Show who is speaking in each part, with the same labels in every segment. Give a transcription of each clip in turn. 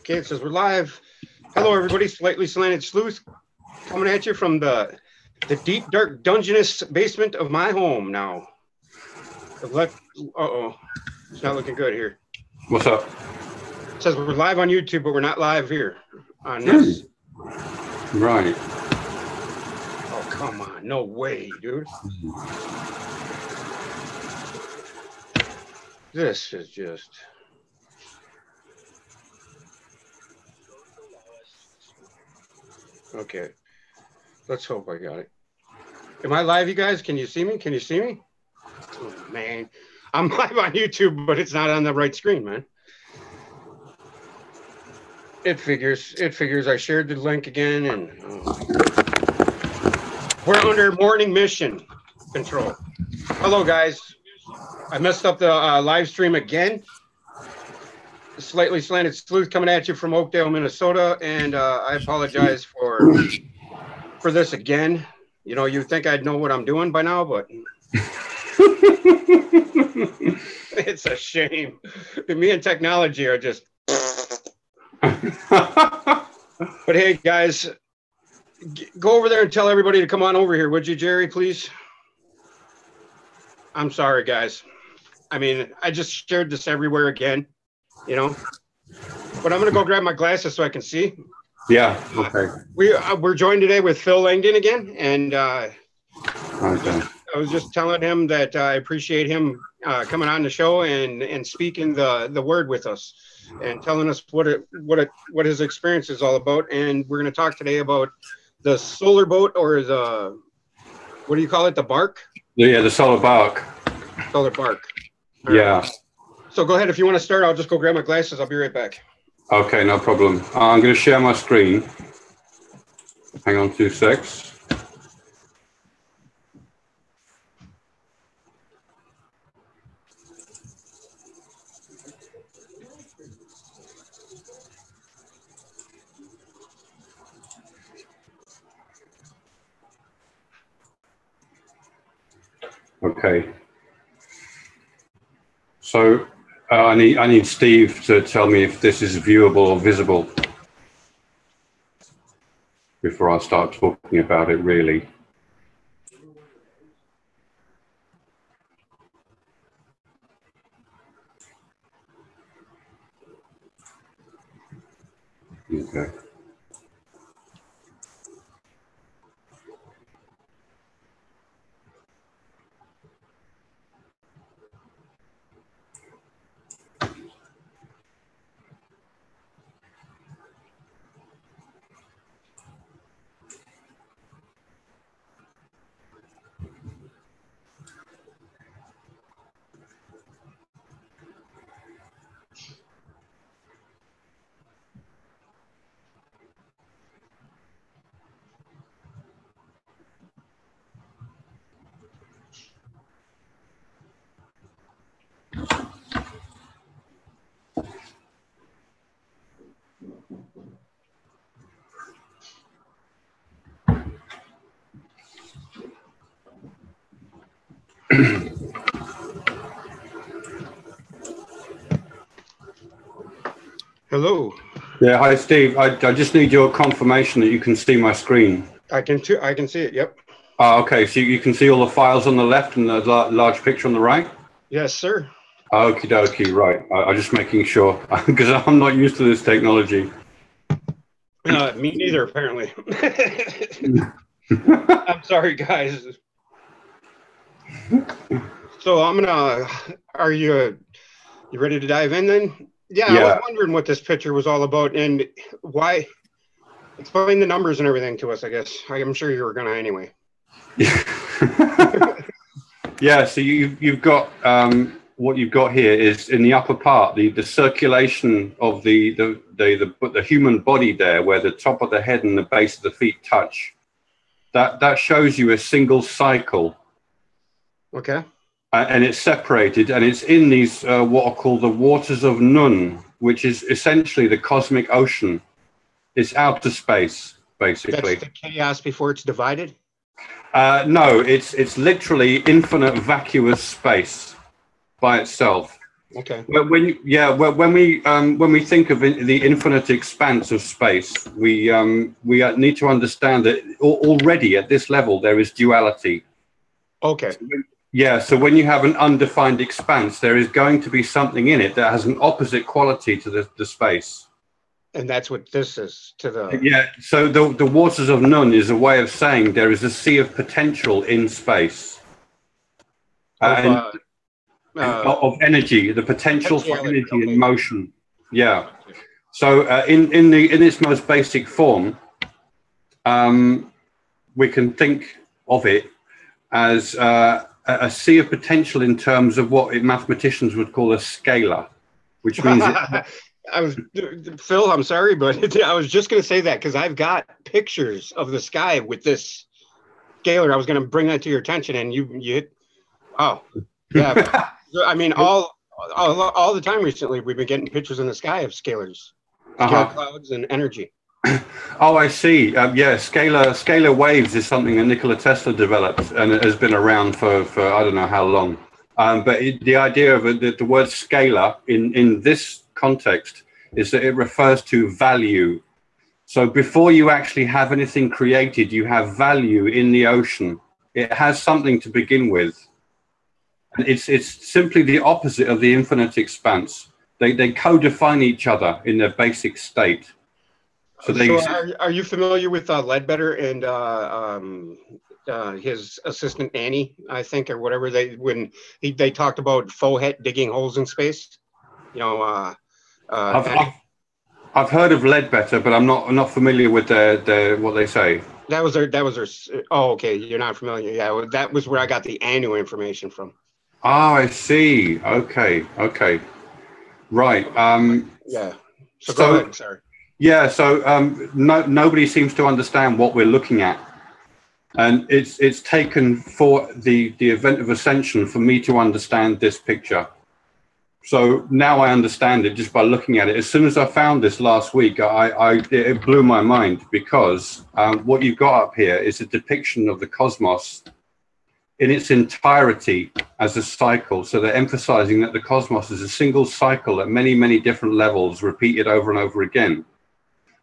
Speaker 1: Okay, it says we're live. Hello, everybody. Slightly Slanted Sleuth coming at you from the deep, dark, dungeonous basement of my home now. Uh-oh. It's not looking good here.
Speaker 2: What's up?
Speaker 1: It says we're live on YouTube, but we're not live here on this.
Speaker 2: Right.
Speaker 1: Oh, come on. No way, dude. This is just... Okay. Let's hope I got it. Am I live, you guys? Can you see me? Can you see me? Oh, man. I'm live on YouTube, but it's not on the right screen, man. It figures. It figures. I shared the link again, and we're under morning mission control. Hello, guys. I messed up the live stream again. Slightly Slanted Sleuth coming at you from Oakdale, Minnesota, and I apologize for this again. You know, you think I'd know what I'm doing by now, but it's a shame. Me and technology are just... But hey, guys, go over there and tell everybody to come on over here, would you, Jerry, please? I'm sorry, guys. I mean, I just shared this everywhere again, you know, but I'm going to go grab my glasses so I can see.
Speaker 2: Yeah. Okay.
Speaker 1: We're joined today with Phil Langdon again. And
Speaker 2: Okay.
Speaker 1: I was just telling him that I appreciate him coming on the show and speaking the word with us and telling us what his experience is all about. And we're going to talk today about the solar boat, or the, what do you call it? The bark?
Speaker 2: Yeah, the solar bark.
Speaker 1: Solar bark. All
Speaker 2: yeah.
Speaker 1: Right. So go ahead. If you want to start, I'll just go grab my glasses. I'll be right back.
Speaker 2: Okay, no problem. I'm going to share my screen. Hang on 2 secs. Okay. So I need Steve to tell me if this is viewable or visible before I start talking about it, really. Okay.
Speaker 1: Hello.
Speaker 2: Yeah, hi Steve. I just need your confirmation that you can see my screen.
Speaker 1: I can see it. Yep.
Speaker 2: Okay, so you can see all the files on the left and the large picture on the right?
Speaker 1: Yes, sir.
Speaker 2: Okie dokie, right. I'm just making sure, because I'm not used to this technology.
Speaker 1: Me neither, apparently. I'm sorry, guys. So are you ready to dive in then? Yeah, I was wondering what this picture was all about and why. Explain the numbers and everything to us, I guess. I'm sure you were going to anyway.
Speaker 2: Yeah, so you've got, what you've got here is in the upper part, the circulation of the human body there, where the top of the head and the base of the feet touch. That shows you a single cycle. Okay. And it's separated, and it's in these what are called the waters of Nun, which is essentially the cosmic ocean. It's outer space, basically.
Speaker 1: That's the chaos before it's divided?
Speaker 2: No, it's literally infinite vacuous space by itself.
Speaker 1: Okay.
Speaker 2: Well, when we think of the infinite expanse of space, we need to understand that already at this level there is duality.
Speaker 1: Okay.
Speaker 2: So when you have an undefined expanse, there is going to be something in it that has an opposite quality to the space.
Speaker 1: And that's what this is to the...
Speaker 2: So the waters of none is a way of saying there is a sea of potential in space. Of energy, the potential for energy and motion. Yeah. So in its most basic form, we can think of it as a sea of potential in terms of what mathematicians would call a scalar, which means
Speaker 1: Phil, I'm sorry, but I was just going to say that because I've got pictures of the sky with this scalar. I was going to bring that to your attention, and you wow, yeah. I mean, all the time recently, we've been getting pictures in the sky of scalars, scalar clouds, and energy.
Speaker 2: Oh, I see. Scalar waves is something that Nikola Tesla developed, and it has been around for I don't know how long. But the idea of the word scalar in this context is that it refers to value. So before you actually have anything created, you have value in the ocean. It has something to begin with. And it's simply the opposite of the infinite expanse. They co-define each other in their basic state. So
Speaker 1: are you familiar with Ledbetter and his assistant Annie, I think, or whatever? They talked about Fohet digging holes in space. You know,
Speaker 2: I've heard of Ledbetter, but I'm not familiar with their what they say.
Speaker 1: That was their. Oh, okay. You're not familiar. Yeah, well, that was where I got the annual information from.
Speaker 2: Oh, I see. Okay. Right.
Speaker 1: Yeah. So go ahead. Sorry.
Speaker 2: Yeah. So nobody seems to understand what we're looking at, and it's taken for the event of ascension for me to understand this picture. So now I understand it just by looking at it. As soon as I found this last week, it blew my mind, because what you've got up here is a depiction of the cosmos in its entirety as a cycle. So they're emphasizing that the cosmos is a single cycle at many, many different levels, repeated over and over again.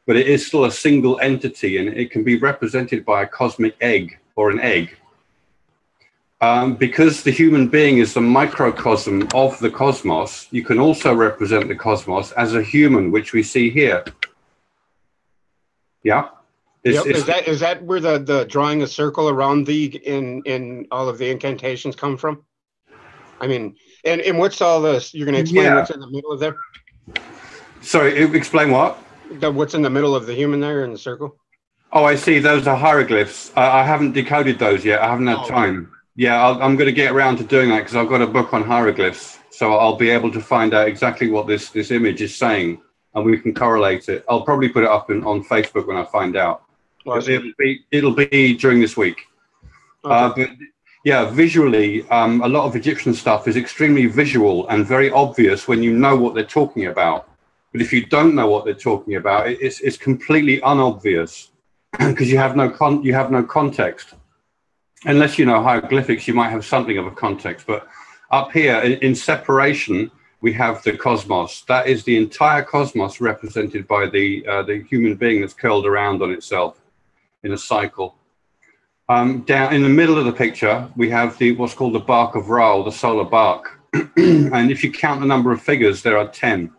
Speaker 2: But it is still a single entity, and it can be represented by a cosmic egg or an egg. Because the human being is the microcosm of the cosmos, you can also represent the cosmos as a human, which we see here. Yeah.
Speaker 1: Is that where the drawing a circle around in all of the incantations come from? I mean, and what's all this? You're going to explain what's in the middle of there?
Speaker 2: Sorry, explain what?
Speaker 1: What's in the middle of the human there in the circle?
Speaker 2: Oh, I see. Those are hieroglyphs. I haven't decoded those yet. I haven't had time. Yeah, I'm going to get around to doing that, because I've got a book on hieroglyphs. So I'll be able to find out exactly what this image is saying, and we can correlate it. I'll probably put it up on Facebook when I find out. Awesome. It'll be during this week. Okay. But yeah, visually, a lot of Egyptian stuff is extremely visual and very obvious when you know what they're talking about. But if you don't know what they're talking about, it's completely unobvious, because you have no context. Unless you know hieroglyphics, you might have something of a context. But up here in separation, we have the cosmos. That is the entire cosmos represented by the human being that's curled around on itself in a cycle. Down in the middle of the picture, we have what's called the bark of Ra, the solar bark. And if you count the number of figures, there are 10.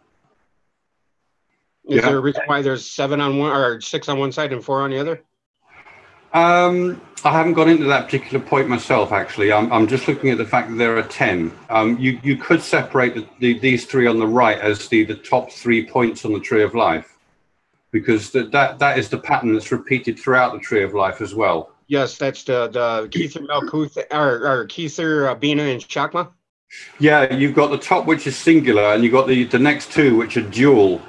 Speaker 1: Is there a reason why there's 7 on one, or 6 on one side and 4 on the other?
Speaker 2: I haven't got into that particular point myself, actually. I'm just looking at the fact that there are 10. You could separate these 3 on the right as the top 3 points on the Tree of Life, because that is the pattern that's repeated throughout the Tree of Life as well.
Speaker 1: Yes, that's the Kether, Malkuth, or Kether, Bina, and Chakma.
Speaker 2: Yeah, you've got the top, which is singular, and you've got the next 2, which are dual.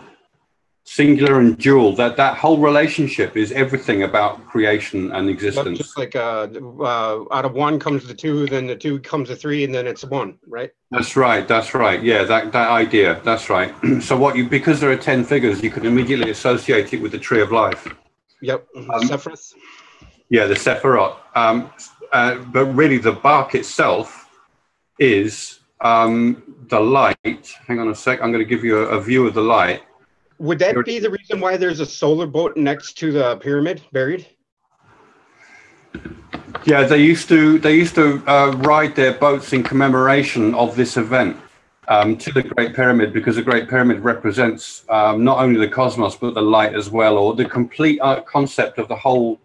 Speaker 2: Singular and dual. That whole relationship is everything about creation and existence.
Speaker 1: Just like out of 1 comes the 2, then the 2 comes the 3, and then it's 1, right? That's right.
Speaker 2: Yeah, that idea. That's right. So because there are 10 figures, you can immediately associate it with the Tree of Life.
Speaker 1: Yep. Sephiroth.
Speaker 2: Yeah, the Sephiroth. But really, the bark itself is the light, hang on a sec, I'm going to give you a view of the light.
Speaker 1: Would that be the reason why there's a solar boat next to the pyramid buried?
Speaker 2: Yeah, they used to ride their boats in commemoration of this event to the Great Pyramid, because the Great Pyramid represents not only the cosmos but the light as well, or the complete concept of the whole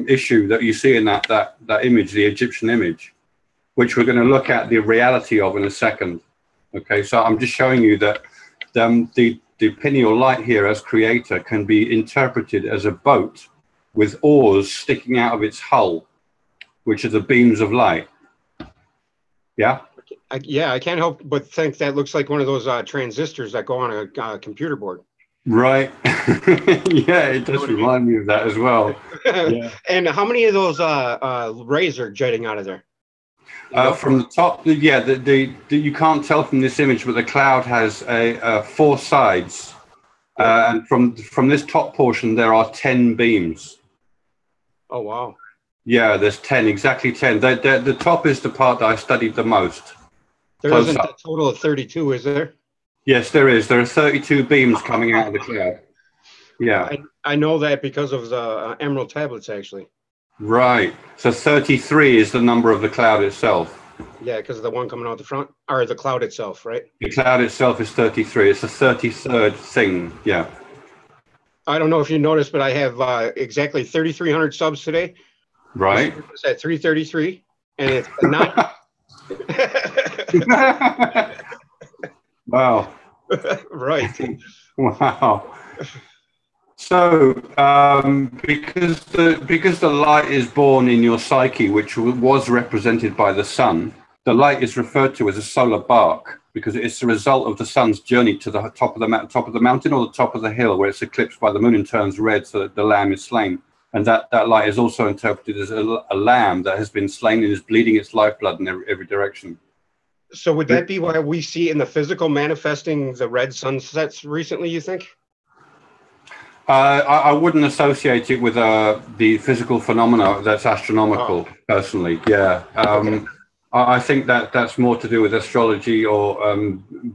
Speaker 2: issue that you see in that image, the Egyptian image, which we're going to look at the reality of in a second. Okay, so I'm just showing you that the pineal light here as creator can be interpreted as a boat with oars sticking out of its hull, which are the beams of light. Yeah?
Speaker 1: I can't help but think that looks like one of those transistors that go on a computer board.
Speaker 2: Right. Yeah, it does remind me of that as well. Yeah.
Speaker 1: And how many of those rays are jetting out of there?
Speaker 2: From the top, yeah, you can't tell from this image, but the cloud has four sides. And from this top portion, there are 10 beams.
Speaker 1: Oh, wow.
Speaker 2: Yeah, there's 10, exactly 10. The top is the part that I studied the most.
Speaker 1: There isn't a total of 32, is there?
Speaker 2: Yes, there is. There are 32 beams coming out of the cloud. Yeah.
Speaker 1: I know that because of the emerald tablets, actually.
Speaker 2: Right. So 33 is the number of the cloud itself.
Speaker 1: Yeah, because of the one coming out the front, or the cloud itself, right?
Speaker 2: The cloud itself is 33. It's the 33rd thing. Yeah.
Speaker 1: I don't know if you noticed, but I have exactly 3,300 subs today.
Speaker 2: Right.
Speaker 1: It's at 333, and it's 9.
Speaker 2: Wow.
Speaker 1: Right.
Speaker 2: Wow. So, because the light is born in your psyche, which was represented by the sun, the light is referred to as a solar bark, because it's the result of the sun's journey to the top of the mountain or the top of the hill, where it's eclipsed by the moon and turns red, so that the lamb is slain. And that light is also interpreted as a lamb that has been slain and is bleeding its lifeblood in every direction.
Speaker 1: So would that be why we see in the physical manifesting the red sunsets recently, you think?
Speaker 2: I wouldn't associate it with the physical phenomena that's astronomical, personally. Yeah. Okay. I think that's more to do with astrology or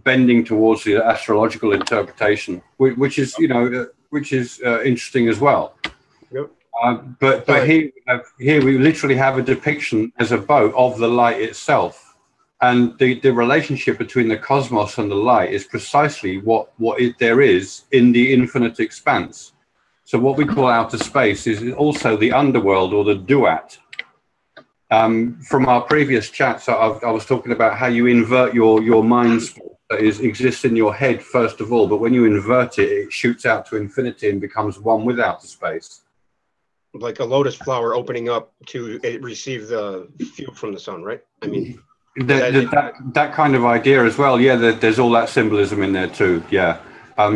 Speaker 2: bending towards the astrological interpretation, which is, interesting as well.
Speaker 1: Yep.
Speaker 2: But here we literally have a depiction as a boat of the light itself. And the relationship between the cosmos and the light is precisely what there is in the infinite expanse. So what we call outer space is also the underworld, or the duat. From our previous chats, I was talking about how you invert your mind space that exists in your head first of all, but when you invert it, it shoots out to infinity and becomes one with outer space.
Speaker 1: Like a lotus flower opening up to receive the fuel from the sun, right? I mean...
Speaker 2: That kind of idea as well. Yeah, there's all that symbolism in there too. Yeah.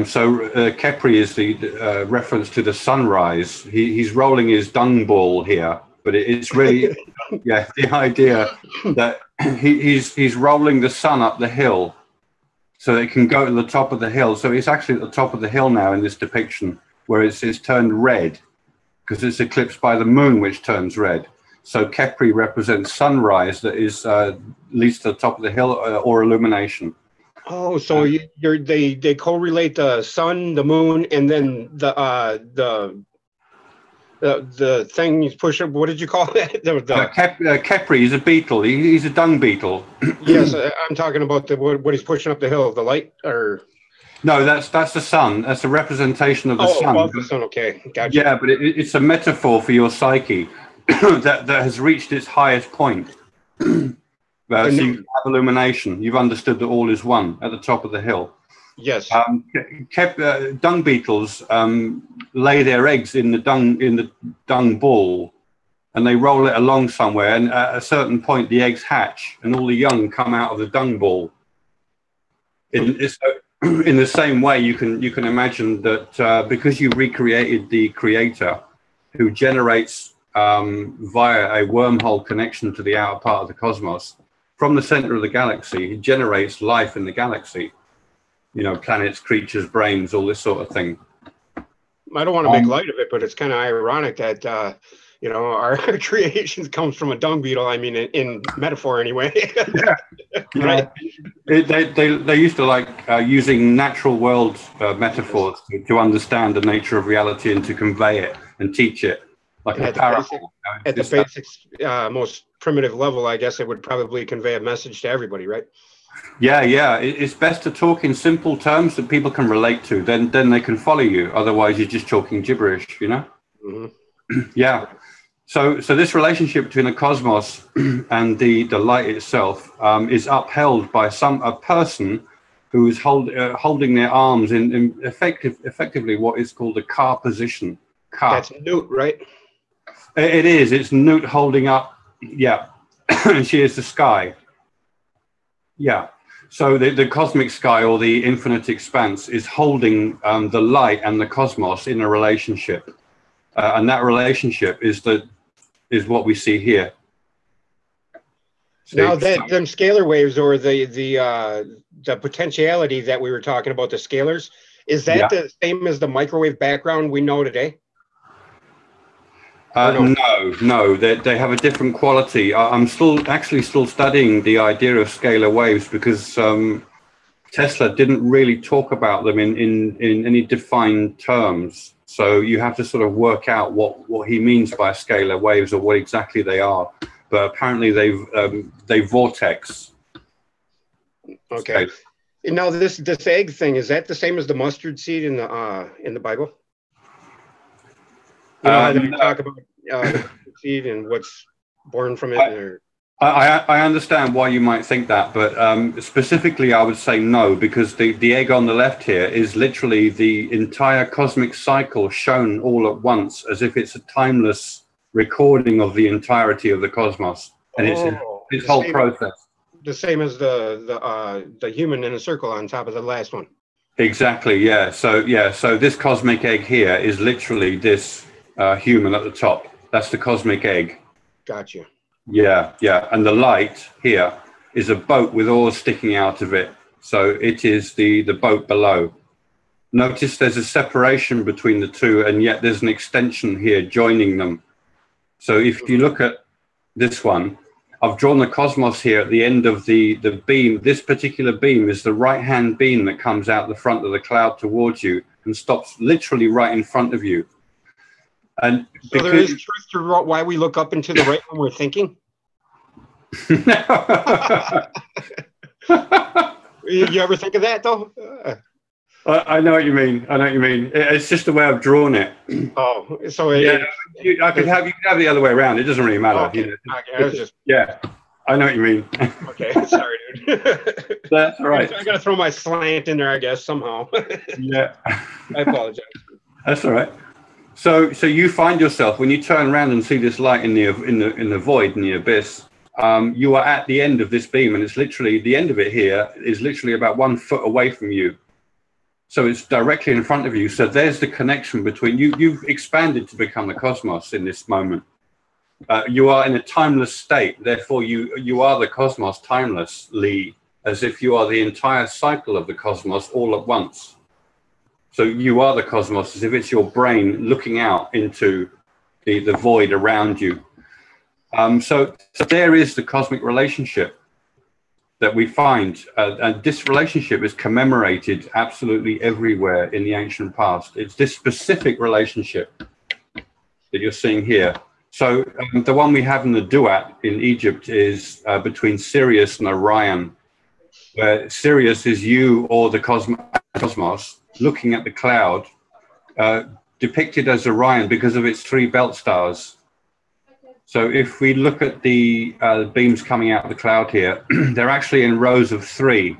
Speaker 2: So Kepri is the reference to the sunrise. He's rolling his dung ball here, but it's really yeah, the idea that he's rolling the sun up the hill so it can go to the top of the hill. So it's actually at the top of the hill now in this depiction, where it's turned red because it's eclipsed by the moon, which turns red. So Kepri represents sunrise that leads to the top of the hill, or illumination.
Speaker 1: Oh, so they correlate the sun, the moon, and then the thing he's pushing. What did you call it?
Speaker 2: Kepri is a beetle. He's a dung beetle.
Speaker 1: Yes, I'm talking about what he's pushing up the hill. The light, or
Speaker 2: no, that's the sun. That's a representation of the sun.
Speaker 1: Oh, the sun. Okay, gotcha.
Speaker 2: Yeah, but it's a metaphor for your psyche. that has reached its highest point. So you have illumination. You've understood that all is one at the top of the hill.
Speaker 1: Yes.
Speaker 2: Dung beetles lay their eggs in the dung ball, and they roll it along somewhere. And at a certain point, the eggs hatch, and all the young come out of the dung ball. In the same way, you can imagine that because you recreated the creator, who generates via a wormhole connection to the outer part of the cosmos, from the center of the galaxy, it generates life in the galaxy. Planets, creatures, brains, all this sort of thing.
Speaker 1: I don't want to make light of it, but it's kind of ironic that You know, our creations comes from a dung beetle. I mean, in metaphor anyway. Right.
Speaker 2: They used to like using natural world metaphors to understand the nature of reality and to convey it and teach it like a parable.
Speaker 1: At the basic, most primitive level, I guess it would probably convey a message to everybody, right?
Speaker 2: Yeah, yeah. It's best to talk in simple terms that people can relate to. Then they can follow you. Otherwise, you're just talking gibberish, you know? Mm-hmm. Yeah. So this relationship between the cosmos and the light itself is upheld by a person who is holding their arms in effectively what is called a Ka position. Ka.
Speaker 1: That's Newt, right?
Speaker 2: It is. It's Newt holding up. Yeah. And she is the sky. Yeah. So the cosmic sky or the infinite expanse is holding the light and the cosmos in a relationship. And that relationship is what we see here.
Speaker 1: So now that them scalar waves or the potentiality that we were talking about, the scalars, is that the same as the microwave background we know today?
Speaker 2: No, they have a different quality. I'm still studying the idea of scalar waves because Tesla didn't really talk about them in any defined terms. So you have to sort of work out what he means by scalar waves or what exactly they are. But apparently they vortex.
Speaker 1: Okay. Now this egg thing, is that the same as the mustard seed in the Bible? You know how they talk about the seed and what's born from it?
Speaker 2: I understand why you might think that, but specifically I would say no, because the egg on the left here is literally the entire cosmic cycle shown all at once, as if it's a timeless recording of the entirety of the cosmos, and it's this whole process.
Speaker 1: The same as the human in a circle on top of the last one.
Speaker 2: Exactly. Yeah. So this cosmic egg here is literally this human at the top. That's the cosmic egg.
Speaker 1: Gotcha.
Speaker 2: Yeah, yeah. And the light here is a boat with oars sticking out of it. So it is the boat below. Notice there's a separation between the two, and yet there's an extension here joining them. So if you look at this one, I've drawn the cosmos here at the end of the beam. This particular beam is the right-hand beam that comes out the front of the cloud towards you and stops literally right in front of you. And
Speaker 1: so there is truth to why we look up into the right when we're thinking? You ever think of that, though?
Speaker 2: I know what you mean. I know what you mean. It's just the way I've drawn it.
Speaker 1: Oh, so
Speaker 2: yeah, you could have the other way around. It doesn't really matter.
Speaker 1: Okay.
Speaker 2: You know,
Speaker 1: Okay,
Speaker 2: yeah, I know what you mean.
Speaker 1: Okay, sorry, dude.
Speaker 2: That's all right.
Speaker 1: I got to throw my slant in there, I guess, somehow.
Speaker 2: Yeah.
Speaker 1: I apologize.
Speaker 2: That's all right. So you find yourself when you turn around and see this light in the void, in the abyss. You are at the end of this beam, and it's literally the end of it here is literally about 1 foot away from you. So it's directly in front of you. So there's the connection between you. You've expanded to become the cosmos in this moment. You are in a timeless state. Therefore, you are the cosmos timelessly, as if you are the entire cycle of the cosmos all at once. So you are the cosmos, as if it's your brain looking out into the void around you. So there is the cosmic relationship that we find. And this relationship is commemorated absolutely everywhere in the ancient past. It's this specific relationship that you're seeing here. So the one we have in the Duat in Egypt is between Sirius and Orion, where Sirius is you or the cosmos looking at the cloud, depicted as Orion because of its 3 belt stars. So if we look at the beams coming out of the cloud here, they're actually in rows of 3.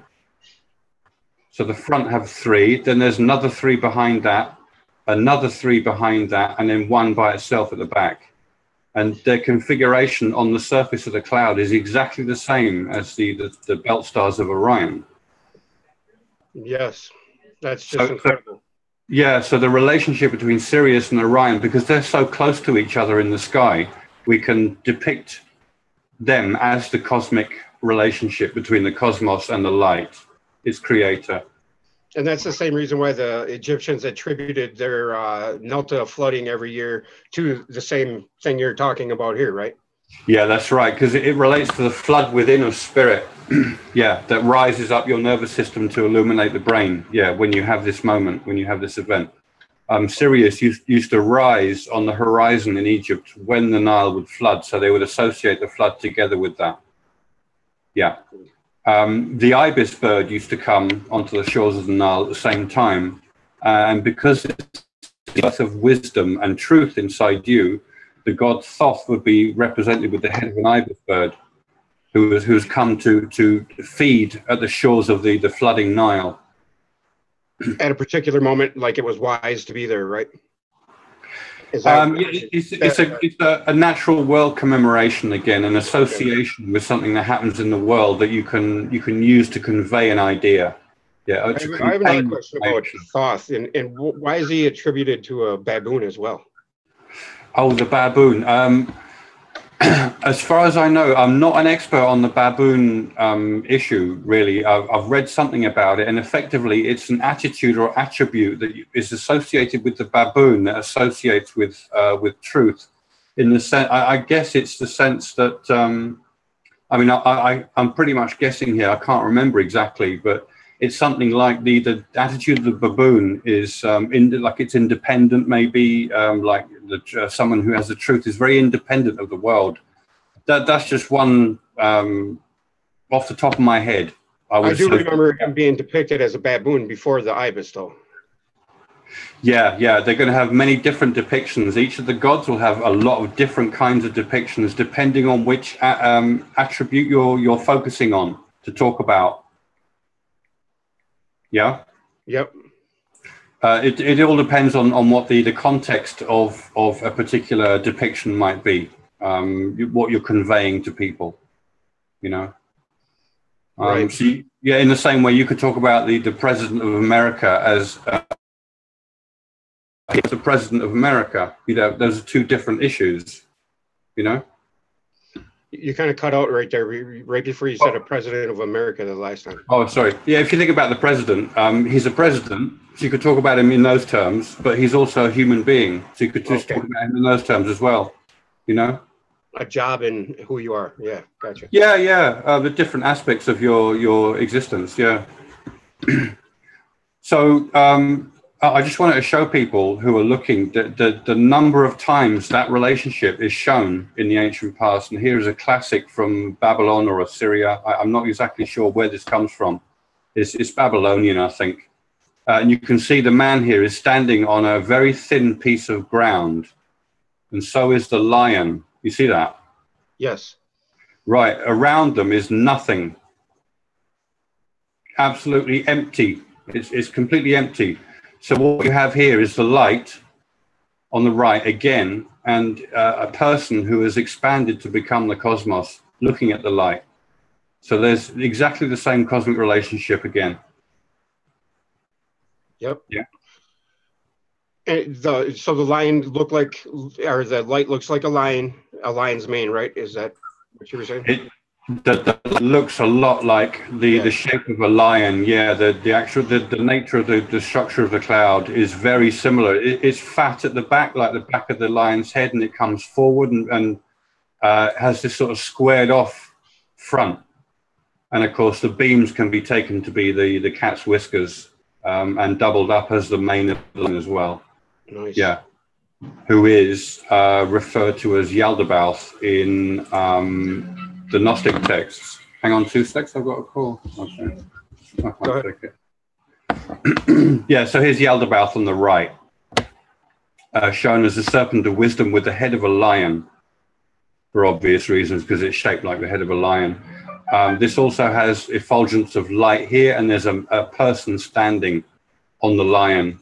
Speaker 2: So the front have 3, then there's another 3 behind that, another 3 behind that, and then 1 by itself at the back. And their configuration on the surface of the cloud is exactly the same as the belt stars of Orion.
Speaker 1: Yes. That's just incredible.
Speaker 2: Yeah, so the relationship between Sirius and Orion, because they're so close to each other in the sky, we can depict them as the cosmic relationship between the cosmos and the light, its creator.
Speaker 1: And that's the same reason why the Egyptians attributed their Delta flooding every year to the same thing you're talking about here, right?
Speaker 2: Yeah, that's right, because it relates to the flood within of spirit. Yeah, that rises up your nervous system to illuminate the brain. Yeah, when you have this moment, when you have this event. Sirius used to rise on the horizon in Egypt when the Nile would flood, so they would associate the flood together with that. Yeah. The ibis bird used to come onto the shores of the Nile at the same time, and because it's the birth of wisdom and truth inside you, the god Thoth would be represented with the head of an ibis bird, who's come to feed at the shores of the flooding Nile.
Speaker 1: At a particular moment, like it was wise to be there, right?
Speaker 2: It's a natural world commemoration again, an association with something that happens in the world that you can use to convey an idea. Yeah,
Speaker 1: I have another question about Thoth, and why is he attributed to a baboon as well?
Speaker 2: Oh, the baboon. As far as I know, I'm not an expert on the baboon issue, really. I've read something about it, and effectively it's an attitude or attribute that is associated with the baboon that associates with truth. In the sense, I guess it's the sense that, I mean, I'm pretty much guessing here. I can't remember exactly, but it's something like the attitude of the baboon is like it's independent, maybe, like someone who has the truth is very independent of the world. That's just one off the top of my head. I do
Speaker 1: remember him being depicted as a baboon before the ibis, though.
Speaker 2: Yeah, they're going to have many different depictions. Each of the gods will have a lot of different kinds of depictions, depending on which attribute you're focusing on to talk about. Yeah.
Speaker 1: Yep.
Speaker 2: It all depends on what the context of a particular depiction might be, what you're conveying to people, you know.
Speaker 1: Right.
Speaker 2: So in the same way, you could talk about the President of America as the President of America. You know, those are two different issues, you know.
Speaker 1: You kind of cut out right there, right before you said a President of America the last time.
Speaker 2: Oh, sorry. Yeah, if you think about the president, he's a president, so you could talk about him in those terms, but he's also a human being, so you could just talk about him in those terms as well, you know?
Speaker 1: A job in who you are. Yeah, gotcha.
Speaker 2: Yeah, the different aspects of your existence, yeah. So I just wanted to show people who are looking the number of times that relationship is shown in the ancient past. And here is a classic from Babylon or Assyria. I'm not exactly sure where this comes from. It's Babylonian, I think. And you can see the man here is standing on a very thin piece of ground. And so is the lion. You see that?
Speaker 1: Yes.
Speaker 2: Right. Around them is nothing. Absolutely empty. It's completely empty. So what you have here is the light on the right again, and a person who has expanded to become the cosmos looking at the light. So there's exactly the same cosmic relationship again.
Speaker 1: Yep.
Speaker 2: Yeah.
Speaker 1: And so the lion look like, or the light looks like a lion's mane, right? Is that what you were saying?
Speaker 2: That looks a lot like the shape of a lion. Yeah, the nature of the structure of the cloud is very similar. It's fat at the back, like the back of the lion's head, and it comes forward and has this sort of squared off front. And of course, the beams can be taken to be the cat's whiskers and doubled up as the mane of the lion as well.
Speaker 1: Nice.
Speaker 2: Yeah, who is referred to as Yaldabaoth in the Gnostic texts. Hang on 2 seconds, I've got a call. Okay.
Speaker 1: Go ahead.
Speaker 2: Yeah, so here's Yaldabaoth on the right, shown as a serpent of wisdom with the head of a lion, for obvious reasons, because it's shaped like the head of a lion. This also has effulgence of light here, and there's a person standing on the lion.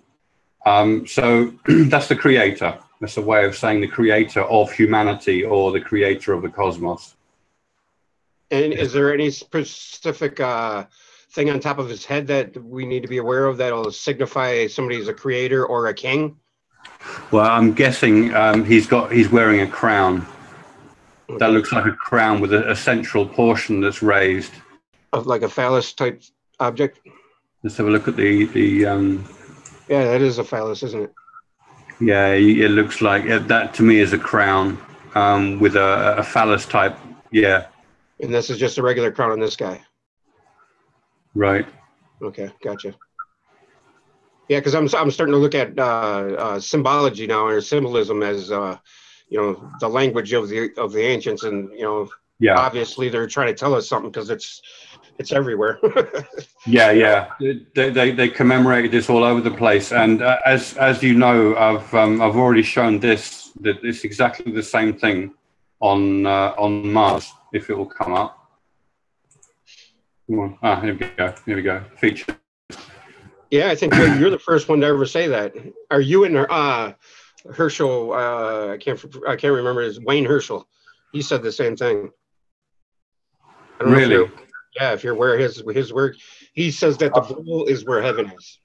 Speaker 2: So that's the creator. That's a way of saying the creator of humanity, or the creator of the cosmos.
Speaker 1: And is there any specific thing on top of his head that we need to be aware of that'll signify somebody's a creator or a king?
Speaker 2: Well, I'm guessing he's wearing a crown. Okay. That looks like a crown with a central portion that's raised.
Speaker 1: Like a phallus type object?
Speaker 2: Let's have a look at the
Speaker 1: Yeah, that is a phallus, isn't it?
Speaker 2: yeah, it looks like that to me is a crown with a phallus type. Yeah.
Speaker 1: And this is just a regular crown on this guy.
Speaker 2: Right.
Speaker 1: Okay, gotcha. Yeah, because I'm starting to look at symbology now, or symbolism as you know, the language of the ancients, and you know,
Speaker 2: Yeah.
Speaker 1: obviously they're trying to tell us something because it's everywhere.
Speaker 2: Yeah, yeah. They commemorated this all over the place, and as you know, I've already shown that it's exactly the same thing on Mars. If it will come up. Come on. Ah, here we go. Here we go. Feature.
Speaker 1: Yeah, I think you're the first one to ever say that. Are you and Herschel? I can't remember his Wayne Herschel. He said the same thing. I don't
Speaker 2: Really?
Speaker 1: know if you're aware of his work. He says that the bull is where heaven is.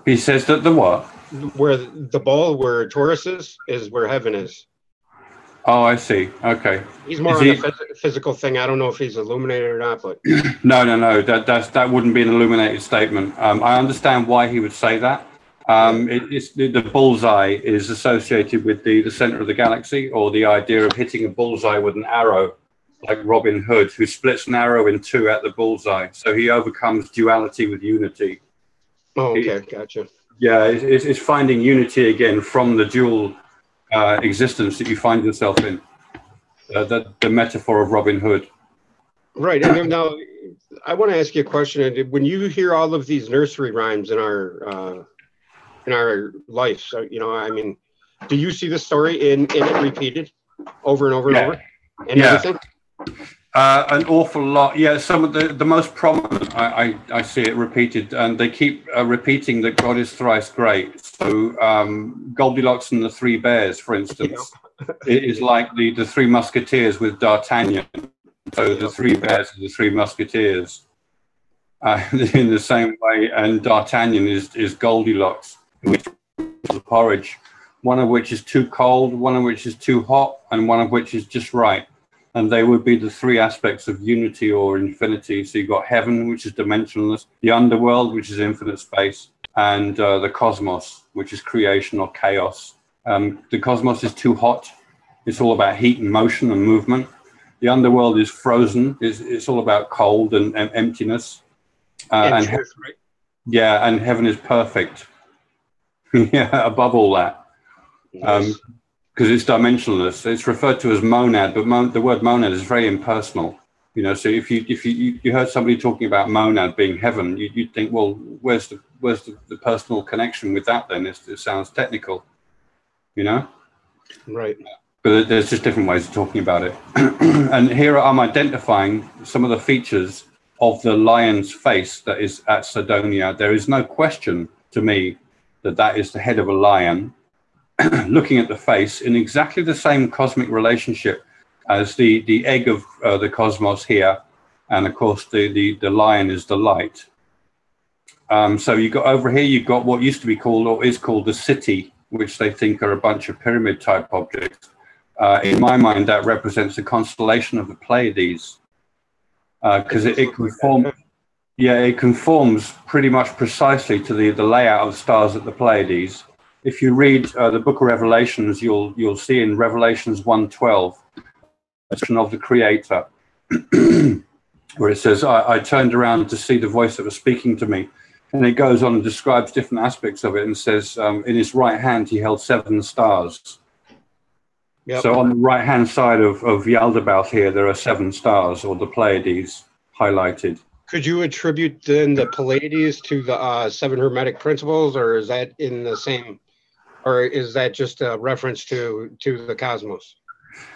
Speaker 2: He says that the what?
Speaker 1: Where the ball, where Taurus is where heaven is.
Speaker 2: Oh, I see. Okay.
Speaker 1: He's more on the physical thing. I don't know if he's illuminated or not, but
Speaker 2: no. That wouldn't be an illuminated statement. I understand why he would say that. The bullseye is associated with the center of the galaxy, or the idea of hitting a bullseye with an arrow, like Robin Hood, who splits an arrow in two at the bullseye. So he overcomes duality with unity.
Speaker 1: Oh, okay, gotcha.
Speaker 2: Yeah, it's finding unity again from the dual existence that you find yourself in. The metaphor of Robin Hood.
Speaker 1: Right. And now I want to ask you a question. When you hear all of these nursery rhymes in our life, so, you know, I mean, do you see the story in it repeated over and over and over? And everything?
Speaker 2: An awful lot. Yeah, some of the most prominent, I see it repeated, and they keep repeating that God is thrice great. So Goldilocks and the Three Bears, for instance, it is like the Three Musketeers with D'Artagnan. So the Three Bears are the Three Musketeers in the same way, and D'Artagnan is Goldilocks, which is the porridge, one of which is too cold, one of which is too hot, and one of which is just right. And they would be the three aspects of unity or infinity. So you've got heaven, which is dimensionless, the underworld, which is infinite space, and the cosmos, which is creation or chaos. The cosmos is too hot. It's all about heat and motion and movement. The underworld is frozen. It's all about cold and emptiness. And truth, right? Yeah, and heaven is perfect. Yeah, above all that. Nice. Because it's dimensionless. It's referred to as monad, but the word monad is very impersonal. You know, so if you heard somebody talking about monad being heaven, you'd think, well, where's the personal connection with that then? It sounds technical, you know? Right. But there's just different ways of talking about it. And here I'm identifying some of the features of the lion's face that is at Cydonia. There is no question to me that is the head of a lion, looking at the face in exactly the same cosmic relationship as the egg of the cosmos here, and of course the lion is the light. So you got over here, you've got what used to be called or is called the city, which they think are a bunch of pyramid type objects. In my mind, that represents the constellation of the Pleiades, because it conforms. Yeah, it conforms pretty much precisely to the layout of the stars at the Pleiades. If you read the book of Revelations, you'll see in Revelations 1:12, of the Creator, where it says, I turned around to see the voice that was speaking to me. And it goes on and describes different aspects of it and says, in his right hand, he held 7 stars. Yep. So on the right-hand side of Yaldabaoth here, there are 7 stars, or the Pleiades, highlighted.
Speaker 1: Could you attribute then the Pleiades to the 7 Hermetic principles, or is that in the same, or is that just a reference to the cosmos?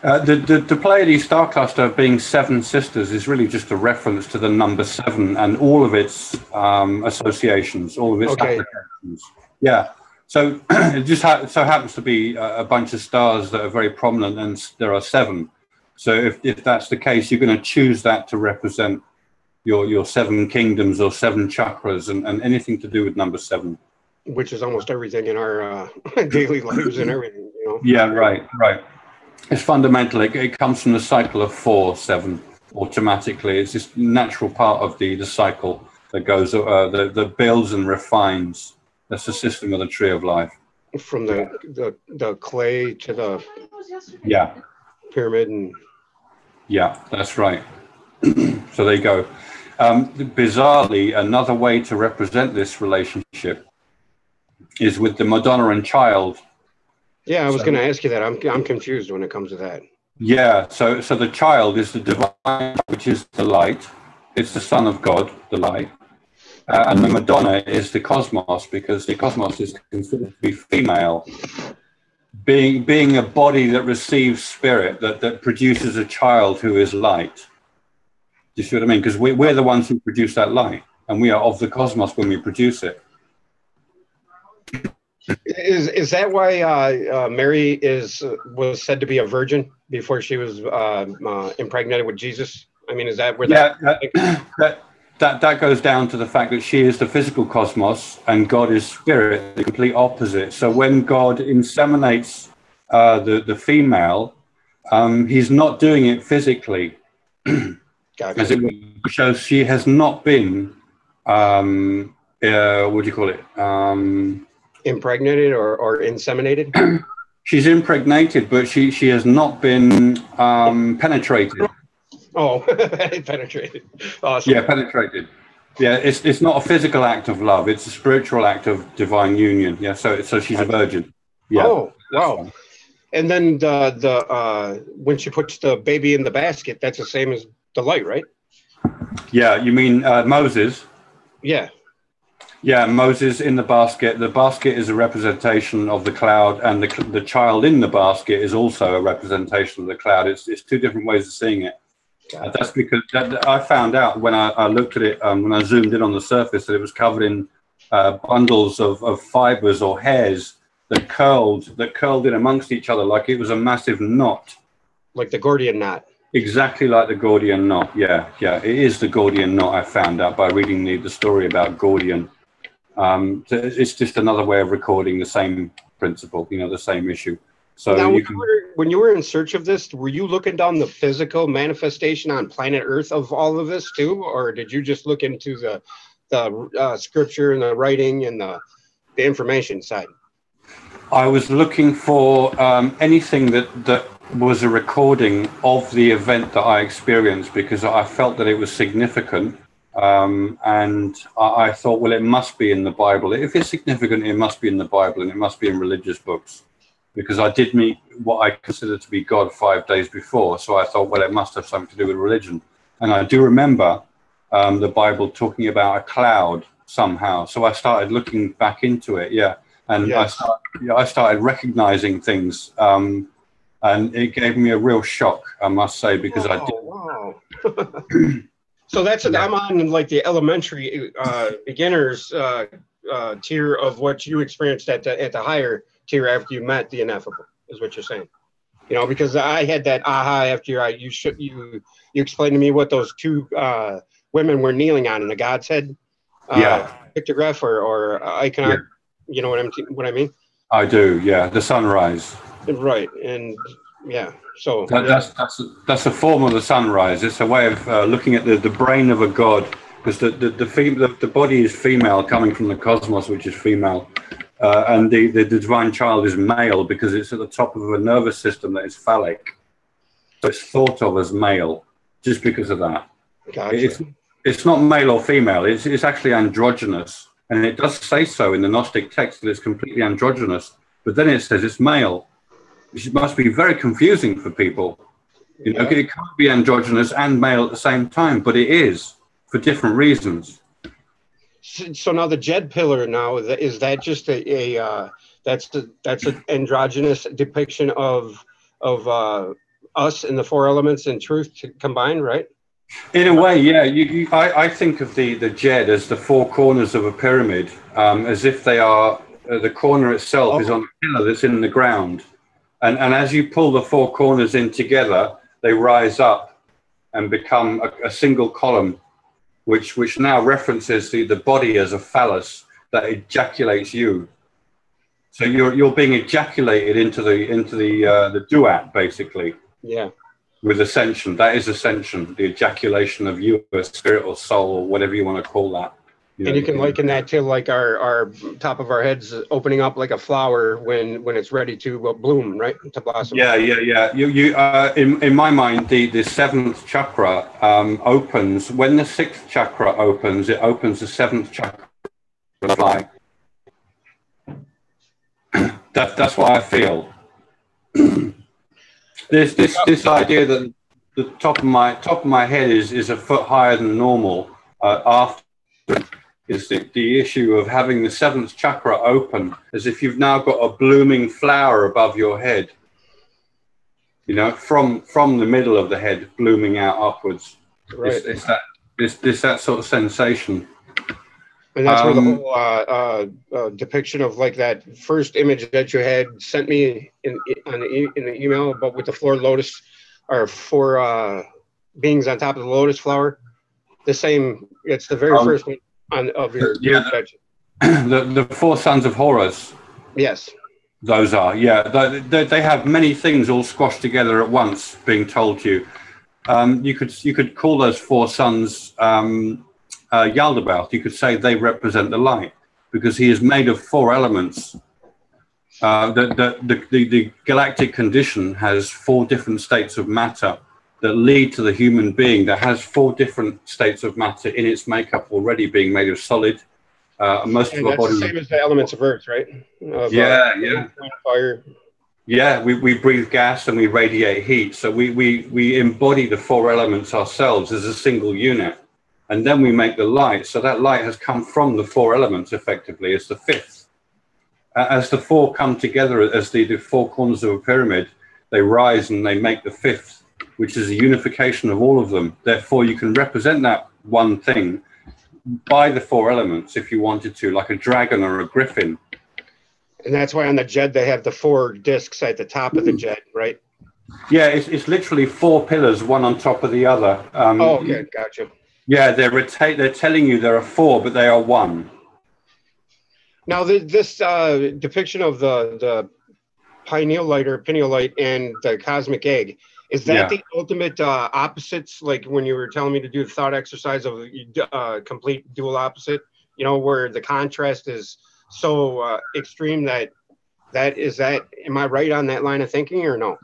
Speaker 2: The Pleiades star cluster being 7 sisters is really just a reference to the number 7 and all of its associations, all of its applications. Yeah. So it just so happens to be a bunch of stars that are very prominent, and there are 7. So if that's the case, you're going to choose that to represent your 7 kingdoms or 7 chakras and anything to do with number 7.
Speaker 1: Which is almost everything in our daily lives and everything, you know?
Speaker 2: Yeah, right. It's fundamental. It comes from the cycle of 4, 7 automatically. It's just natural part of the cycle. that goes that builds and refines. That's the system of the tree of life.
Speaker 1: From the clay to the pyramid, and
Speaker 2: that's right. So there you go. Bizarrely, another way to represent this relationship is with the Madonna and Child.
Speaker 1: Yeah, I was going to ask you that. I'm confused when it comes to that.
Speaker 2: Yeah, so the child is the divine, which is the light. It's the Son of God, the light. And the Madonna is the cosmos, because the cosmos is considered to be female. Being a body that receives spirit, that produces a child who is light. Do you see what I mean? Because we're the ones who produce that light, and we are of the cosmos when we produce it.
Speaker 1: Is that why Mary was said to be a virgin before she was impregnated with Jesus? I mean, is that where
Speaker 2: that goes down to the fact that she is the physical cosmos and God is spirit, the complete opposite. So when God inseminates the female, he's not doing it physically.
Speaker 1: Gotcha.
Speaker 2: As it shows, she has not been, what do you call it?
Speaker 1: Impregnated or inseminated?
Speaker 2: She's impregnated, but she has not been penetrated.
Speaker 1: Oh, penetrated. Awesome.
Speaker 2: Yeah, penetrated. Yeah, it's not a physical act of love. It's a spiritual act of divine union. Yeah, so she's a virgin. Yeah.
Speaker 1: Oh, wow. And then the when she puts the baby in the basket, that's the same as the light, right?
Speaker 2: Yeah, you mean Moses?
Speaker 1: Yeah.
Speaker 2: Yeah, Moses in the basket. The basket is a representation of the cloud, and the child in the basket is also a representation of the cloud. It's two different ways of seeing it. That's because I found out when I looked at it, when I zoomed in on the surface, that it was covered in bundles of fibers or hairs that curled in amongst each other like it was a massive knot.
Speaker 1: Like the Gordian knot.
Speaker 2: Exactly like the Gordian knot. Yeah. It is the Gordian knot, I found out by reading the story about Gordian. It's just another way of recording the same principle, the same issue. So
Speaker 1: now, when you were in search of this, were you looking down the physical manifestation on planet Earth of all of this too, or did you just look into the scripture and the writing and the information side?
Speaker 2: I was looking for anything that was a recording of the event that I experienced, because I felt that it was significant. And I thought, well, it must be in the Bible. If it's significant, it must be in the Bible, and it must be in religious books, because I did meet what I considered to be God 5 days before. So I thought, well, it must have something to do with religion. And I do remember the Bible talking about a cloud somehow. So I started looking back into it. Yeah. And yes. I started recognizing things. And it gave me a real shock, I must say, because I did.
Speaker 1: Wow. So I'm on like the elementary beginners tier of what you experienced at the higher tier after you met the ineffable, is what you're saying. Because I had that aha after you explained to me what those two women were kneeling on in the God's head pictograph or icon. You know what I mean?
Speaker 2: I do. Yeah, the sunrise.
Speaker 1: Right, and yeah. So
Speaker 2: that's a form of the sunrise. It's a way of looking at the brain of a god, because the body is female, coming from the cosmos, which is female, and the divine child is male because it's at the top of a nervous system that is phallic. So it's thought of as male just because of that.
Speaker 1: Gotcha.
Speaker 2: It's not male or female. It's actually androgynous, and it does say so in the Gnostic text that it's completely androgynous. But then it says it's male. It must be very confusing for people. It can't be androgynous and male at the same time, but it is for different reasons.
Speaker 1: So now the Jed pillar is that just that's an androgynous depiction of us in the four elements and truth combined, right? In
Speaker 2: a way, yeah. I think of the Jed as the four corners of a pyramid, as if they are the corner itself is on a pillar that's in the ground. And as you pull the four corners in together, they rise up and become a single column, which now references the body as a phallus that ejaculates you. So you're being ejaculated into the duat, basically.
Speaker 1: Yeah.
Speaker 2: With ascension, that is ascension, the ejaculation of you, a spirit or soul or whatever you want to call that.
Speaker 1: And you can liken that to like our top of our heads opening up like a flower when it's ready to bloom, right? To blossom.
Speaker 2: Yeah. In my mind, the seventh chakra opens when the sixth chakra opens. It opens the seventh chakra. That's what I feel. This idea that the top of my head is a foot higher than normal after is the issue of having the seventh chakra open, as if you've now got a blooming flower above your head. You know, from the middle of the head blooming out upwards. Right. It's that sort of sensation.
Speaker 1: And that's where the whole depiction of like that first image that you had sent me in the email, but with the four lotus or four beings on top of the lotus flower, the same. It's the very first one of your
Speaker 2: the four sons of Horus.
Speaker 1: Yes,
Speaker 2: those are they have many things all squashed together at once being told to you. You could call those four sons Yaldabaoth. You could say they represent the light because he is made of four elements. The galactic condition has four different states of matter that lead to the human being that has four different states of matter in its makeup already, being made of solid. Most of our body.
Speaker 1: The same as the elements of Earth, right?
Speaker 2: Fire. Yeah, we breathe gas and we radiate heat. So we embody the four elements ourselves as a single unit. And then we make the light. So that light has come from the four elements effectively as the fifth. As the four come together as the four corners of a pyramid, they rise and they make the fifth, which is a unification of all of them. Therefore, you can represent that one thing by the four elements if you wanted to, like a dragon or a griffin.
Speaker 1: And that's why on the Jed, they have the four discs at the top of the Jed, right?
Speaker 2: Yeah, it's literally four pillars, one on top of the other.
Speaker 1: Okay, gotcha.
Speaker 2: Yeah, they're telling you there are four, but they are one.
Speaker 1: Now, this depiction of the pineal light or pineal light and the cosmic egg, is that the ultimate opposites? Like when you were telling me to do the thought exercise of complete dual opposite, you know, where the contrast is so extreme that am I right on that line of thinking or no?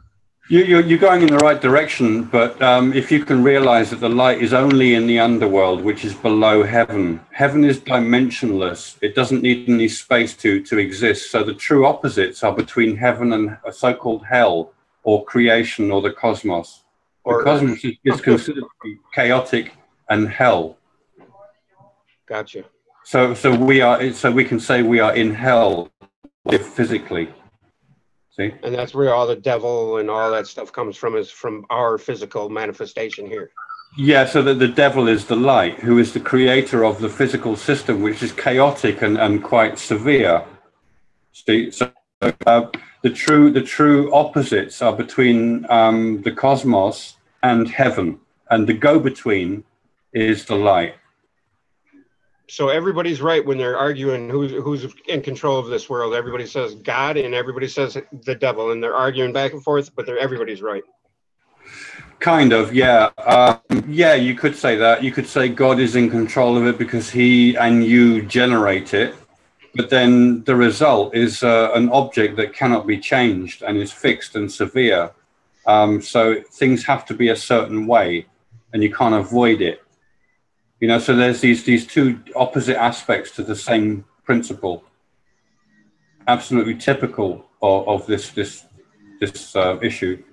Speaker 2: You're going in the right direction, but if you can realize that the light is only in the underworld, which is below heaven. Heaven is dimensionless. It doesn't need any space to exist. So the true opposites are between heaven and a so-called hell, or creation, or the cosmos. The cosmos is considered to be chaotic and hell.
Speaker 1: Gotcha.
Speaker 2: So we can say we are in hell physically. See?
Speaker 1: And that's where all the devil and all that stuff comes from, is from our physical manifestation here.
Speaker 2: Yeah, so the devil is the light, who is the creator of the physical system, which is chaotic and quite severe. See? So the true opposites are between the cosmos and heaven, and the go-between is the light.
Speaker 1: So everybody's right when they're arguing who's in control of this world. Everybody says God and everybody says the devil, and they're arguing back and forth, but everybody's right.
Speaker 2: Kind of, yeah. Yeah, you could say that. You could say God is in control of it because he and you generate it. But then the result is an object that cannot be changed and is fixed and severe. So things have to be a certain way and you can't avoid it. You know, so there's these two opposite aspects to the same principle. Absolutely typical of this issue.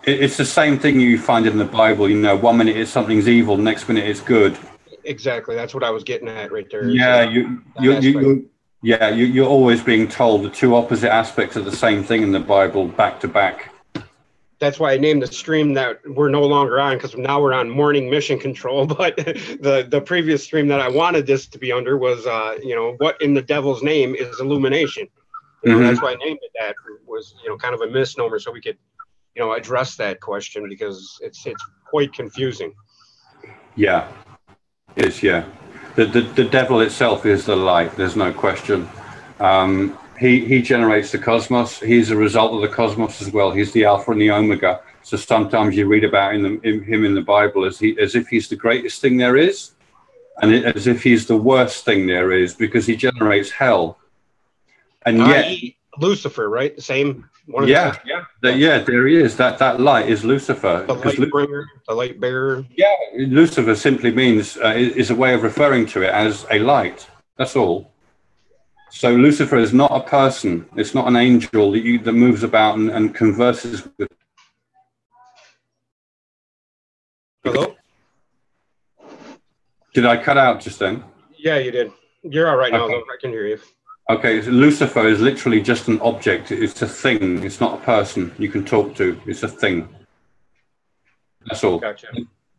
Speaker 2: It's the same thing you find in the Bible. You know, one minute something's evil, next minute it's good.
Speaker 1: Exactly, that's what I was getting at right there.
Speaker 2: Yeah, you're always being told the two opposite aspects of the same thing in the Bible, back to back.
Speaker 1: That's why I named the stream that we're no longer on, because now we're on morning mission control. But the previous stream that I wanted this to be under was, you know, what in the devil's name is illumination? You know, that's why I named it that. Was, you know, kind of a misnomer, so we could, you know, address that question, because it's quite confusing.
Speaker 2: Yeah, it's the devil itself is the light. There's no question. He generates the cosmos. He's a result of the cosmos as well. He's the Alpha and the Omega. So sometimes you read about him in the Bible as if he's the greatest thing there is, as if he's the worst thing there is because he generates hell. And yet,
Speaker 1: Lucifer, right? The same one.
Speaker 2: Yeah, there he is. That light is Lucifer.
Speaker 1: The light bringer, the light bearer.
Speaker 2: Yeah, Lucifer simply means is a way of referring to it as a light. That's all. So Lucifer is not a person. It's not an angel that moves about and converses with.
Speaker 1: Hello?
Speaker 2: Did I cut out just then?
Speaker 1: Yeah, you did. You're all right now,
Speaker 2: Okay.
Speaker 1: though. I can hear you.
Speaker 2: Okay, so Lucifer is literally just an object. It's a thing. It's not a person you can talk to. It's a thing. That's all.
Speaker 1: Gotcha.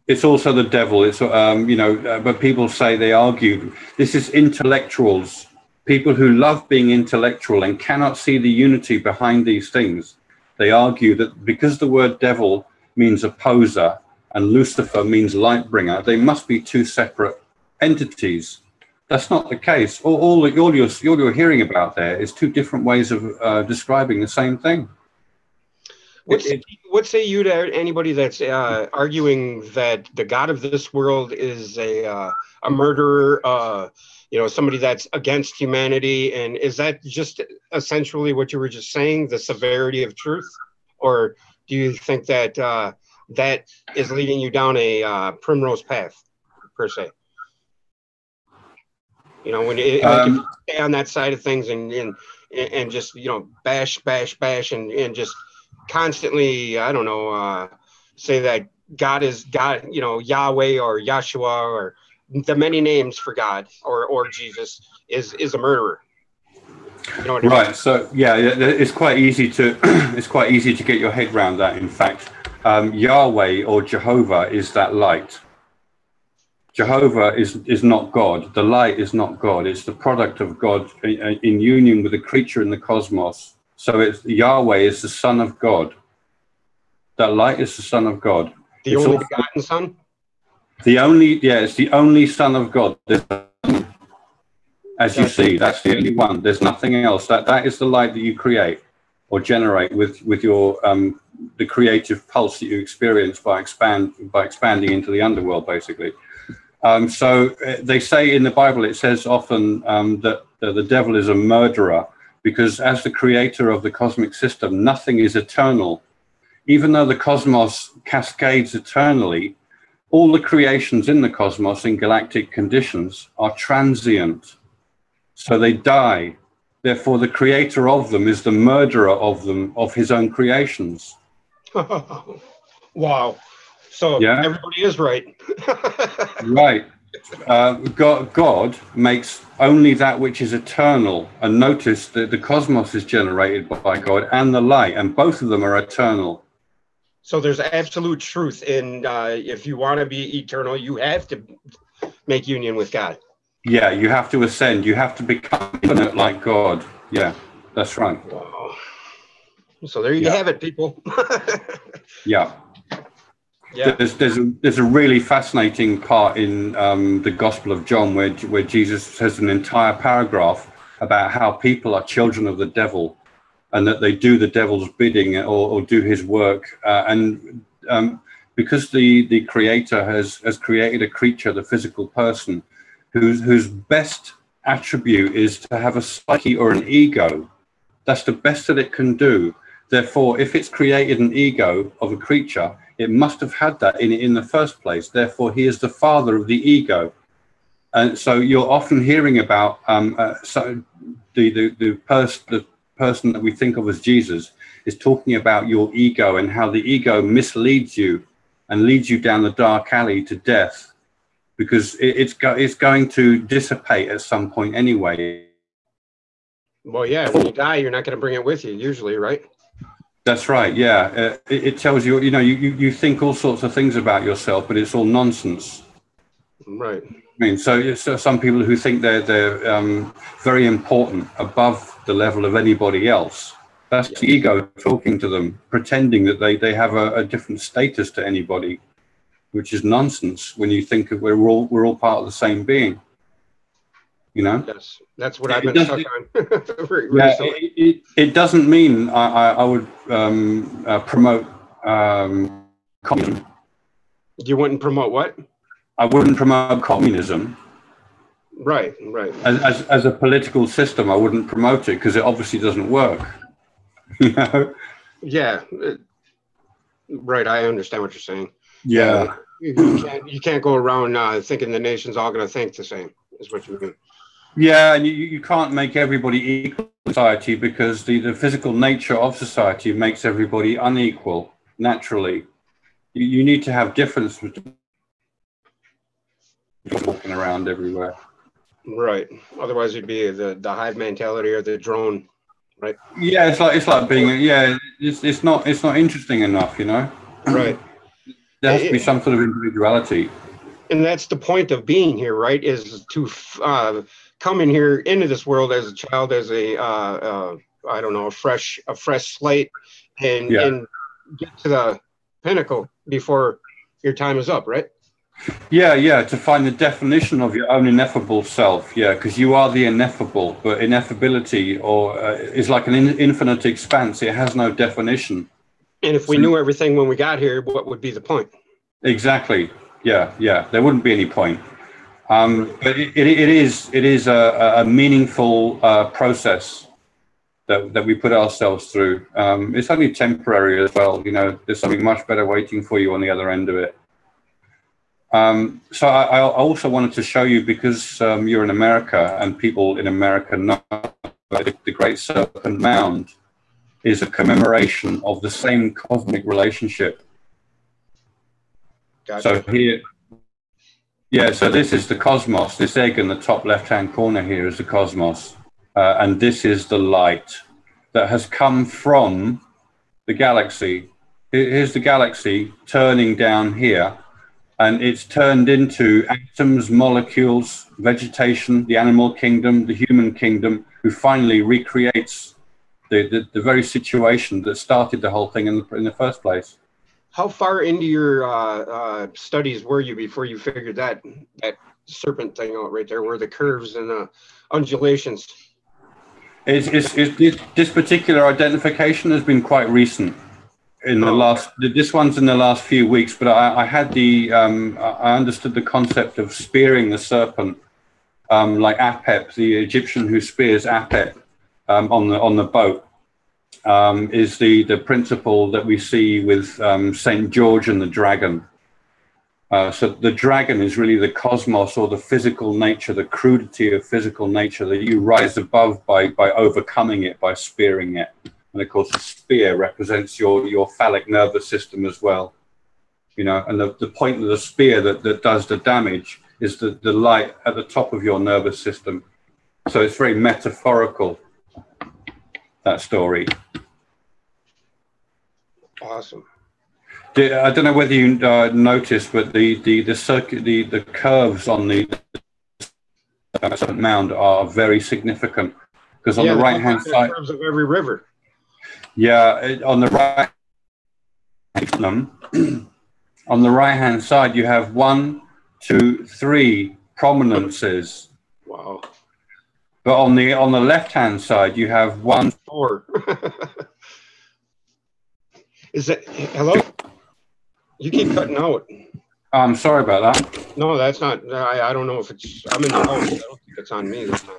Speaker 2: It's also the devil. It's but people say they argue. This is intellectuals, people who love being intellectual and cannot see the unity behind these things. They argue that because the word devil means opposer and Lucifer means light bringer, they must be two separate entities. That's not the case. All you're hearing about there is two different ways of describing the same thing.
Speaker 1: What say you to anybody that's arguing that the God of this world is a murderer, somebody that's against humanity? And is that just essentially what you were just saying, the severity of truth? Or do you think that that is leading you down a primrose path, per se? When if you stay on that side of things and just bash and just constantly, I don't know, say that God is God, Yahweh or Yahshua or the many names for God or Jesus is a murderer.
Speaker 2: Right. So yeah, it's quite easy to get your head around that. In fact, Yahweh or Jehovah is that light. Jehovah is not God. The light is not God. It's the product of God in union with a creature in the cosmos. So it's Yahweh is the Son of God. That light is the Son of God.
Speaker 1: The only begotten Son?
Speaker 2: It's the only Son of God. As you see, that's the only one. There's nothing else. That is the light that you create or generate with your the creative pulse that you experience by expanding into the underworld, basically. So they say in the Bible, it says often that the devil is a murderer, because as the creator of the cosmic system, nothing is eternal. Even though the cosmos cascades eternally, all the creations in the cosmos in galactic conditions are transient. So they die. Therefore, the creator of them is the murderer of them, of his own creations.
Speaker 1: Wow. So yeah. Everybody is right.
Speaker 2: Right. God makes only that which is eternal. And notice that the cosmos is generated by God and the light, and both of them are eternal.
Speaker 1: So there's absolute truth in if you want to be eternal, you have to make union with God.
Speaker 2: Yeah, you have to ascend. You have to become infinite like God. Yeah, that's right.
Speaker 1: Wow. So there you have it, people.
Speaker 2: Yeah.
Speaker 1: Yeah.
Speaker 2: There's a really fascinating part in the Gospel of John where Jesus has an entire paragraph about how people are children of the devil and that they do the devil's bidding or do his work. Because the Creator has created a creature, the physical person, whose best attribute is to have a psyche or an ego. That's the best that it can do. Therefore, if it's created an ego of a creature, it must have had that in the first place. Therefore, he is the father of the ego. And so you're often hearing about the person that we think of as Jesus is talking about your ego and how the ego misleads you and leads you down the dark alley to death, because it's going to dissipate at some point anyway.
Speaker 1: Well, yeah, when you die, you're not going to bring it with you usually, right?
Speaker 2: That's right, yeah. It tells you, you think all sorts of things about yourself, but it's all nonsense.
Speaker 1: Right.
Speaker 2: I mean, so some people who think they're very important, above the level of anybody else. That's the ego talking to them, pretending that they have a different status to anybody, which is nonsense when you think of we're all part of the same being.
Speaker 1: Yes, that's what I've been stuck on.
Speaker 2: It doesn't mean I would promote communism.
Speaker 1: You wouldn't promote what?
Speaker 2: I wouldn't promote communism.
Speaker 1: Right, right.
Speaker 2: As a political system, I wouldn't promote it because it obviously doesn't work. You know?
Speaker 1: Yeah, right. I understand what you're saying.
Speaker 2: Yeah.
Speaker 1: You can't go around thinking the nation's all going to think the same. Is what you mean?
Speaker 2: Yeah, and you can't make everybody equal in society because the physical nature of society makes everybody unequal naturally. You need to have difference between walking around everywhere.
Speaker 1: Right. Otherwise, it'd be the hive mentality or the drone. Right.
Speaker 2: Yeah, it's like being it's not interesting enough, you know.
Speaker 1: Right.
Speaker 2: There has to be some sort of individuality.
Speaker 1: And that's the point of being here, right? Is to come in here into this world as a child, as a I don't know, a fresh slate, and get to the pinnacle before your time is up, right?
Speaker 2: Yeah, to find the definition of your own ineffable self. Yeah, because you are the ineffable, but ineffability is like an infinite expanse. It has no definition.
Speaker 1: And if we knew everything when we got here, what would be the point?
Speaker 2: Exactly. Yeah. There wouldn't be any point. But it is a meaningful process that we put ourselves through. It's only temporary as well. You know, there's something much better waiting for you on the other end of it. So I also wanted to show you, because you're in America and people in America know that the Great Serpent Mound is a commemoration of the same cosmic relationship.
Speaker 1: Gotcha.
Speaker 2: So here, so this is the cosmos. This egg in the top left-hand corner here is the cosmos. And this is the light that has come from the galaxy. Here's the galaxy turning down here. And it's turned into atoms, molecules, vegetation, the animal kingdom, the human kingdom, who finally recreates the very situation that started the whole thing in the first place.
Speaker 1: How far into your studies were you before you figured that serpent thing out right there, where the curves and the undulations?
Speaker 2: This particular identification has been quite recent. This one's in the last few weeks, but I had I understood the concept of spearing the serpent, like Apep, the Egyptian who spears Apep on the boat, is the principle that we see with Saint George and the dragon. So the dragon is really the cosmos, or the physical nature, the crudity of physical nature that you rise above by overcoming it, by spearing it. And of course, the spear represents your phallic nervous system as well, you know. And the point of the spear that does the damage is the light at the top of your nervous system. So it's very metaphorical, that story.
Speaker 1: Awesome.
Speaker 2: I don't know whether you noticed, but the curves on the mound are very significant, because on the right hand side,
Speaker 1: curves of every river.
Speaker 2: Yeah, on the right on the right hand side, you have 1, 2, 3 prominences.
Speaker 1: Wow.
Speaker 2: But on the left hand side, you have 1,
Speaker 1: 4. Is that hello? You keep cutting out.
Speaker 2: I'm sorry about that.
Speaker 1: No, that's not. I don't know if it's. I'm in the house. I don't think it's on me this time.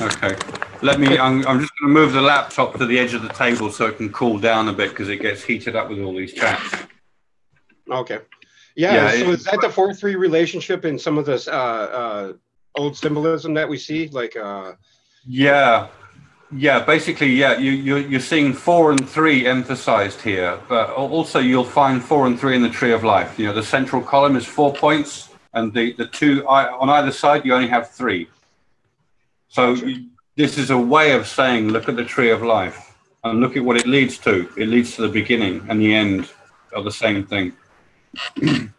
Speaker 2: Okay. I'm just going to move the laptop to the edge of the table so it can cool down a bit, because it gets heated up with all these chats.
Speaker 1: Okay. Yeah. So is that the 4-3 relationship in some of this old symbolism that we see? Like. Yeah. Basically, yeah. You're seeing 4 and 3 emphasized here, but also you'll find 4 and 3 in the tree of life. You know, the central column is 4 points, and the 2 on either side you only have 3. So this is a way of saying, look at the tree of life and look at what it leads to. It leads to the beginning and the end of the same thing.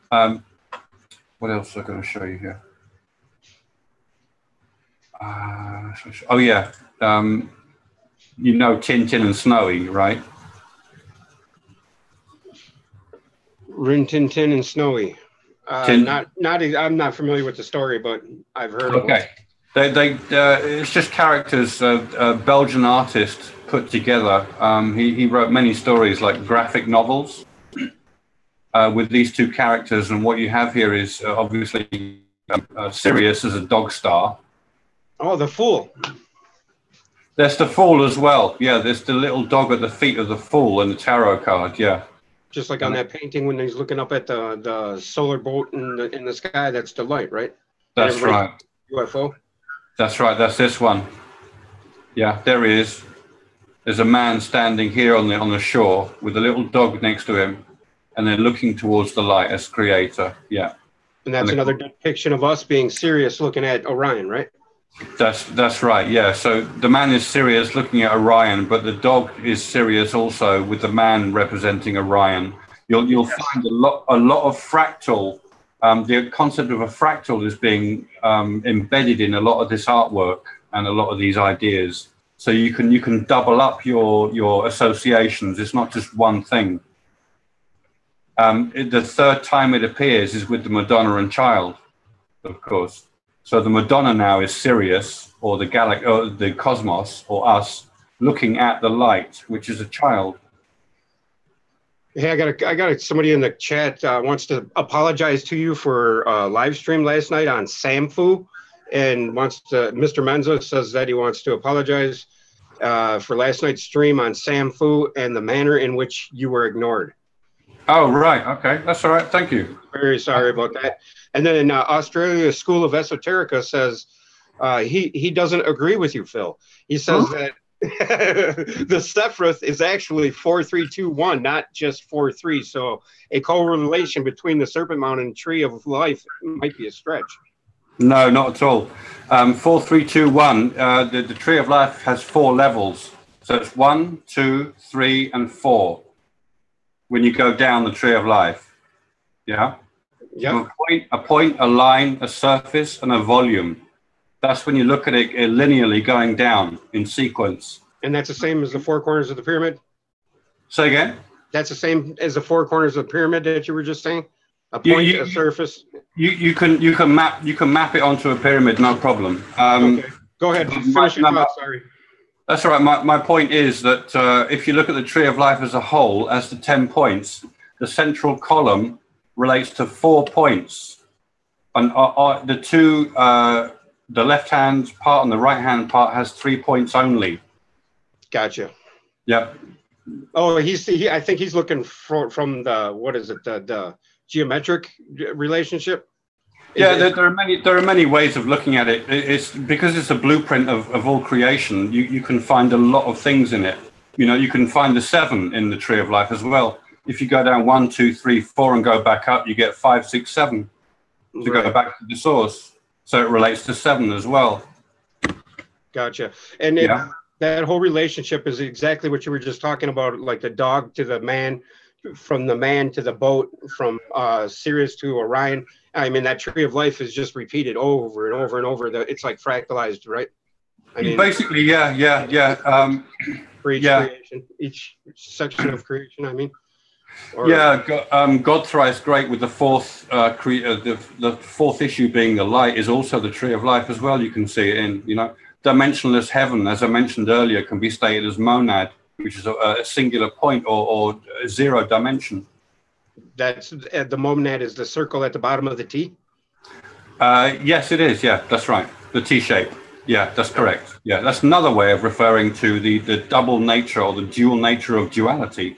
Speaker 1: What else am I going to show you here? You know Tintin and Snowy, right? Rin Tin Tin and Snowy. I'm not familiar with the story, but I've heard of it.
Speaker 2: It's just characters a Belgian artist put together. He wrote many stories, like graphic novels, with these 2 characters. And what you have here is obviously Sirius as a dog star.
Speaker 1: Oh, the Fool.
Speaker 2: There's the Fool as well. Yeah, there's the little dog at the feet of the Fool in the tarot card. Yeah.
Speaker 1: Just like on that painting when he's looking up at the solar boat in the sky, that's the light, right?
Speaker 2: That's right.
Speaker 1: UFO.
Speaker 2: That's right. That's this one. Yeah, there he is. There's a man standing here on the shore with a little dog next to him, and they're looking towards the light as creator. Yeah.
Speaker 1: And that's another depiction of us being Sirius looking at Orion, right?
Speaker 2: That's right. Yeah. So the man is Sirius looking at Orion, but the dog is Sirius also, with the man representing Orion. You'll find a lot of fractal. The concept of a fractal is being embedded in a lot of this artwork and a lot of these ideas. So you can double up your associations. It's not just one thing. The third time it appears is with the Madonna and Child, of course. So the Madonna now is Sirius, or the cosmos, or us, looking at the light, which is a child.
Speaker 1: Hey, I got somebody in the chat wants to apologize to you for live stream last night on Samfu, and Mr. Menza says that he wants to apologize for last night's stream on Samfu and the manner in which you were ignored.
Speaker 2: Oh, right. Okay. That's all right. Thank you. Very
Speaker 1: sorry about that. And then Australia School of Esoterica says he doesn't agree with you, Phil. He says that the Sephiroth is actually 4321, not just 43. So a correlation between the Serpent Mound and Tree of Life might be a stretch.
Speaker 2: No, not at all. 4321, the Tree of Life has 4 levels. So it's 1, 2, 3, and 4. When you go down the Tree of Life, yeah?
Speaker 1: Yeah.
Speaker 2: A point, a line, a surface, and a volume. That's when you look at it linearly going down in sequence.
Speaker 1: And that's the same as the 4 corners of the pyramid?
Speaker 2: Say again?
Speaker 1: That's the same as the 4 corners of the pyramid that you were just saying? A point, a surface?
Speaker 2: You can map it onto a pyramid, no problem.
Speaker 1: Okay. Go ahead. Finish your thought, sorry.
Speaker 2: That's all right. My point is that if you look at the Tree of Life as a whole, as the 10 points, the central column relates to 4 points. And the left-hand part and the right-hand part has 3 points only.
Speaker 1: Gotcha.
Speaker 2: Yep.
Speaker 1: Oh, I think he's looking from the, what is it, the geometric relationship?
Speaker 2: Yeah, there are many ways of looking at it. It's because it's a blueprint of all creation. You can find a lot of things in it. You know, you can find the 7 in the Tree of Life as well. If you go down 1, 2, 3, 4 and go back up, you get 5, 6, 7 to go back to the source. So it relates to 7 as well.
Speaker 1: Gotcha. And that whole relationship is exactly what you were just talking about, like the dog to the man, from the man to the boat, from Sirius to Orion. I mean, that Tree of Life is just repeated over and over and over. It's like fractalized, right? I mean,
Speaker 2: basically, yeah.
Speaker 1: For each creation, each section of creation, I mean.
Speaker 2: God Thrice Great, with the 4th the 4th issue being the light, is also the Tree of Life as well. You can see it in, dimensionless heaven, as I mentioned earlier, can be stated as monad, which is a singular point or 0 dimension.
Speaker 1: That's the monad is the circle at the bottom of the T?
Speaker 2: Yes, it is. Yeah, that's right. The T shape. Yeah, that's correct. Yeah, that's another way of referring to the double nature or the dual nature of duality.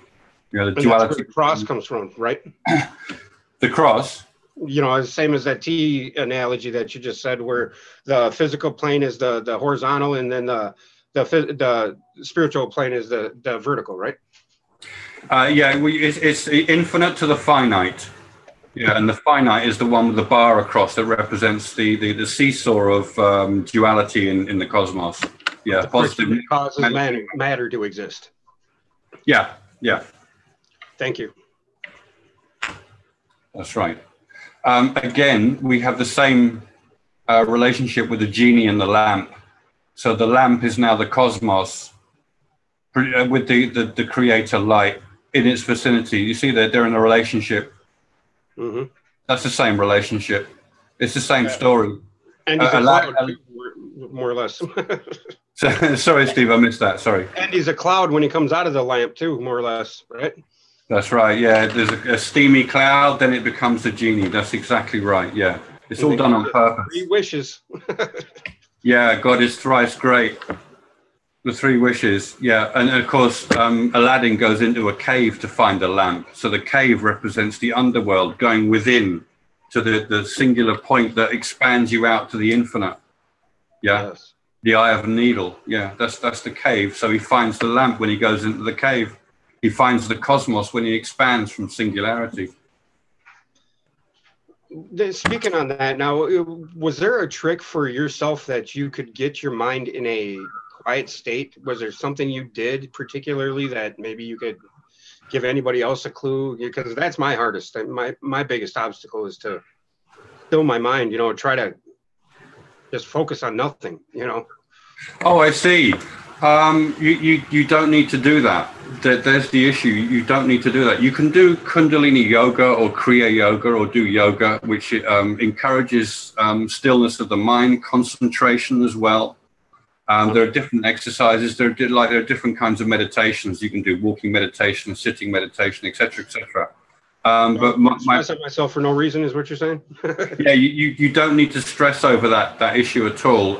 Speaker 2: The duality.
Speaker 1: That's where the cross comes from, right?
Speaker 2: The cross.
Speaker 1: Same as that T analogy that you just said, where the physical plane is the horizontal, and then the spiritual plane is the vertical, right?
Speaker 2: It's infinite to the finite. Yeah, and the finite is the one with the bar across that represents the seesaw of duality in the cosmos. Yeah,
Speaker 1: the positive causes matter to exist.
Speaker 2: Yeah.
Speaker 1: Thank you.
Speaker 2: That's right. Again, we have the same relationship with the genie and the lamp. So the lamp is now the cosmos with the creator light in its vicinity. You see that they're in a relationship. Mm-hmm. That's the same relationship. It's the same story.
Speaker 1: And he's a cloud, more or less.
Speaker 2: Sorry, Steve, I missed that. Sorry.
Speaker 1: And he's a cloud when he comes out of the lamp too, more or less, right?
Speaker 2: That's right. Yeah, there's a steamy cloud, then it becomes the genie. That's exactly right. Yeah. It's all done on purpose.
Speaker 1: 3 wishes.
Speaker 2: Yeah, God is thrice great. The 3 wishes, yeah. And of course, Aladdin goes into a cave to find a lamp. So the cave represents the underworld, going within to the singular point that expands you out to the infinite. Yeah. Yes. The eye of a needle. Yeah, that's the cave. So he finds the lamp when he goes into the cave. He finds the cosmos when he expands from singularity.
Speaker 1: Speaking on that, now, was there a trick for yourself that you could get your mind in a quiet state? Was there something you did particularly that maybe you could give anybody else a clue? Because that's my hardest. My biggest obstacle is to still my mind, you know, try to just focus on nothing, you know.
Speaker 2: Oh, I see. You don't need to do that. There's the issue. You don't need to do that. You can do Kundalini yoga or Kriya yoga or do yoga, which encourages stillness of the mind, concentration as well. There are different exercises. There are different kinds of meditations. You can do walking meditation, sitting meditation, etc., etc. But
Speaker 1: stress at myself for no reason is what you're saying?
Speaker 2: Yeah, you don't need to stress over that issue at all.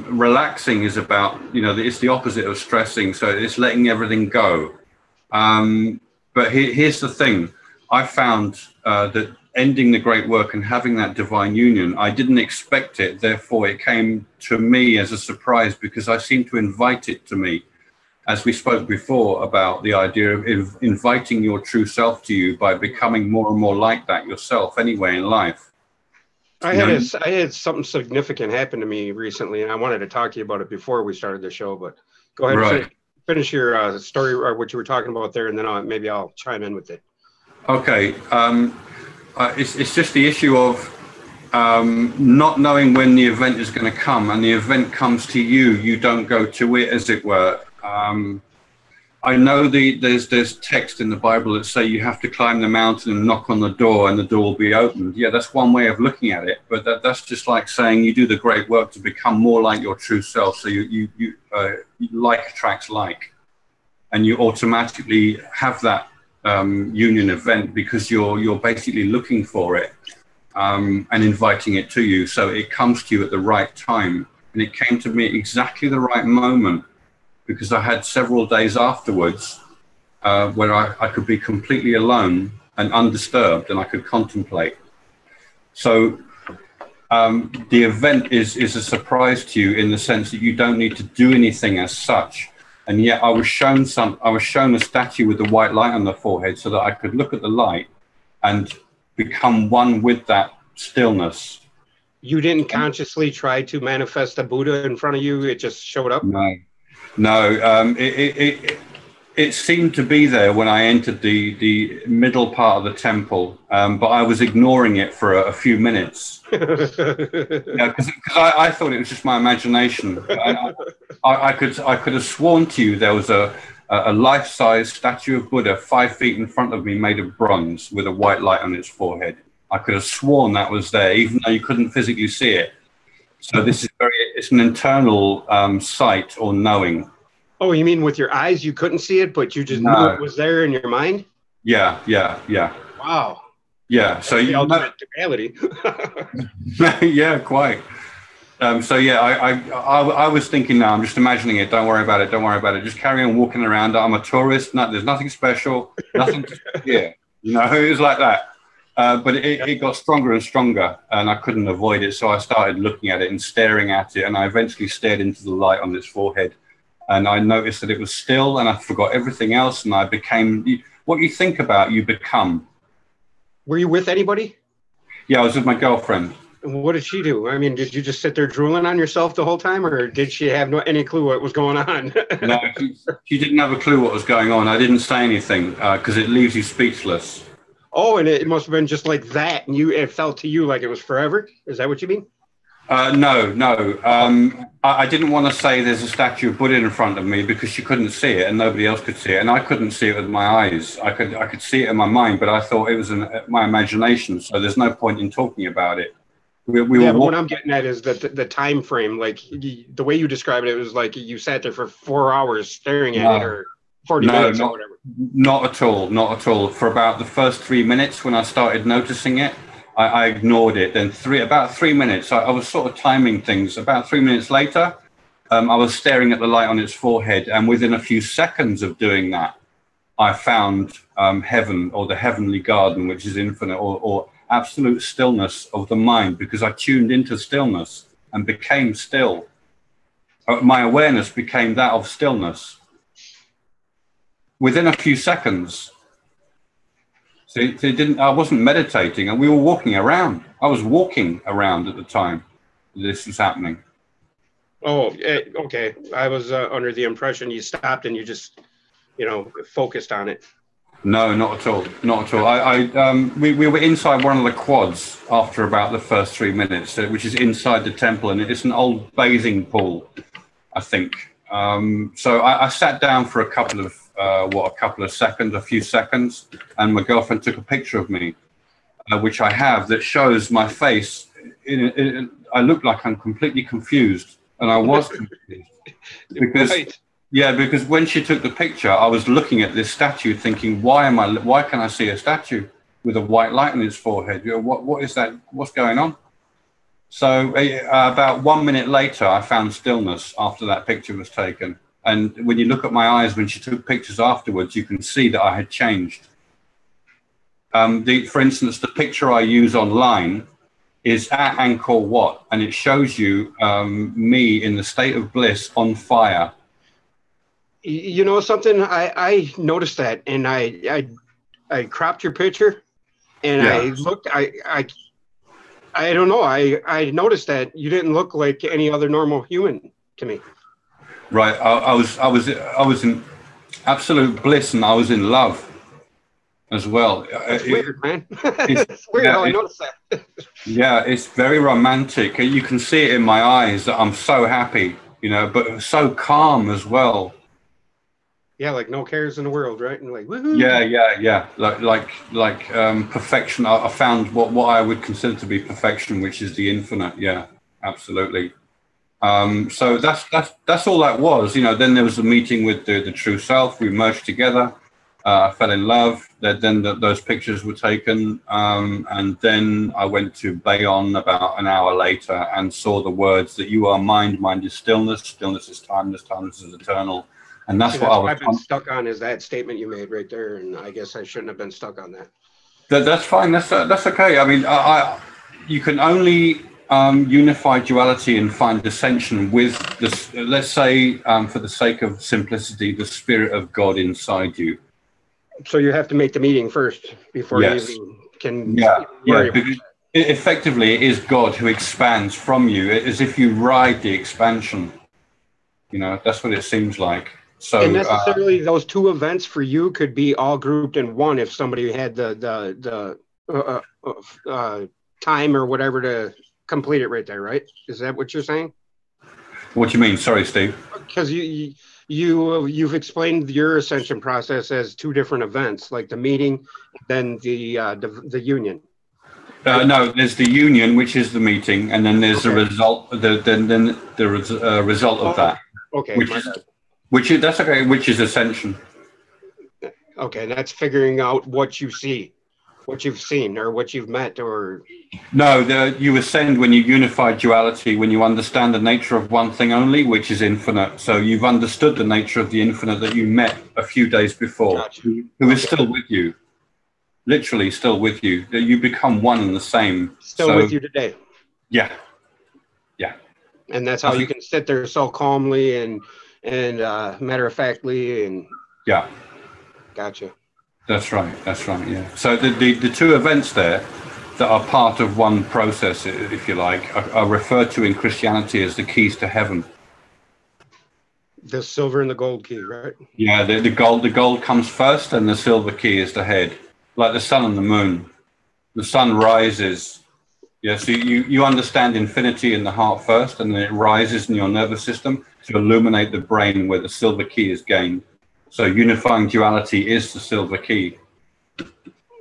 Speaker 2: Relaxing is about, you know, it's the opposite of stressing. So it's letting everything go. But here's the thing. I found that ending the great work and having that divine union, I didn't expect it. Therefore, it came to me as a surprise because I seemed to invite it to me. As we spoke before about the idea of inviting your true self to you by becoming more and more like that yourself anyway in life.
Speaker 1: I had something significant happen to me recently, and I wanted to talk to you about it before we started the show, but go ahead and finish your story or what you were talking about there, and then maybe I'll chime in with it.
Speaker 2: Okay. It's just the issue of not knowing when the event is going to come, and the event comes to you. You don't go to it, as it were. I know there's text in the Bible that say you have to climb the mountain and knock on the door and the door will be opened. Yeah, that's one way of looking at it, but that's just like saying you do the great work to become more like your true self. So you like attracts like, and you automatically have that union event because you're basically looking for it and inviting it to you. So it comes to you at the right time, and it came to me exactly the right moment. Because I had several days afterwards where I could be completely alone and undisturbed, and I could contemplate. So the event is a surprise to you in the sense that you don't need to do anything as such. And yet I was shown a statue with the white light on the forehead so that I could look at the light and become one with that stillness.
Speaker 1: You didn't consciously try to manifest a Buddha in front of you? It just showed up?
Speaker 2: No, it seemed to be there when I entered the middle part of the temple, but I was ignoring it for a few minutes. Because I thought it was just my imagination. I could have sworn to you there was a life-size statue of Buddha 5 feet in front of me, made of bronze with a white light on its forehead. I could have sworn that was there, even though you couldn't physically see it. So this is it's an internal sight or knowing.
Speaker 1: Oh, you mean with your eyes you couldn't see it, but you just knew it was there in your mind?
Speaker 2: Yeah.
Speaker 1: Wow.
Speaker 2: Yeah, so
Speaker 1: the ultimate reality.
Speaker 2: Yeah, quite. So yeah, I was thinking, no, I'm just imagining it. Don't worry about it. Just carry on walking around. I'm a tourist. No, there's nothing special. Nothing to here. You know, it was like that. But it got stronger and stronger, and I couldn't avoid it. So I started looking at it and staring at it, and I eventually stared into the light on its forehead, and I noticed that it was still, and I forgot everything else, and I became what you think about, you become.
Speaker 1: Were you with anybody?
Speaker 2: Yeah, I was with my girlfriend.
Speaker 1: What did she do? I mean, did you just sit there drooling on yourself the whole time, or did she have any clue what was going on?
Speaker 2: No, she didn't have a clue what was going on. I didn't say anything because it leaves you speechless.
Speaker 1: Oh, and it must have been just like that, and it felt to you like it was forever? Is that what you mean?
Speaker 2: No. I didn't want to say there's a statue of Buddha in front of me because she couldn't see it and nobody else could see it, and I couldn't see it with my eyes. I could see it in my mind, but I thought it was my imagination, so there's no point in talking about it.
Speaker 1: But what I'm getting at is that the time frame, like the way you described it, was like you sat there for 4 hours staring at it, or 40 minutes or whatever.
Speaker 2: Not at all. For about the first 3 minutes when I started noticing it, I ignored it. Then about 3 minutes, I was sort of timing things. About 3 minutes later, I was staring at the light on its forehead, and within a few seconds of doing that, I found heaven, or the heavenly garden, which is infinite, or absolute stillness of the mind, because I tuned into stillness and became still. My awareness became that of stillness within a few seconds. So I wasn't meditating, and we were walking around. I was walking around at the time this was happening.
Speaker 1: Oh, okay. I was under the impression you stopped and you just, focused on it.
Speaker 2: No, not at all. Not at all. We were inside one of the quads after about the first 3 minutes, which is inside the temple, and it's an old bathing pool, I think. So I sat down for a few seconds, and my girlfriend took a picture of me, which I have, that shows my face. I look like I'm completely confused, and I was confused because. Right. Yeah, because when she took the picture, I was looking at this statue thinking, why can I see a statue with a white light on its forehead? What is that? What's going on? So about 1 minute later, I found stillness after that picture was taken. And when you look at my eyes, when she took pictures afterwards, you can see that I had changed. For instance, the picture I use online is at Angkor Wat, and it shows you me in the state of bliss on fire.
Speaker 1: You know something? I noticed that, and I cropped your picture, and yeah. I looked. I don't know. I noticed that you didn't look like any other normal human to me.
Speaker 2: Right. I was in absolute bliss, and I was in love as well.
Speaker 1: It's weird, man. It's weird how I noticed that.
Speaker 2: Yeah, it's very romantic. You can see it in my eyes that I'm so happy, but so calm as well.
Speaker 1: Yeah, like no cares in the world, right? And like, woohoo.
Speaker 2: Yeah. Like perfection. I found what I would consider to be perfection, which is the infinite. Yeah, absolutely. So that's all that was. Then there was a meeting with the true self. We merged together. I fell in love. Then those pictures were taken, and then I went to Bayonne about an hour later and saw the words that you are mind. Mind is stillness. Stillness is timeless. Timeless is eternal. And that's what I've
Speaker 1: been stuck on, is that statement you made right there, and I guess I shouldn't have been stuck on that.
Speaker 2: That's fine. That's okay. I mean, you can only unify duality and find ascension with this. Let's say, for the sake of simplicity, the spirit of God inside you.
Speaker 1: So you have to make the meeting first before you even can.
Speaker 2: Yeah. Effectively, it is God who expands from you, as if you ride the expansion. That's what it seems like. So,
Speaker 1: and necessarily those two events for you could be all grouped in one if somebody had the time or whatever to complete it right there, right? Is that what you're saying?
Speaker 2: What do you mean? Sorry, Steve.
Speaker 1: Because you've explained your ascension process as two different events, like the meeting, then the union.
Speaker 2: No, there's the union, which is the meeting, and then there's the result. Then the result of that.
Speaker 1: Okay.
Speaker 2: Which is ascension.
Speaker 1: Okay, that's figuring out what you see, what you've seen, or what you've met, or.
Speaker 2: No, you ascend when you unify duality, when you understand the nature of one thing only, which is infinite. So you've understood the nature of the infinite that you met a few days before,
Speaker 1: gotcha.
Speaker 2: who is still with you, literally still with you. That you become one and the same.
Speaker 1: Still with you today.
Speaker 2: Yeah.
Speaker 1: And that's how you can sit there so calmly and matter of factly and.
Speaker 2: Yeah.
Speaker 1: Gotcha.
Speaker 2: That's right. Yeah. So the two events there that are part of one process, if you like, are referred to in Christianity as the keys to heaven.
Speaker 1: The silver and the gold key, right?
Speaker 2: Yeah. The gold comes first, and the silver key is the head, like the sun and the moon. The sun rises. Yeah, so you understand infinity in the heart first, and then it rises in your nervous system to illuminate the brain where the silver key is gained. So unifying duality is the silver key.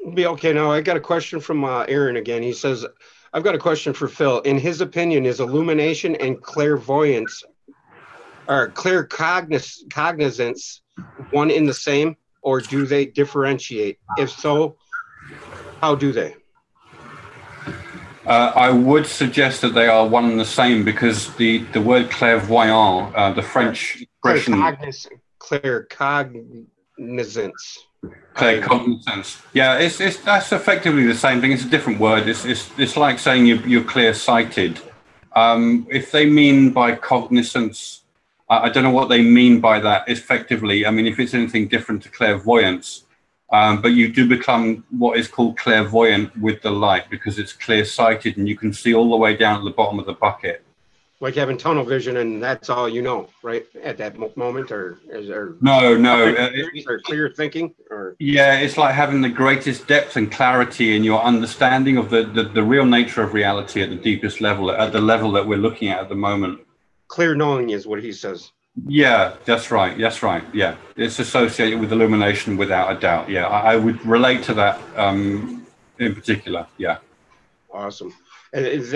Speaker 1: Okay, now I got a question from Aaron again. He says, I've got a question for Phil. In his opinion, is illumination and clairvoyance, or clear cognizance, one in the same, or do they differentiate? If so, how do they?
Speaker 2: I would suggest that they are one and the same, because the word clairvoyant, the French expression...
Speaker 1: Claircognizance.
Speaker 2: Claircognizance. Yeah, that's effectively the same thing. It's a different word. It's like saying you're clear-sighted. If they mean by cognizance, I don't know what they mean by that effectively. I mean, if it's anything different to clairvoyance, but you do become what is called clairvoyant with the light, because it's clear-sighted and you can see all the way down at the bottom of the bucket.
Speaker 1: Like having tunnel vision, and that's all you know, right? At that moment, or
Speaker 2: or
Speaker 1: clear thinking, or
Speaker 2: yeah, it's like having the greatest depth and clarity in your understanding of the real nature of reality at the deepest level, at the level that we're looking at the moment.
Speaker 1: Clear knowing is what he says.
Speaker 2: Yeah, that's right. That's right. Yeah, it's associated with illumination without a doubt. Yeah, I would relate to that in particular. Yeah.
Speaker 1: Awesome. And is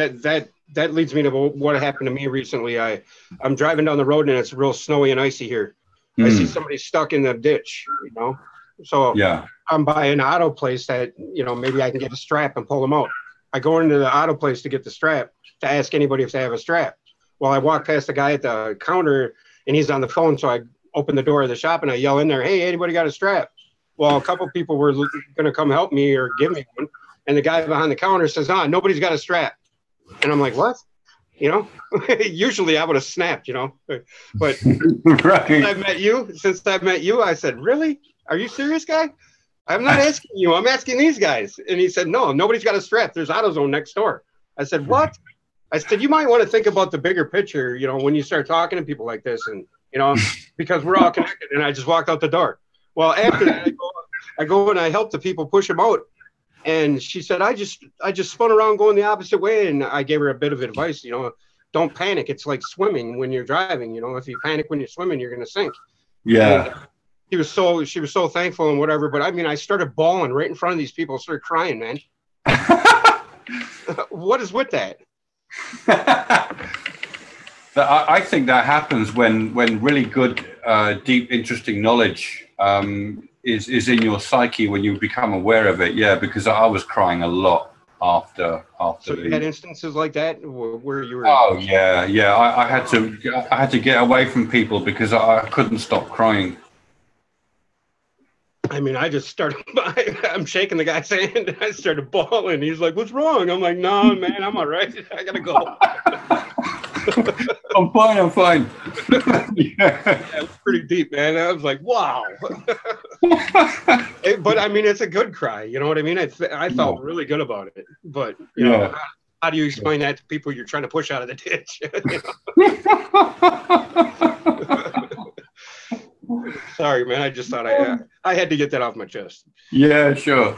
Speaker 1: that leads me to what happened to me recently. I'm driving down the road and it's real snowy and icy here. I see somebody stuck in the ditch, you know. So
Speaker 2: yeah,
Speaker 1: I'm by an auto place that, you know, maybe I can get a strap and pull them out. I go into the auto place to get the strap, to ask anybody if they have a strap. Well, I walk past the guy at the counter and he's on the phone. So I open the door of the shop and I yell in there, "Hey, anybody got a strap?" Well, a couple of people were going to come help me or give me one. And the guy behind the counter says, "Nobody's got a strap." And I'm like, "What?" You know, usually I would have snapped, you know, but
Speaker 2: right.
Speaker 1: Since I've met you, I said, "Really? Are you serious, guy? I'm not asking you. I'm asking these guys." And he said, "No, nobody's got a strap. There's AutoZone next door." I said, "What?" I said, "You might want to think about the bigger picture, you know, when you start talking to people like this, and, you know, because we're all connected." And I just walked out the door. Well, after that, I go and I help the people push them out. And she said, I just spun around going the opposite way. And I gave her a bit of advice, you know, don't panic. It's like swimming when you're driving. You know, if you panic when you're swimming, you're going to sink.
Speaker 2: Yeah.
Speaker 1: And she was so thankful and whatever. But I mean, I started bawling right in front of these people, started crying, man. What is with that?
Speaker 2: I think that happens when really good, deep, interesting knowledge is in your psyche when you become aware of it. Yeah, because I was crying a lot after.
Speaker 1: So you had instances like that where you were.
Speaker 2: Oh yeah. I had to get away from people because I couldn't stop crying.
Speaker 1: I mean, I just started. I'm shaking the guy's hand. I started bawling. He's like, "What's wrong?" I'm like, "No, man, I'm all right. I gotta go."
Speaker 2: I'm fine.
Speaker 1: Yeah, it was pretty deep, man. I was like, wow. But I mean, it's a good cry. You know what I mean? I felt really good about it. But, you know, how do you explain that to people you're trying to push out of the ditch? Sorry, man. I just thought I had to get that off my chest.
Speaker 2: Yeah, sure.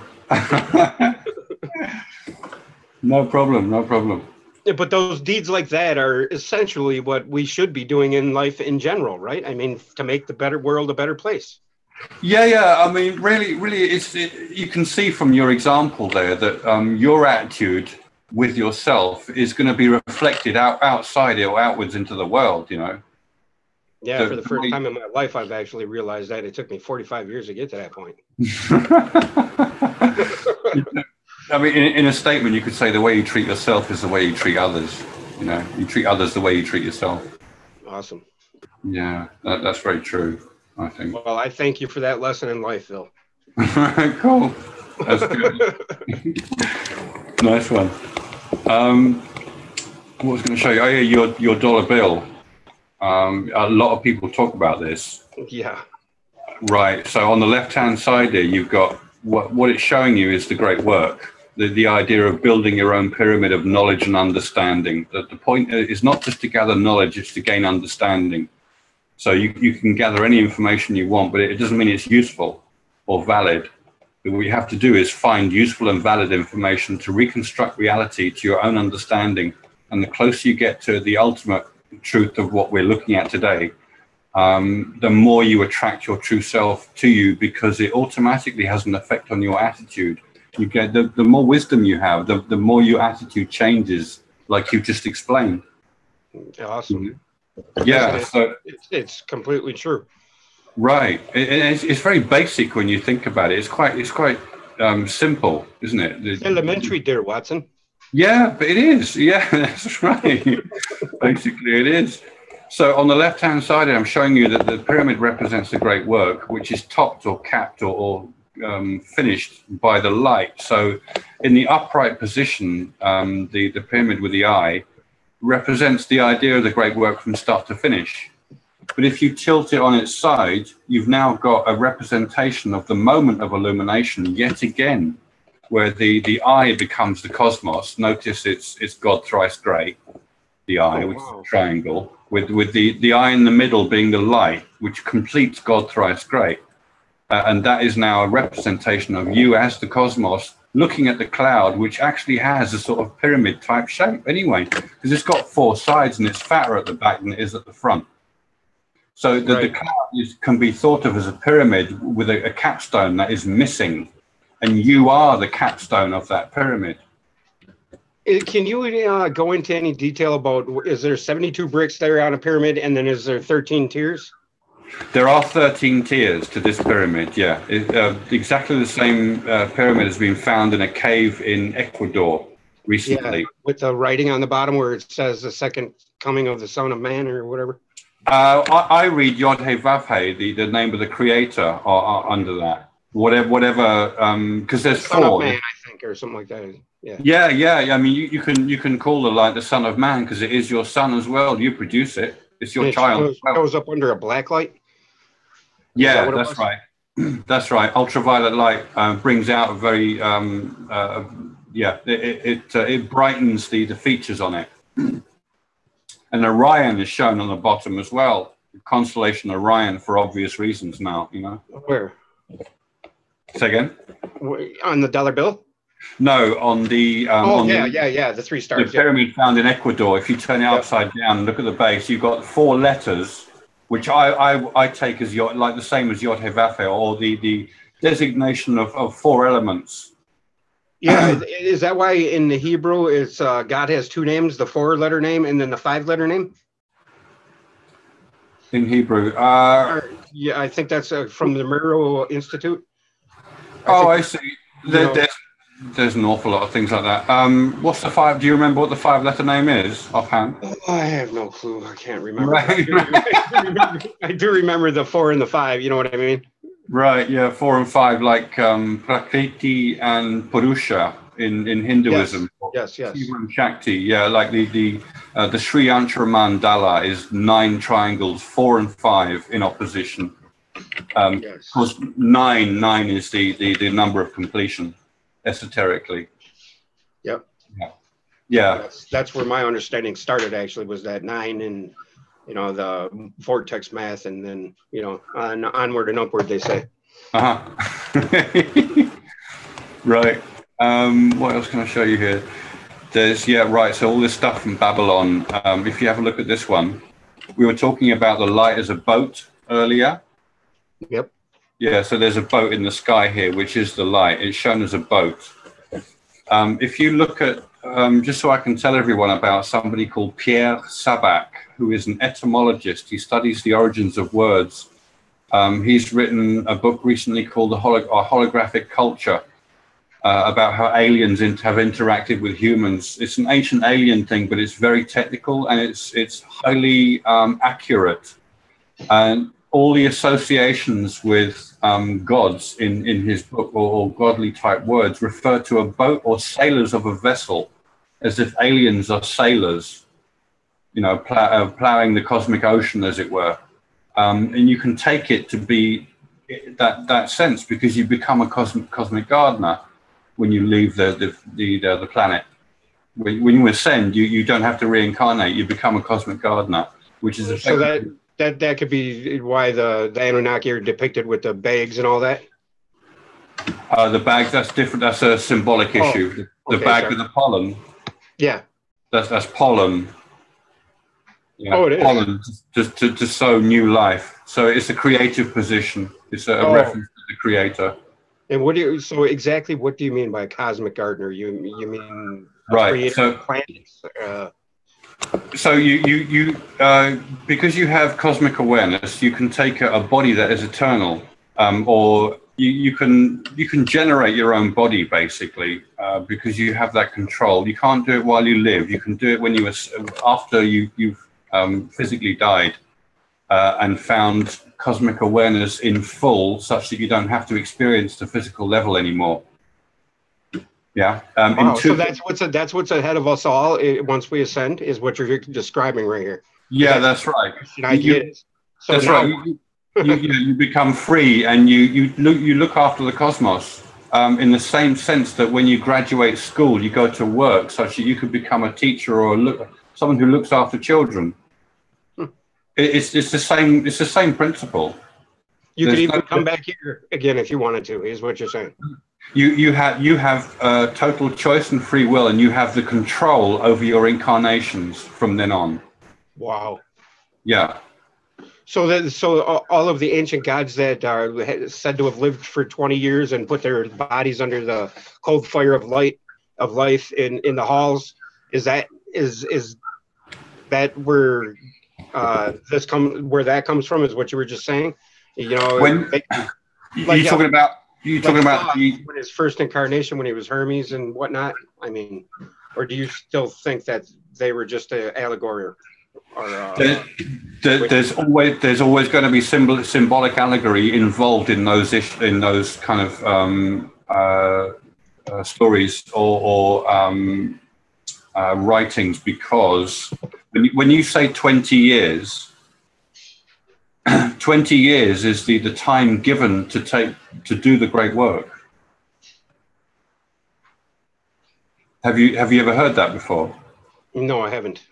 Speaker 2: No problem.
Speaker 1: Yeah, but those deeds like that are essentially what we should be doing in life in general, right? I mean, to make the better world a better place.
Speaker 2: Yeah. I mean, really, you can see from your example there that your attitude with yourself is going to be reflected outside or outwards into the world, you know.
Speaker 1: Yeah, so for the first time in my life, I've actually realized that. It took me 45 years to get to that point.
Speaker 2: I mean, in a statement, you could say the way you treat yourself is the way you treat others. You know, you treat others the way you treat yourself.
Speaker 1: Awesome.
Speaker 2: Yeah, that's very true, I think.
Speaker 1: Well, I thank you for that lesson in life, Phil.
Speaker 2: Cool. That's good. Nice one. What was going to show you? Oh, yeah, your dollar bill. A lot of people talk about this.
Speaker 1: Yeah.
Speaker 2: Right. So on the left-hand side there, you've got what it's showing you is the great work. The idea of building your own pyramid of knowledge and understanding. The point is not just to gather knowledge, it's to gain understanding. So you can gather any information you want, but it doesn't mean it's useful or valid. But what you have to do is find useful and valid information to reconstruct reality to your own understanding. And the closer you get to the ultimate truth of what we're looking at today, the more you attract your true self to you, because it automatically has an effect on your attitude. You get the more wisdom you have, the more your attitude changes, like you just explained.
Speaker 1: Awesome.
Speaker 2: Yeah, so
Speaker 1: it's completely true.
Speaker 2: Right. It's very basic when you think about it. It's quite simple, isn't it?
Speaker 1: It's elementary, dear Watson.
Speaker 2: Yeah, but it is. Yeah, that's right. Basically, it is. So on the left-hand side, I'm showing you that the pyramid represents a great work, which is topped or capped or finished by the light. So in the upright position, the pyramid with the eye represents the idea of the great work from start to finish. But if you tilt it on its side, you've now got a representation of the moment of illumination yet again, where the eye becomes the cosmos. Notice it's God thrice great, the eye, which is a triangle, with the eye in the middle being the light, which completes God thrice great. And that is now a representation of you as the cosmos looking at the cloud, which actually has a sort of pyramid type shape anyway, because it's got four sides and it's fatter at the back than it is at the front. So the cloud can be thought of as a pyramid with a capstone that is missing, and you are the capstone of that pyramid.
Speaker 1: Can you go into any detail about, is there 72 bricks there on a pyramid, and then is there 13 tiers?
Speaker 2: There are 13 tiers to this pyramid, yeah. Exactly the same pyramid has been found in a cave in Ecuador recently.
Speaker 1: Yeah, with the writing on the bottom where it says the second coming of the Son of Man or whatever.
Speaker 2: I read Yod-Heh-Vav-Heh, the name of the creator, under that. Whatever, because there's
Speaker 1: Son
Speaker 2: four.
Speaker 1: Of Man, I think, or something like that.
Speaker 2: Yeah. I mean, you can call the light the Son of Man because it is your son as well. You produce it. It's your child.
Speaker 1: It goes up under a black light.
Speaker 2: Yeah, that's right. That's right. Ultraviolet light brings out a very it brightens the features on it. And Orion is shown on the bottom as well. The constellation Orion for obvious reasons now, you know.
Speaker 1: Where?
Speaker 2: Say again?
Speaker 1: On the dollar bill?
Speaker 2: No, on the
Speaker 1: the 3 stars.
Speaker 2: The pyramid found in Ecuador. If you turn it upside down and look at the base, you've got 4 letters, which I take as like the same as Yod-Heh-Vav-Heh, or the designation of 4 elements.
Speaker 1: Yeah, is that why in the Hebrew it's God has 2 names, the 4-letter name and then the 5-letter name?
Speaker 2: In Hebrew,
Speaker 1: yeah, I think that's from the Miro Institute.
Speaker 2: I see. There's an awful lot of things like that. What's the 5? Do you remember what the 5-letter name is offhand?
Speaker 1: I have no clue. I can't remember. I do remember the 4 and the 5. You know what I mean?
Speaker 2: Right. Yeah. 4 and 5, like Prakriti and Purusha in Hinduism.
Speaker 1: Yes.
Speaker 2: Shiva and Shakti. Yeah. Like the Sri Yantra mandala is 9 triangles, 4 and 5 in opposition. Of course, 9 is the number of completion, esoterically.
Speaker 1: Yep.
Speaker 2: Yeah.
Speaker 1: That's where my understanding started. Actually, was that 9 and the vortex math, and then onward and upward. They say.
Speaker 2: Right. What else can I show you here? There's So all this stuff from Babylon. If you have a look at this one, we were talking about the light as a boat earlier.
Speaker 1: Yep.
Speaker 2: Yeah, so there's a boat in the sky here, which is the light. It's shown as a boat. If you look at, just so I can tell everyone about somebody called Pierre Sabac, who is an etymologist. He studies the origins of words. He's written a book recently called Our Holographic Culture, about how aliens have interacted with humans. It's an ancient alien thing, but it's very technical and it's highly accurate. And all the associations with gods in his book, or godly type words, refer to a boat or sailors of a vessel, as if aliens are sailors, plowing the cosmic ocean, as it were. And you can take it to be that sense, because you become a cosmic gardener when you leave the planet. When you ascend, you don't have to reincarnate. You become a cosmic gardener, which is
Speaker 1: so that could be why the Anunnaki are depicted with the bags and all that.
Speaker 2: The bags, that's different. That's a symbolic issue. The bag with the pollen.
Speaker 1: Yeah.
Speaker 2: That's pollen. Yeah,
Speaker 1: it is.
Speaker 2: Pollen to sow new life. So it's a creative position. It's a reference to the creator.
Speaker 1: And so exactly what do you mean by a cosmic gardener? You mean
Speaker 2: right?
Speaker 1: Planets?
Speaker 2: So you because you have cosmic awareness, you can take a body that is eternal, or you can generate your own body basically because you have that control. You can't do it while you live. You can do it when after you've physically died and found cosmic awareness in full, such that you don't have to experience the physical level anymore. Yeah.
Speaker 1: Wow, so that's what's ahead of us all once we ascend, is what you're describing right here.
Speaker 2: Yeah, that's right.
Speaker 1: So
Speaker 2: that's
Speaker 1: now,
Speaker 2: right. You become free, and you look after the cosmos in the same sense that when you graduate school, you go to work, such that you could become a teacher or someone who looks after children. It's the same. It's the same principle.
Speaker 1: You could even come back here again if you wanted to, is what you're saying.
Speaker 2: You have total choice and free will, and you have the control over your incarnations from then on.
Speaker 1: Wow.
Speaker 2: Yeah.
Speaker 1: So all of the ancient gods that are said to have lived for 20 years and put their bodies under the cold fire of life in the halls, is that where where that comes from, is what you were just saying? You know,
Speaker 2: when you're talking about
Speaker 1: when his first incarnation, when he was Hermes and whatnot. I mean, or do you still think that they were just an allegory?
Speaker 2: There's always going to be symbolic allegory involved in those kind of stories or writings, because when you say 20 years, 20 years is the time given to do the great work. Have you ever heard that before?
Speaker 1: No, I haven't.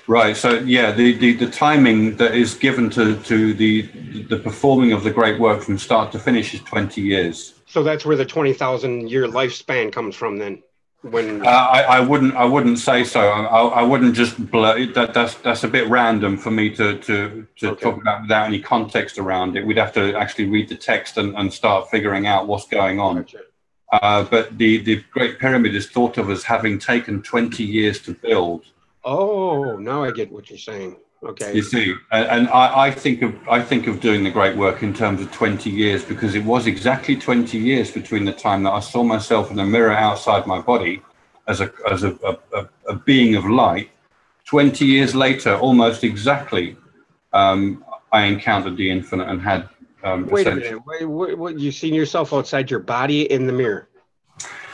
Speaker 2: Right. So yeah, the timing that is given to the performing of the great work from start to finish is 20 years.
Speaker 1: So that's where the 20,000 year lifespan comes from then. When
Speaker 2: I wouldn't say so. I wouldn't just blur that's a bit random for me to talk about without any context around it. We'd have to actually read the text and start figuring out what's going on. Gotcha. But the Great Pyramid is thought of as having taken 20 years to build.
Speaker 1: Oh, now I get what you're saying. Okay.
Speaker 2: You see, and I think of doing the great work in terms of 20 years, because it was exactly 20 years between the time that I saw myself in a mirror outside my body as a being of light. 20 years later, almost exactly, I encountered the infinite and had.
Speaker 1: Wait a minute. What, you seen yourself outside your body in the mirror?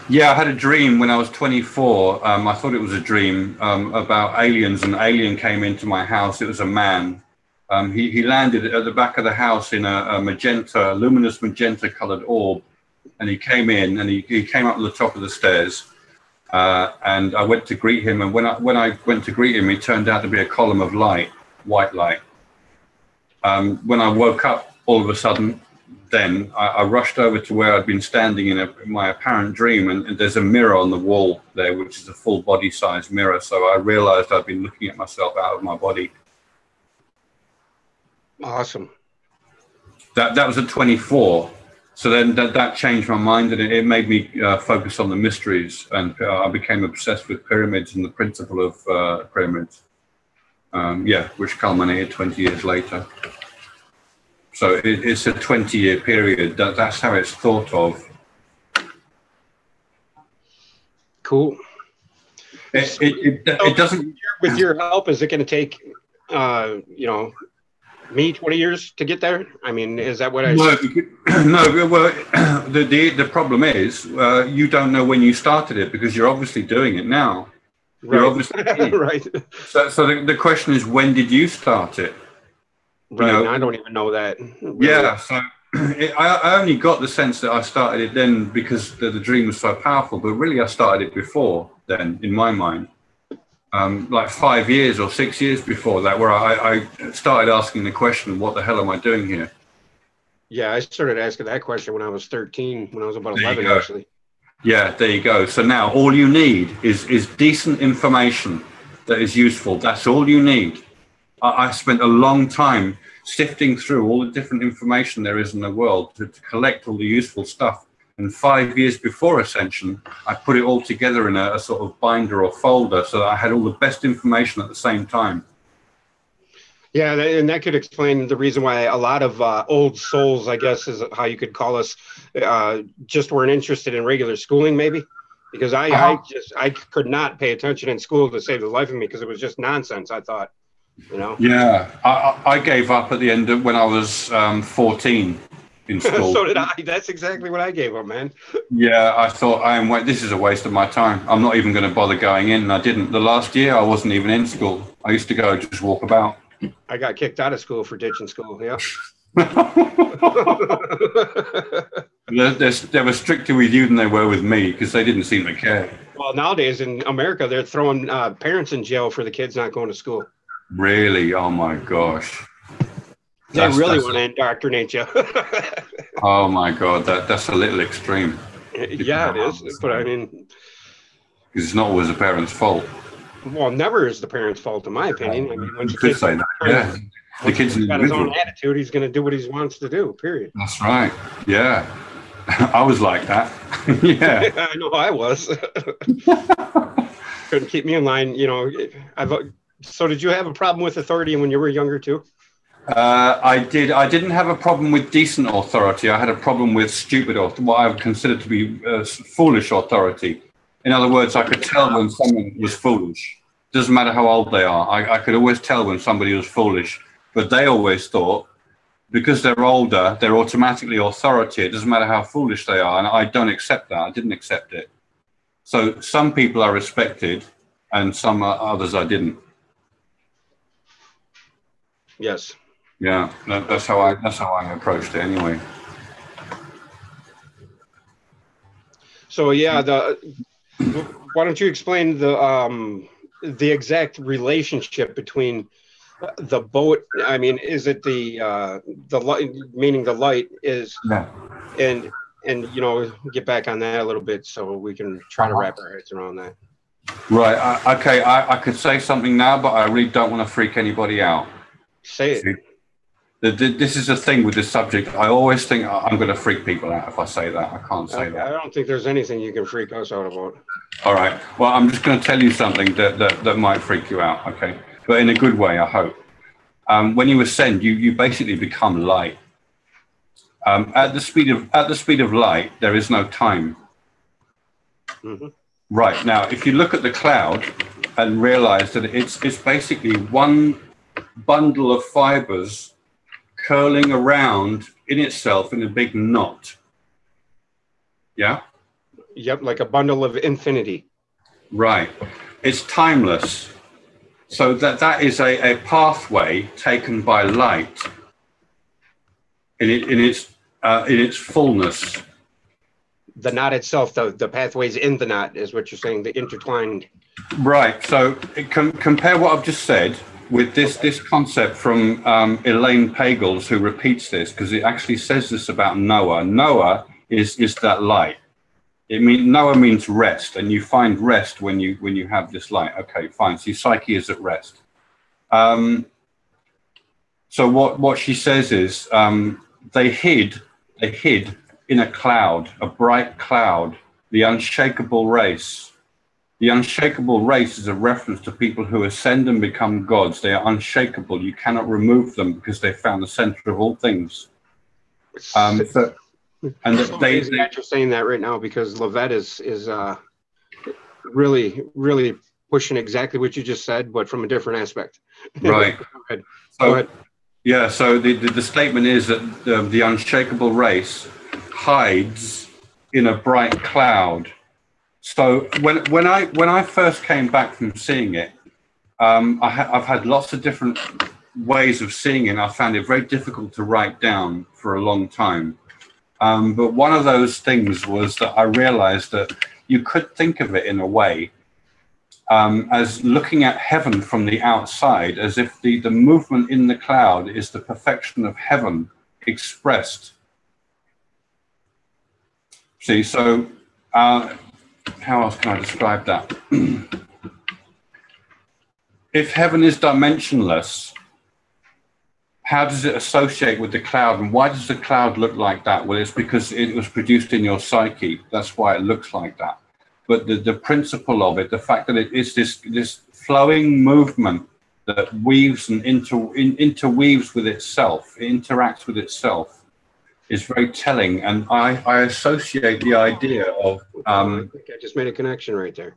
Speaker 2: Yeah, I had a dream when I was 24. I thought it was a dream about aliens. An alien came into my house. It was a man. He landed at the back of the house in a luminous magenta colored orb. And he came in and he came up to the top of the stairs. And I went to greet him. And when I went to greet him, he turned out to be a column of light, white light. When I woke up, all of a sudden, then I rushed over to where I'd been standing in my apparent dream, and there's a mirror on the wall there, which is a full body size mirror. So I realized I'd been looking at myself out of my body.
Speaker 1: Awesome.
Speaker 2: That was at 24. So then that changed my mind, and it made me focus on the mysteries, and I became obsessed with pyramids and the principle of pyramids. Which culminated 20 years later. So it's a 20-year period. That's how it's thought of.
Speaker 1: Cool.
Speaker 2: It doesn't.
Speaker 1: With your help, is it going to take, me 20 years to get there? I mean, is that what I?
Speaker 2: No. Well, the problem is you don't know when you started it, because you're obviously doing it now.
Speaker 1: Right.
Speaker 2: You're obviously
Speaker 1: right.
Speaker 2: So the question is, when did you start it?
Speaker 1: Right, I don't even know that. Really.
Speaker 2: Yeah, so I only got the sense that I started it then because the dream was so powerful, but really I started it before then, in my mind. Like 5 years or 6 years before that, where I started asking the question, what the hell am I doing here?
Speaker 1: Yeah, I started asking that question when I was 13, when I was about 11, actually.
Speaker 2: Yeah, there you go. So now all you need is decent information that is useful. That's all you need. I spent a long time sifting through all the different information there is in the world to collect all the useful stuff. And 5 years before Ascension, I put it all together in a sort of binder or folder so that I had all the best information at the same time.
Speaker 1: Yeah, and that could explain the reason why a lot of old souls, I guess is how you could call us, just weren't interested in regular schooling, maybe. Because I could not pay attention in school to save the life of me because it was just nonsense, I thought, you know?
Speaker 2: Yeah, I gave up at the end of when I was 14 in school.
Speaker 1: So did I. That's exactly what I gave up, man.
Speaker 2: Yeah, I thought, this is a waste of my time. I'm not even going to bother going in. And I didn't. The last year, I wasn't even in school. I used to go just walk about.
Speaker 1: I got kicked out of school for ditching school, yeah.
Speaker 2: They were stricter with you than they were with me because they didn't seem to care.
Speaker 1: Well, nowadays in America, they're throwing parents in jail for the kids not going to school.
Speaker 2: Really? Oh, my gosh.
Speaker 1: They really want to indoctrinate you.
Speaker 2: Oh, my God. That's a little extreme.
Speaker 1: Yeah, it is. But I mean...
Speaker 2: Because it's not always the parents' fault.
Speaker 1: Well, never is the parent's fault, in my opinion. I mean, once
Speaker 2: you could say that, yeah. The kid's
Speaker 1: got his own attitude, he's going to do what he wants to do, period.
Speaker 2: That's right. Yeah. I was like that. Yeah.
Speaker 1: I know I was. Couldn't keep me in line, you know. So did you have a problem with authority when you were younger, too?
Speaker 2: I did. I didn't have a problem with decent authority. I had a problem with stupid authority, what I would consider to be foolish authority. In other words, I could tell when someone was foolish. Doesn't matter how old they are. I could always tell when somebody was foolish. But they always thought, because they're older, they're automatically authority. It doesn't matter how foolish they are. And I don't accept that. I didn't accept it. So some people I respected and some others I didn't.
Speaker 1: Yes.
Speaker 2: Yeah, that's how I approached it anyway.
Speaker 1: So yeah, why don't you explain the exact relationship between the boat? I mean, is it the light, meaning the light is,
Speaker 2: yeah.
Speaker 1: and you know, get back on that a little bit so we can try to wrap our heads around that.
Speaker 2: Right. Okay. I could say something now, but I really don't want to freak anybody out.
Speaker 1: Say it.
Speaker 2: This is the thing with this subject. I always think I'm going to freak people out if I say that. I can't say that.
Speaker 1: I don't think there's anything you can freak us out about.
Speaker 2: All right. Well, I'm just going to tell you something that might freak you out. Okay. But in a good way, I hope. When you ascend, you basically become light. At the speed of light, there is no time.
Speaker 1: Mm-hmm.
Speaker 2: Right. Now, if you look at the cloud and realize that it's basically one bundle of fibers curling around in itself in a big knot. Yeah?
Speaker 1: Yep, like a bundle of infinity.
Speaker 2: Right. It's timeless. So that is a pathway taken by light in its fullness.
Speaker 1: The knot itself, the pathways in the knot is what you're saying, the intertwined. Right.
Speaker 2: So compare what I've just said with this concept from Elaine Pagels, who repeats this, because it actually says this about Noah. Noah is that light. Noah means rest, and you find rest when you have this light. Okay, fine. So your psyche is at rest. So what she says is they hid in a cloud, a bright cloud, the unshakable race. The unshakable race is a reference to people who ascend and become gods. They are unshakable. You cannot remove them because they found the center of all things.
Speaker 1: And you're saying that right now because Lovett is really, really pushing exactly what you just said, but from a different aspect.
Speaker 2: Right.
Speaker 1: Go ahead.
Speaker 2: Yeah. So the statement is that the unshakable race hides in a bright cloud. So when I first came back from seeing it, I've had lots of different ways of seeing it. I found it very difficult to write down for a long time. But one of those things was that I realized that you could think of it in a way as looking at heaven from the outside, as if the movement in the cloud is the perfection of heaven expressed. See, so how else can I describe that? If heaven is dimensionless, how does it associate with the cloud? And why does the cloud look like that? Well, it's because it was produced in your psyche. That's why it looks like that. But the principle of it, the fact that it is this flowing movement that weaves and interweaves with itself, it interacts with itself, is very telling. And I associate the idea of...
Speaker 1: I think I just made a connection right there.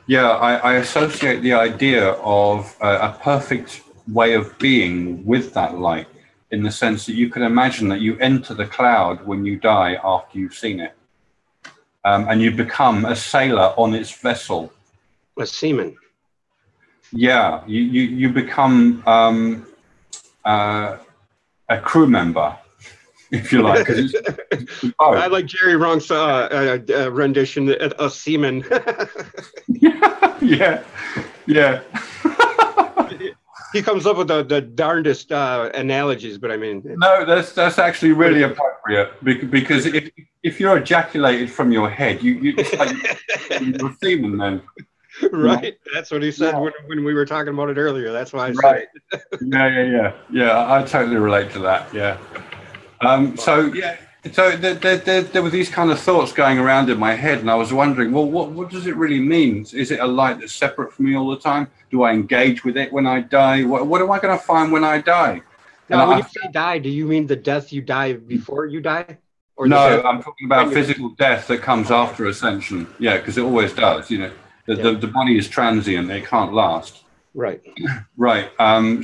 Speaker 2: Yeah, I associate the idea of a perfect way of being with that light, in the sense that you can imagine that you enter the cloud when you die after you've seen it. And you become a sailor on its vessel.
Speaker 1: A seaman.
Speaker 2: Yeah, you become a crew member, if you like.
Speaker 1: I like Jerry Ronk's rendition, a seaman.
Speaker 2: Yeah.
Speaker 1: He comes up with the darndest analogies, but I mean...
Speaker 2: No, that's actually really appropriate, because if you're ejaculated from your head, it's like you're a seaman then.
Speaker 1: Right, that's what he said when we were talking about it earlier. That's why I said
Speaker 2: it. Yeah. I totally relate to that. Yeah. So there were these kind of thoughts going around in my head, and I was wondering, well, what does it really mean? Is it a light that's separate from me all the time? Do I engage with it when I die? What am I going to find when I die?
Speaker 1: Now, when you say die, do you mean the death you die before you die? Or
Speaker 2: no, I'm talking about physical death that comes after ascension. Yeah, because it always does. You know, the body is transient; it can't last. Right. Right.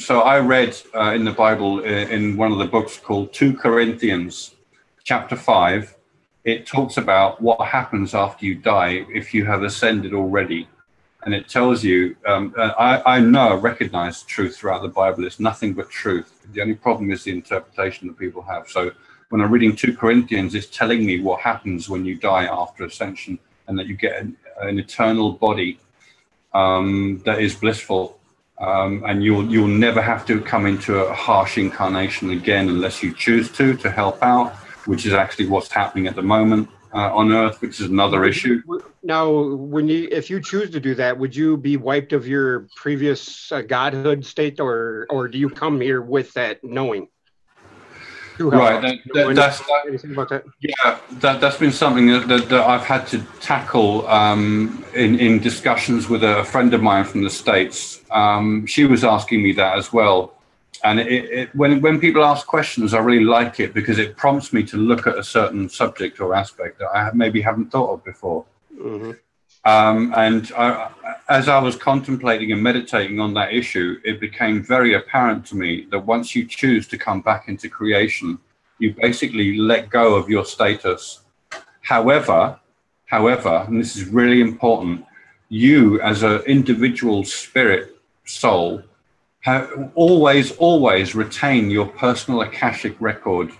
Speaker 2: So I read in the Bible, in one of the books called 2 Corinthians, chapter 5. It talks about what happens after you die if you have ascended already. And it tells you, I recognize truth throughout the Bible. It's nothing but truth. The only problem is the interpretation that people have. So when I'm reading 2 Corinthians, it's telling me what happens when you die after ascension, and that you get an eternal body that is blissful. And you'll never have to come into a harsh incarnation again unless you choose to help out, which is actually what's happening at the moment on Earth, which is another issue.
Speaker 1: Now, if you choose to do that, would you be wiped of your previous godhood state, or do you come here with that knowing?
Speaker 2: Right. Anything about that? Yeah, that's been something that I've had to tackle in discussions with a friend of mine from the States. She was asking me that as well. And when people ask questions, I really like it, because it prompts me to look at a certain subject or aspect that I maybe haven't thought of before. Mm-hmm. As I was contemplating and meditating on that issue, it became very apparent to me that once you choose to come back into creation, you basically let go of your status. However, and this is really important, you as an individual spirit soul always retain your personal Akashic record.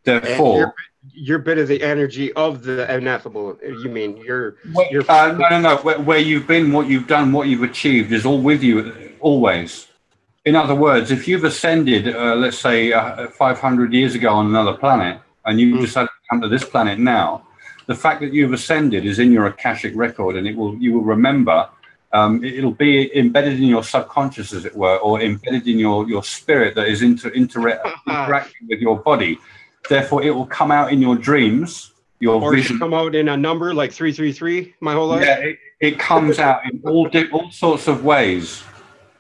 Speaker 2: Therefore,
Speaker 1: you're bit of the energy of the ineffable. You mean
Speaker 2: no. Where you've been, what you've done, what you've achieved is all with you always. In other words, if you've ascended, let's say 500 years ago on another planet, and you decided to come to this planet now, the fact that you've ascended is in your Akashic record, and you will remember. It'll be embedded in your subconscious, as it were, or embedded in your spirit that is interacting with your body. Therefore, it will come out in your dreams, your vision.
Speaker 1: Or come out in a number like 333 my whole life?
Speaker 2: Yeah, it comes out in all sorts of ways.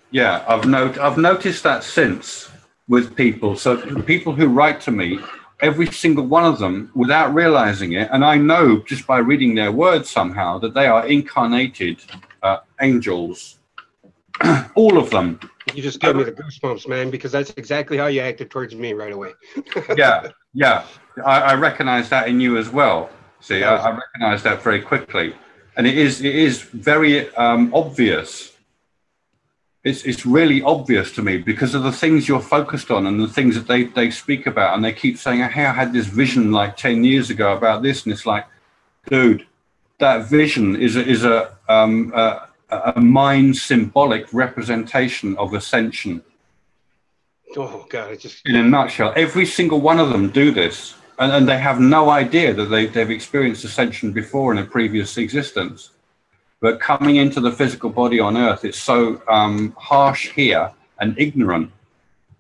Speaker 2: Yeah, I've noticed that since with people. So the people who write to me, every single one of them, without realizing it, and I know just by reading their words somehow, that they are incarnated angels. All of them.
Speaker 1: You just gave me the goosebumps, man, because that's exactly how you acted towards me right away.
Speaker 2: Yeah. I recognize that in you as well. See, I recognize that very quickly. And it is very obvious. It's really obvious to me because of the things you're focused on and the things that they speak about. And they keep saying, hey, I had this vision like 10 years ago about this. And it's like, dude, that vision is a mind symbolic representation of ascension.
Speaker 1: Oh God!
Speaker 2: In a nutshell, every single one of them do this, and they have no idea that they've experienced ascension before in a previous existence. But coming into the physical body on Earth, it's so harsh here and ignorant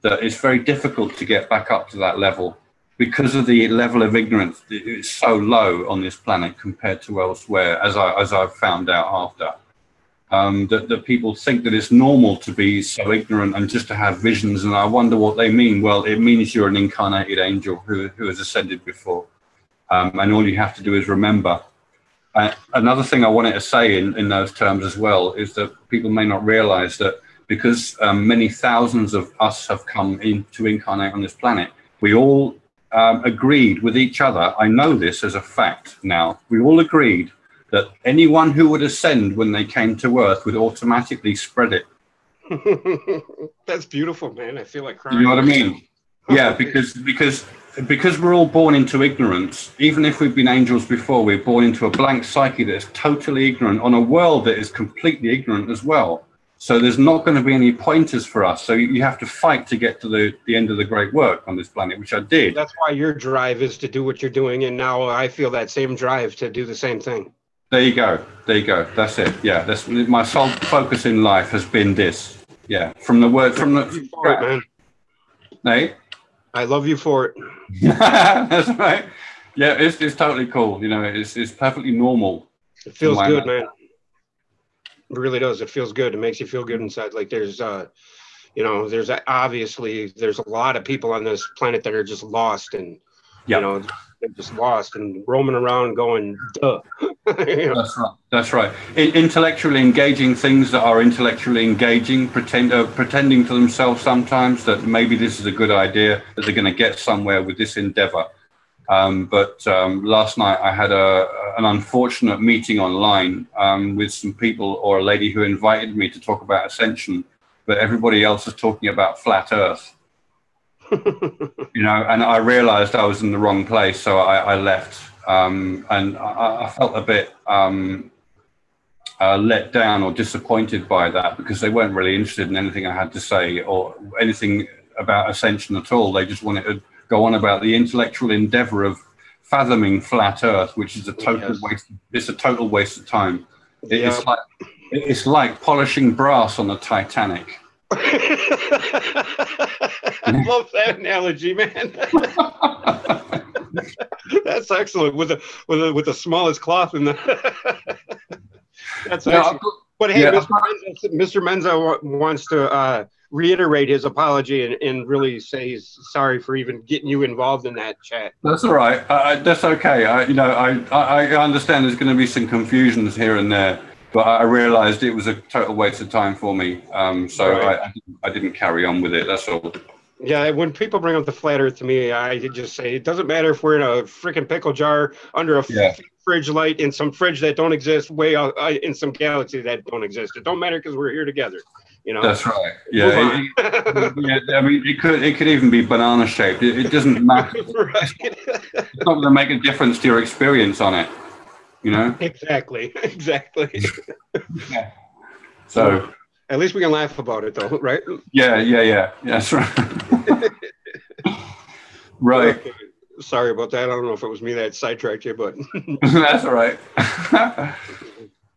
Speaker 2: that it's very difficult to get back up to that level because of the level of ignorance. It's so low on this planet compared to elsewhere, as I've found out after. that people think that it's normal to be so ignorant and just to have visions. And I wonder what they mean. Well, it means you're an incarnated angel who has ascended before. And all you have to do is remember. Another thing I wanted to say in those terms as well is that people may not realize that because many thousands of us have come in to incarnate on this planet, we all agreed with each other. I know this as a fact now. We all agreed that anyone who would ascend when they came to Earth would automatically spread it.
Speaker 1: That's beautiful, man. I feel like crying.
Speaker 2: You know what I mean? Yeah, because we're all born into ignorance. Even if we've been angels before, we're born into a blank psyche that is totally ignorant on a world that is completely ignorant as well. So there's not going to be any pointers for us. So you have to fight to get to the end of the great work on this planet, which I did.
Speaker 1: That's why your drive is to do what you're doing. And now I feel that same drive to do the same thing.
Speaker 2: There you go. There you go. That's it. Yeah. That's my sole focus in life has been this. Yeah. From the word, from the...
Speaker 1: man.
Speaker 2: Hey?
Speaker 1: I love you for it.
Speaker 2: That's right. Yeah, it's totally cool. You know, it's perfectly normal.
Speaker 1: It feels good, man. It really does. It feels good. It makes you feel good inside. Like there's, you know, there's a lot of people on this planet that are just lost and, you know, they're just lost and roaming around going, duh. You know?
Speaker 2: That's right. That's right. Intellectually engaging things that are intellectually engaging, pretending to themselves sometimes that maybe this is a good idea, that they're going to get somewhere with this endeavor. But last night I had an unfortunate meeting online with some people, or a lady who invited me to talk about ascension, but everybody else was talking about flat Earth. You know, and I realized I was in the wrong place, so I left. And I felt a bit let down or disappointed by that, because they weren't really interested in anything I had to say or anything about ascension at all. They just wanted to go on about the intellectual endeavor of fathoming flat Earth, which is a total waste. It's a total waste of time. It's like polishing brass on the Titanic.
Speaker 1: I love that analogy, man. That's excellent. With the smallest cloth in the. That's excellent. But hey, Mr. Menza wants to reiterate his apology and really say he's sorry for even getting you involved in that chat.
Speaker 2: That's all right. That's okay. I understand there's going to be some confusions here and there, but I realized it was a total waste of time for me. So right. I didn't carry on with it. That's all.
Speaker 1: Yeah, when people bring up the flat Earth to me, I just say it doesn't matter if we're in a freaking pickle jar under a fridge light in some fridge that don't exist, way out in some galaxy that don't exist. It don't matter because we're here together. You know. That's
Speaker 2: right. Yeah. I mean, it could even be banana shaped. It doesn't matter. Right. It's not going to make a difference to your experience on it. You know.
Speaker 1: Exactly.
Speaker 2: Yeah. So.
Speaker 1: At least we can laugh about it, though, right?
Speaker 2: Yeah. That's right. Right.
Speaker 1: Okay. Sorry about that. I don't know if it was me that sidetracked you, but
Speaker 2: that's all right.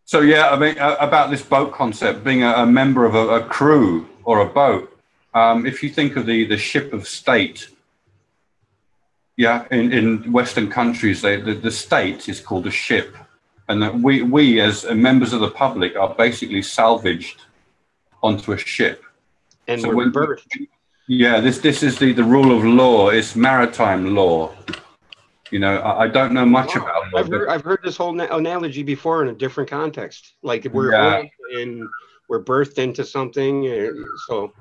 Speaker 2: So yeah, I mean, about this boat concept, being a member of a crew or a boat. If you think of the ship of state, in Western countries, the state is called a ship, and that we as members of the public are basically salvaged onto a ship,
Speaker 1: and so we're birthed.
Speaker 2: Yeah, this is the rule of law. It's maritime law. You know, I don't know much about law.
Speaker 1: I've heard this whole analogy before in a different context. Like we're old and we're birthed into something, so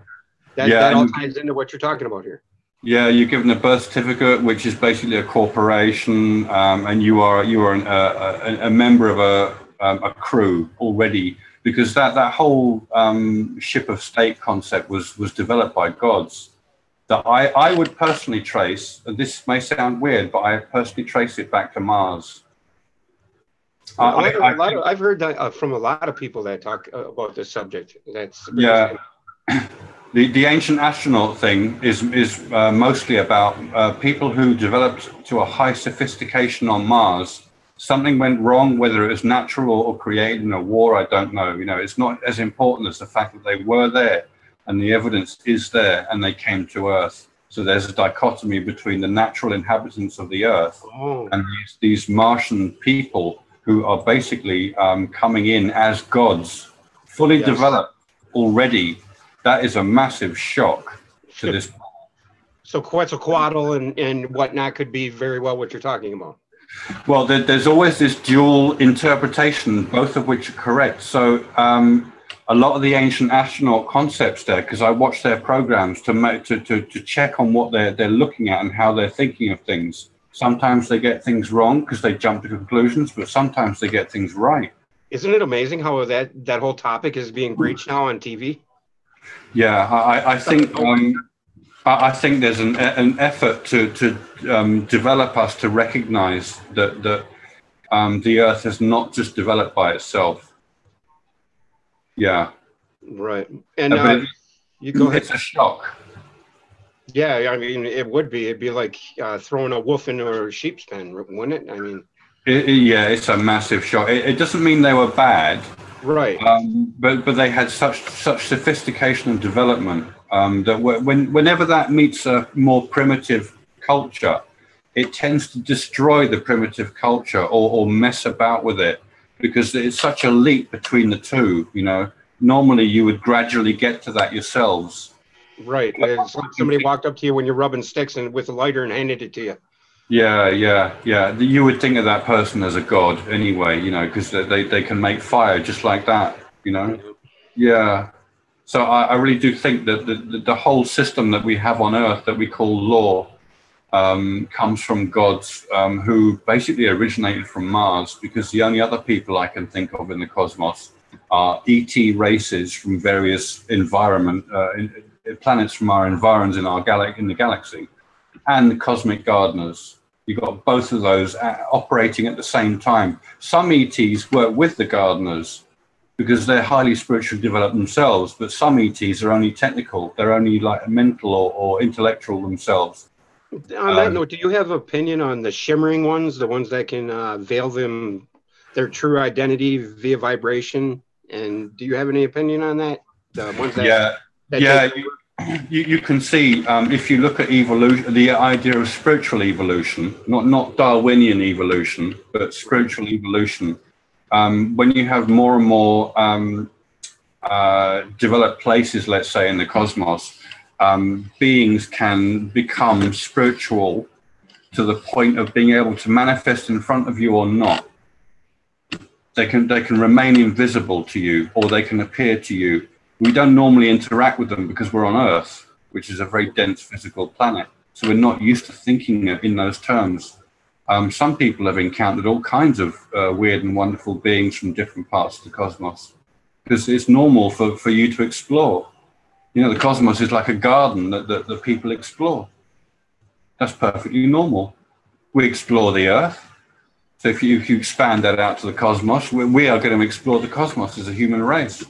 Speaker 1: that all ties into what you're talking about here.
Speaker 2: Yeah, you're given a birth certificate, which is basically a corporation, and you are a member of a crew already. Because that whole ship of state concept was developed by gods. That I would personally trace, and this may sound weird, but I personally trace it back to Mars.
Speaker 1: I've heard that from a lot of people that talk about this subject.
Speaker 2: The ancient astronaut thing is mostly about people who developed to a high sophistication on Mars. Something went wrong, whether it was natural or created in a war, I don't know. You know, it's not as important as the fact that they were there and the evidence is there and they came to Earth. So there's a dichotomy between the natural inhabitants of the Earth and these Martian people who are basically coming in as gods fully developed already. That is a massive shock to this.
Speaker 1: So Quetzalcoatl and whatnot could be very well what you're talking about.
Speaker 2: Well, there's always this dual interpretation, both of which are correct. So a lot of the ancient astronaut concepts there, because I watch their programs to check on what they're looking at and how they're thinking of things. Sometimes they get things wrong because they jump to conclusions, but sometimes they get things right.
Speaker 1: Isn't it amazing how that whole topic is being breached now on TV?
Speaker 2: Yeah, I think there's an effort to develop us to recognize that the Earth is not just developed by itself. Yeah.
Speaker 1: Right. And you go ahead.
Speaker 2: It's a shock.
Speaker 1: Yeah, I mean, it would be. It'd be like throwing a wolf into a sheep's pen, wouldn't it? I mean,
Speaker 2: yeah, it's a massive shock. It doesn't mean they were bad,
Speaker 1: right?
Speaker 2: But they had such sophistication and development that whenever that meets a more primitive culture, it tends to destroy the primitive culture or mess about with it, because it's such a leap between the two. You know, normally you would gradually get to that yourselves.
Speaker 1: Right. It's like somebody walked up to you when you're rubbing sticks and with a lighter and handed it to you.
Speaker 2: Yeah. You would think of that person as a god anyway, you know, because they can make fire just like that, you know. Yeah. So I really do think that the whole system that we have on Earth that we call law comes from gods who basically originated from Mars, because the only other people I can think of in the cosmos are ET races from various planets from our environs in the galaxy, and the cosmic gardeners. You've got both of those operating at the same time. Some ETs work with the gardeners because they're highly spiritually developed themselves, but some ETs are only technical. They're only like mental or intellectual themselves.
Speaker 1: On that note, do you have an opinion on the shimmering ones, the ones that can veil their true identity via vibration? And do you have any opinion on that? The ones that
Speaker 2: you can see if you look at evolution, the idea of spiritual evolution, not Darwinian evolution, but spiritual evolution. When you have more and more developed places, let's say in the cosmos, beings can become spiritual to the point of being able to manifest in front of you or not. They can remain invisible to you, or they can appear to you. We don't normally interact with them because we're on Earth, which is a very dense physical planet. So we're not used to thinking in those terms. Some people have encountered all kinds of weird and wonderful beings from different parts of the cosmos, because it's normal for you to explore. You know, the cosmos is like a garden that people explore. That's perfectly normal. We explore the Earth. So if you expand that out to the cosmos, we are going to explore the cosmos as a human race.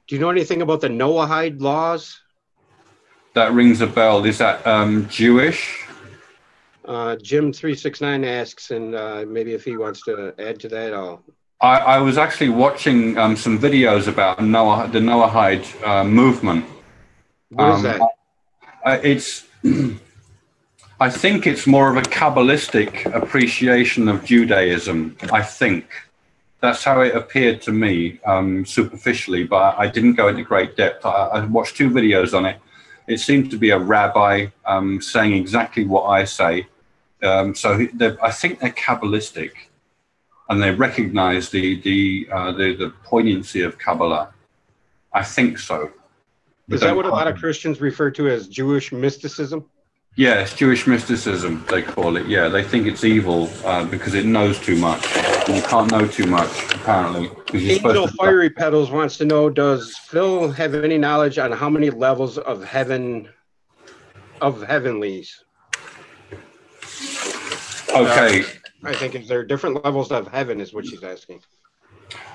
Speaker 1: Do you know anything about the Noahide laws?
Speaker 2: That rings a bell. Is that Jewish?
Speaker 1: Jim369 asks, and maybe if he wants to add to that,
Speaker 2: I was actually watching some videos about the Noahide movement.
Speaker 1: What is that?
Speaker 2: It's... I think it's more of a Kabbalistic appreciation of Judaism, I think. That's how it appeared to me, superficially, but I didn't go into great depth. I watched 2 videos on it. It seemed to be a rabbi saying exactly what I say. So I think they're Kabbalistic, and they recognize the poignancy of Kabbalah. I think so.
Speaker 1: Is that what a lot of Christians refer to as Jewish mysticism?
Speaker 2: Yeah, it's Jewish mysticism, they call it. Yeah, they think it's evil because it knows too much. And you can't know too much, apparently.
Speaker 1: Angel Fiery Petals wants to know, does Phil have any knowledge on how many levels of heavenlies?
Speaker 2: Okay.
Speaker 1: I think is there different levels of heaven is what she's asking.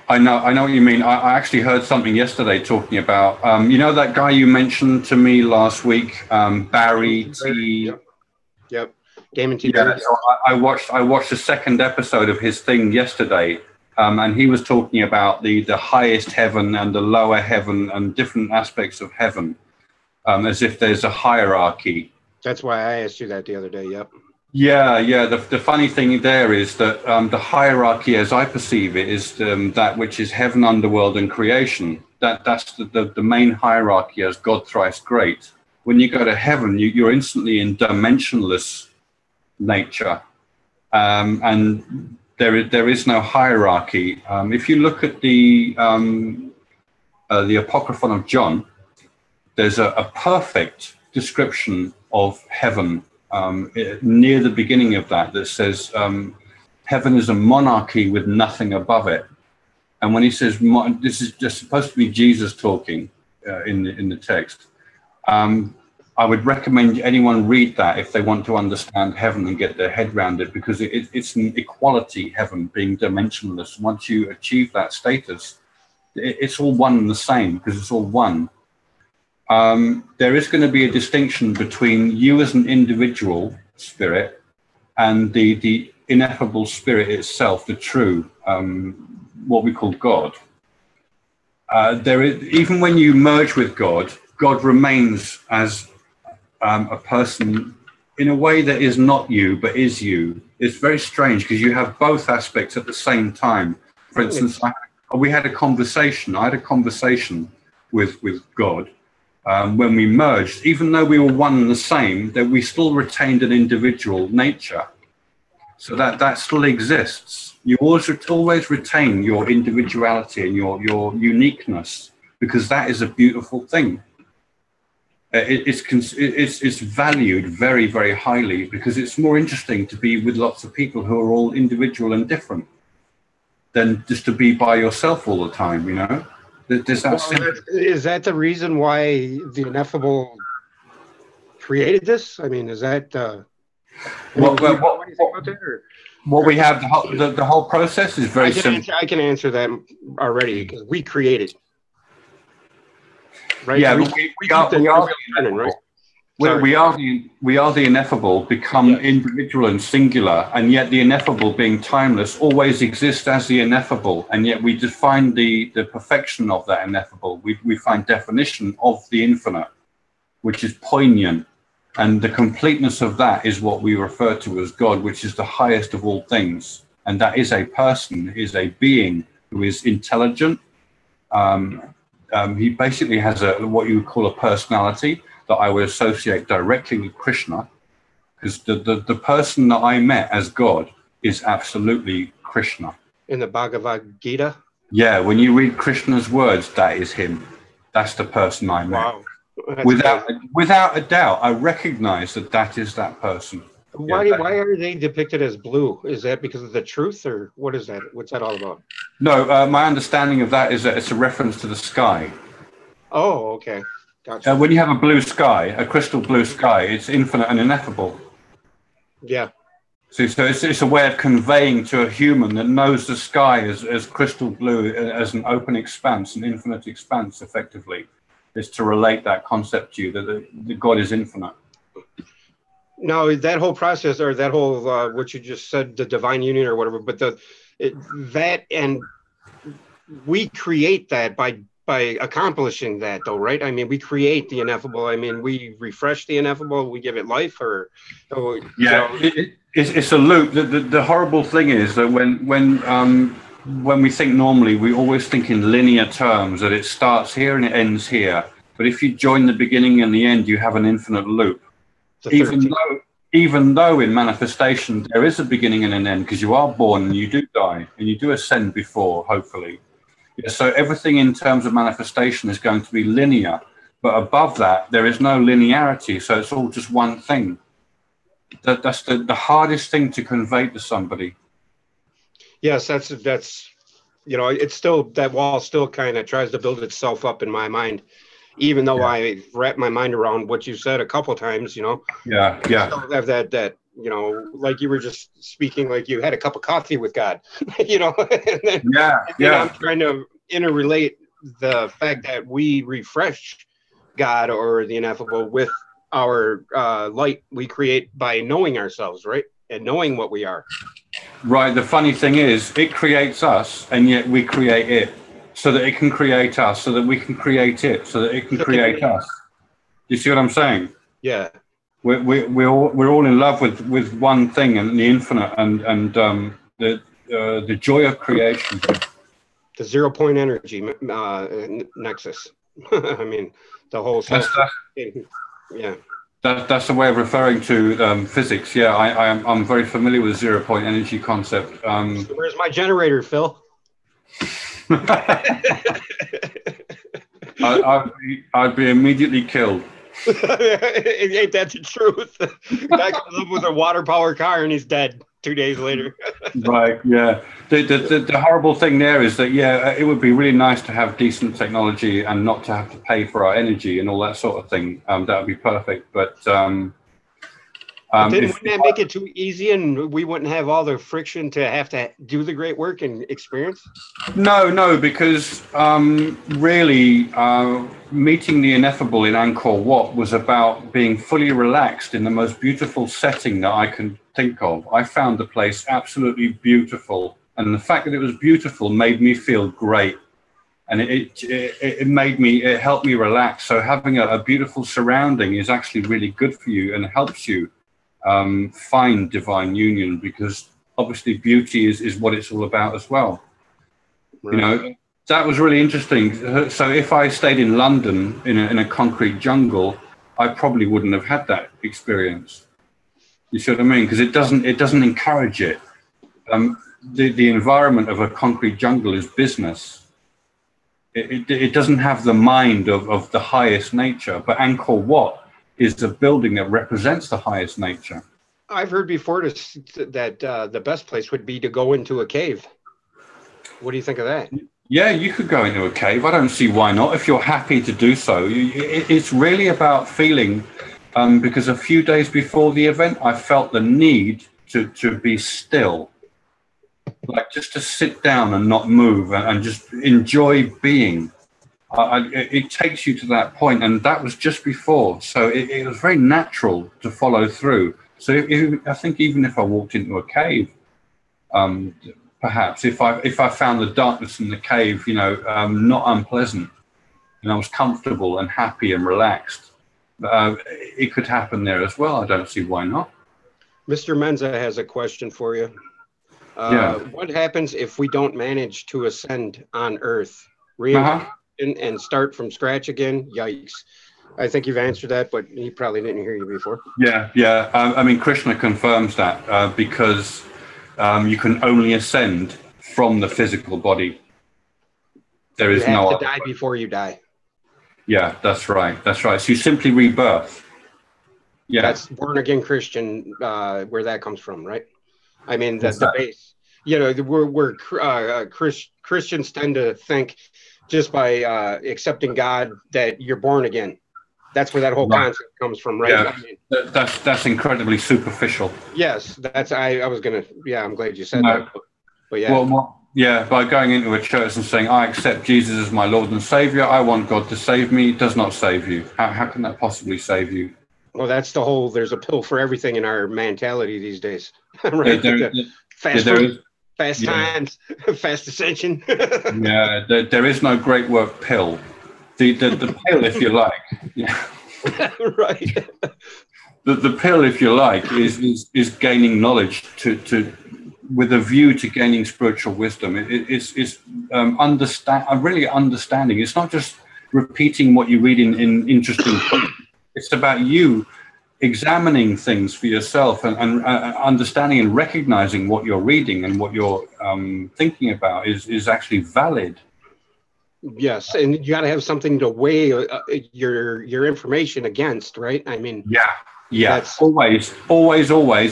Speaker 2: I know what you mean. I actually heard something yesterday talking about, you know, that guy you mentioned to me last week, Barry T.
Speaker 1: Yep. Damon T.
Speaker 2: Yeah, so I watched the second episode of his thing yesterday, and he was talking about the highest heaven and the lower heaven and different aspects of heaven, as if there's a hierarchy.
Speaker 1: That's why I asked you that the other day. Yep.
Speaker 2: Yeah, yeah. The funny thing there is that the hierarchy, as I perceive it, is that which is heaven, underworld, and creation. That's the main hierarchy as God thrice great. When you go to heaven, you're instantly in dimensionless nature, and there is no hierarchy. If you look at the Apocryphon of John, there's a perfect description of heaven. Near the beginning of that says heaven is a monarchy with nothing above it. And when he says this is just supposed to be Jesus talking in the text, I would recommend anyone read that if they want to understand heaven and get their head around it, because it's an equality heaven, being dimensionless. Once you achieve that status, it's all one and the same, because it's all one. There is going to be a distinction between you as an individual spirit and the ineffable spirit itself, the true, what we call God. Even when you merge with God, God remains as a person in a way that is not you, but is you. It's very strange because you have both aspects at the same time. For instance, I had a conversation with God. When we merged, even though we were one and the same, that we still retained an individual nature. So that still exists. You always retain your individuality and your uniqueness, because that is a beautiful thing. It's valued very, very highly, because it's more interesting to be with lots of people who are all individual and different than just to be by yourself all the time, you know? Is
Speaker 1: that the reason why the ineffable created this? I mean, is that
Speaker 2: what we have? The whole process is very simple.
Speaker 1: I can answer that already, because we created, right?
Speaker 2: Yeah, we are the ineffable, become individual and singular, and yet the ineffable, being timeless, always exists as the ineffable, and yet we define the perfection of that ineffable. We find definition of the infinite, which is poignant, and the completeness of that is what we refer to as God, which is the highest of all things, and that is a person, is a being who is intelligent. He basically has what you would call a personality that I would associate directly with Krishna, because the person that I met as God is absolutely Krishna.
Speaker 1: In the Bhagavad Gita?
Speaker 2: Yeah, when you read Krishna's words, that is him. That's the person I met.
Speaker 1: Wow.
Speaker 2: Without a doubt, I recognize that is that person.
Speaker 1: Why are they depicted as blue? Is that because of the truth, or what is that? What's that all about?
Speaker 2: No, my understanding of that is that it's a reference to the sky.
Speaker 1: Oh, okay. Gotcha.
Speaker 2: When you have a blue sky, a crystal blue sky, it's infinite and ineffable.
Speaker 1: Yeah.
Speaker 2: So it's a way of conveying to a human that knows the sky as crystal blue, as an open expanse, an infinite expanse, effectively, is to relate that concept to you, that the God is infinite.
Speaker 1: No, that whole process, or that whole, what you just said, the divine union or whatever, but we create that by accomplishing that, though, right? I mean, we create the ineffable. I mean, we refresh the ineffable, we give it life,
Speaker 2: it's a loop. The horrible thing is that when we think normally, we always think in linear terms, that it starts here and it ends here. But if you join the beginning and the end, you have an infinite loop. Even though in manifestation there is a beginning and an end, because you are born and you do die and you do ascend before, hopefully. Yeah, so everything in terms of manifestation is going to be linear, but above that there is no linearity, so it's all just one thing. That's the hardest thing to convey to somebody.
Speaker 1: Yes, that's it's still, that wall still kind of tries to build itself up in my mind, even though I wrap my mind around what you said a couple times,
Speaker 2: Yeah.
Speaker 1: I still have that like you were just speaking, like you had a cup of coffee with God, and then I'm trying to interrelate the fact that we refresh God or the ineffable with our light we create by knowing ourselves, right? And knowing what we are.
Speaker 2: Right. The funny thing is, it creates us, and yet we create it, so that it can create us, so that we can create it, so that it can create us. You see what I'm saying?
Speaker 1: Yeah.
Speaker 2: we're all in love with one thing and the infinite and the joy of creation.
Speaker 1: The 0 point energy nexus. I mean, the whole self. Yeah.
Speaker 2: That's a way of referring to physics. Yeah, I'm very familiar with 0 point energy concept.
Speaker 1: So where's my generator, Phil?
Speaker 2: I'd be immediately killed.
Speaker 1: Ain't that the truth? Guy comes up with a water power car and he's dead 2 days later.
Speaker 2: Right. Yeah. The horrible thing there is that it would be really nice to have decent technology and not to have to pay for our energy and all that sort of thing. That would be perfect. But
Speaker 1: wouldn't that make it too easy, and we wouldn't have all the friction to have to do the great work and experience?
Speaker 2: No, because really meeting the ineffable in Angkor Wat was about being fully relaxed in the most beautiful setting that I can think of. I found the place absolutely beautiful, and the fact that it was beautiful made me feel great, and it helped me relax. So having a beautiful surrounding is actually really good for you and helps you find divine union, because obviously beauty is what it's all about as well. Right. You know, that was really interesting. So if I stayed in London in a concrete jungle, I probably wouldn't have had that experience. You see what I mean? Because it doesn't encourage it. The environment of a concrete jungle is business. It doesn't have the mind of the highest nature. But Angkor Wat is a building that represents the highest nature.
Speaker 1: I've heard before that the best place would be to go into a cave. What do you think of that?
Speaker 2: Yeah, you could go into a cave. I don't see why not, if you're happy to do so. It's really about feeling, because a few days before the event, I felt the need to be still, like just to sit down and not move and just enjoy being. It takes you to that point, and that was just before, so it was very natural to follow through. So I think even if I walked into a cave, perhaps if I found the darkness in the cave, not unpleasant, and I was comfortable and happy and relaxed, it could happen there as well. I don't see why not.
Speaker 1: Mr. Menza has a question for you. What happens if we don't manage to ascend on Earth? And start from scratch again? Yikes. I think you've answered that, but he probably didn't hear you before.
Speaker 2: Yeah. I mean, Krishna confirms that because you can only ascend from the physical body. There is no other.
Speaker 1: You have to die before you die.
Speaker 2: Yeah, that's right. So you simply rebirth. Yeah.
Speaker 1: That's born again Christian, where that comes from, right? I mean, the base. We're Christians tend to think just by accepting God that you're born again. That's where that whole concept comes from, right?
Speaker 2: Yeah, I mean, that's incredibly superficial.
Speaker 1: Yes, I was gonna. Yeah, I'm glad you said that. But yeah.
Speaker 2: Well, by going into a church and saying, I accept Jesus as my Lord and Savior, I want God to save me, it does not save you. How can that possibly save you?
Speaker 1: Well, that's the whole. There's a pill for everything in our mentality these days, right? Fast times, fast ascension.
Speaker 2: Yeah, there is no great work pill. The pill, if you like. Yeah.
Speaker 1: Right.
Speaker 2: The pill, if you like, is gaining knowledge with a view to gaining spiritual wisdom. It's really understanding. It's not just repeating what you read in interesting books. It's about you examining things for yourself and understanding and recognizing what you're reading and what you're thinking about is actually valid.
Speaker 1: Yes, and you got to have something to weigh your information against, right? I mean,
Speaker 2: yeah. Always.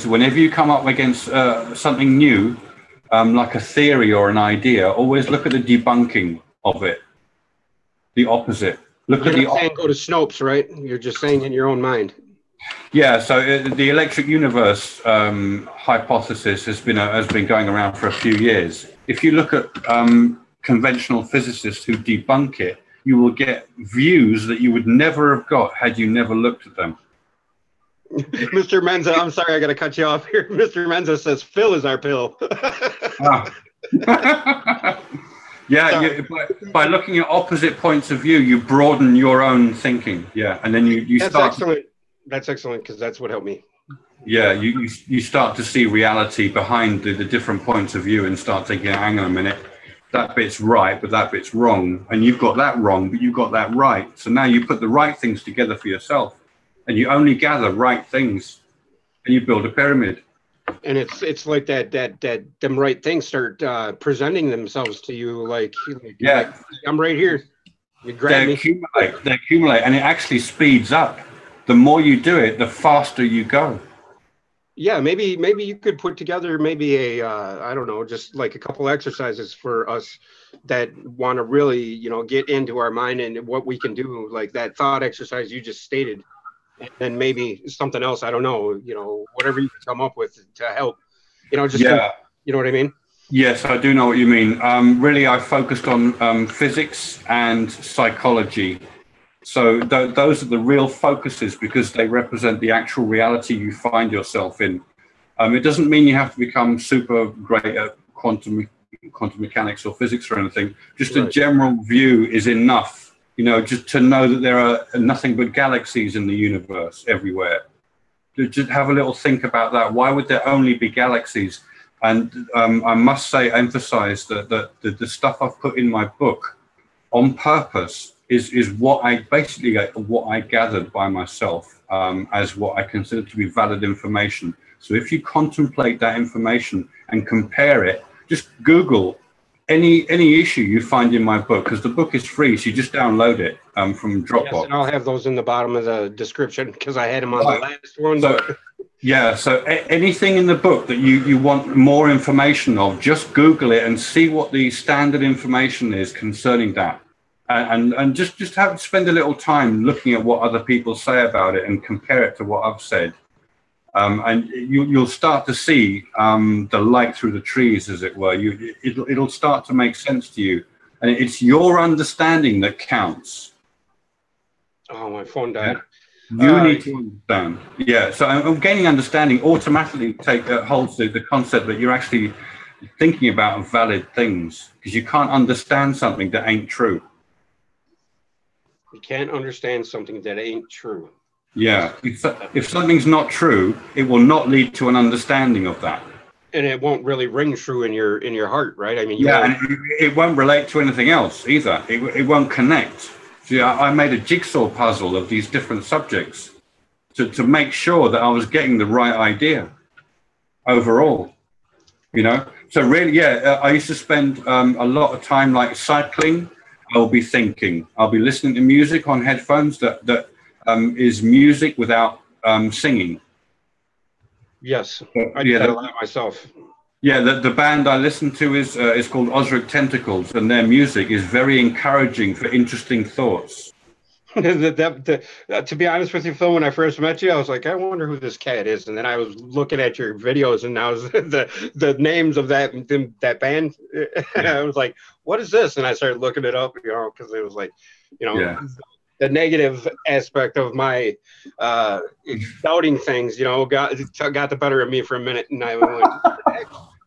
Speaker 2: Whenever you come up against something new, like a theory or an idea, always look at the debunking of it. The opposite.
Speaker 1: You're not saying go to Snopes, right? You're just saying in your own mind.
Speaker 2: Yeah, so the electric universe hypothesis has been going around for a few years. If you look at conventional physicists who debunk it, you will get views that you would never have got had you never looked at them.
Speaker 1: Mr. Menza, I'm sorry, I got to cut you off here. Mr. Menza says Phil is our pill.
Speaker 2: Yeah, by looking at opposite points of view, you broaden your own thinking. Yeah, and then you
Speaker 1: That's
Speaker 2: start.
Speaker 1: Excellent. That's excellent, because that's what helped me.
Speaker 2: Yeah, you start to see reality behind the different points of view and start thinking, hang on a minute, that bit's right, but that bit's wrong. And you've got that wrong, but you've got that right. So now you put the right things together for yourself, and you only gather right things, and you build a pyramid. And
Speaker 1: it's like that them right things start presenting themselves to you, like I'm right here. You grab me.
Speaker 2: They accumulate, and it actually speeds up. The more you do it, the faster you go.
Speaker 1: Yeah, maybe you could put together maybe a I don't know, just like a couple exercises for us that want to really, you know, get into our mind and what we can do, like that thought exercise you just stated, and then maybe something else, I don't know, you know, whatever you can come up with to help, you know, just you know what I mean?
Speaker 2: Yes, I do know what you mean. Really, I focused on physics and psychology. So those are the real focuses, because they represent the actual reality you find yourself in. It doesn't mean you have to become super great at quantum mechanics or physics or anything. Just a general view is enough, you know, just to know that there are nothing but galaxies in the universe everywhere. Just have a little think about that. Why would there only be galaxies? And I must say, emphasize that the stuff I've put in my book on purpose is what I basically what I gathered by myself as what I consider to be valid information. So if you contemplate that information and compare it, just Google any issue you find in my book, because the book is free, so you just download it from Dropbox. Yes,
Speaker 1: and I'll have those in the bottom of the description, because I had them on the last one.
Speaker 2: So, yeah, so anything in the book that you want more information of, just Google it and see what the standard information is concerning that. And just spend a little time looking at what other people say about it and compare it to what I've said. And you'll start to see the light through the trees, as it were. It'll start to make sense to you. And it's your understanding that counts.
Speaker 1: Oh, my phone died.
Speaker 2: You need to understand. Yeah, so I'm gaining understanding automatically holds the concept that you're actually thinking about valid things, because you can't understand something that ain't true.
Speaker 1: You can't understand something that ain't true.
Speaker 2: Yeah, if something's not true, it will not lead to an understanding of that.
Speaker 1: And it won't really ring true in your heart, right? I mean,
Speaker 2: and it won't relate to anything else either. It won't connect. See, I made a jigsaw puzzle of these different subjects to make sure that I was getting the right idea overall, you know? So really, I used to spend a lot of time like cycling. I'll be thinking. I'll be listening to music on headphones that is music without singing.
Speaker 1: Yes, I do that a lot myself.
Speaker 2: Yeah, the band I listen to is called Osric Tentacles, and their music is very encouraging for interesting thoughts.
Speaker 1: To be honest with you, Phil, when I first met you, I was like, I wonder who this cat is, and then I was looking at your videos, and I was the names of that band. I was like, what is this? And I started looking it up, you know, because it was like, you know, the negative aspect of my doubting things, you know, got the better of me for a minute, and I went,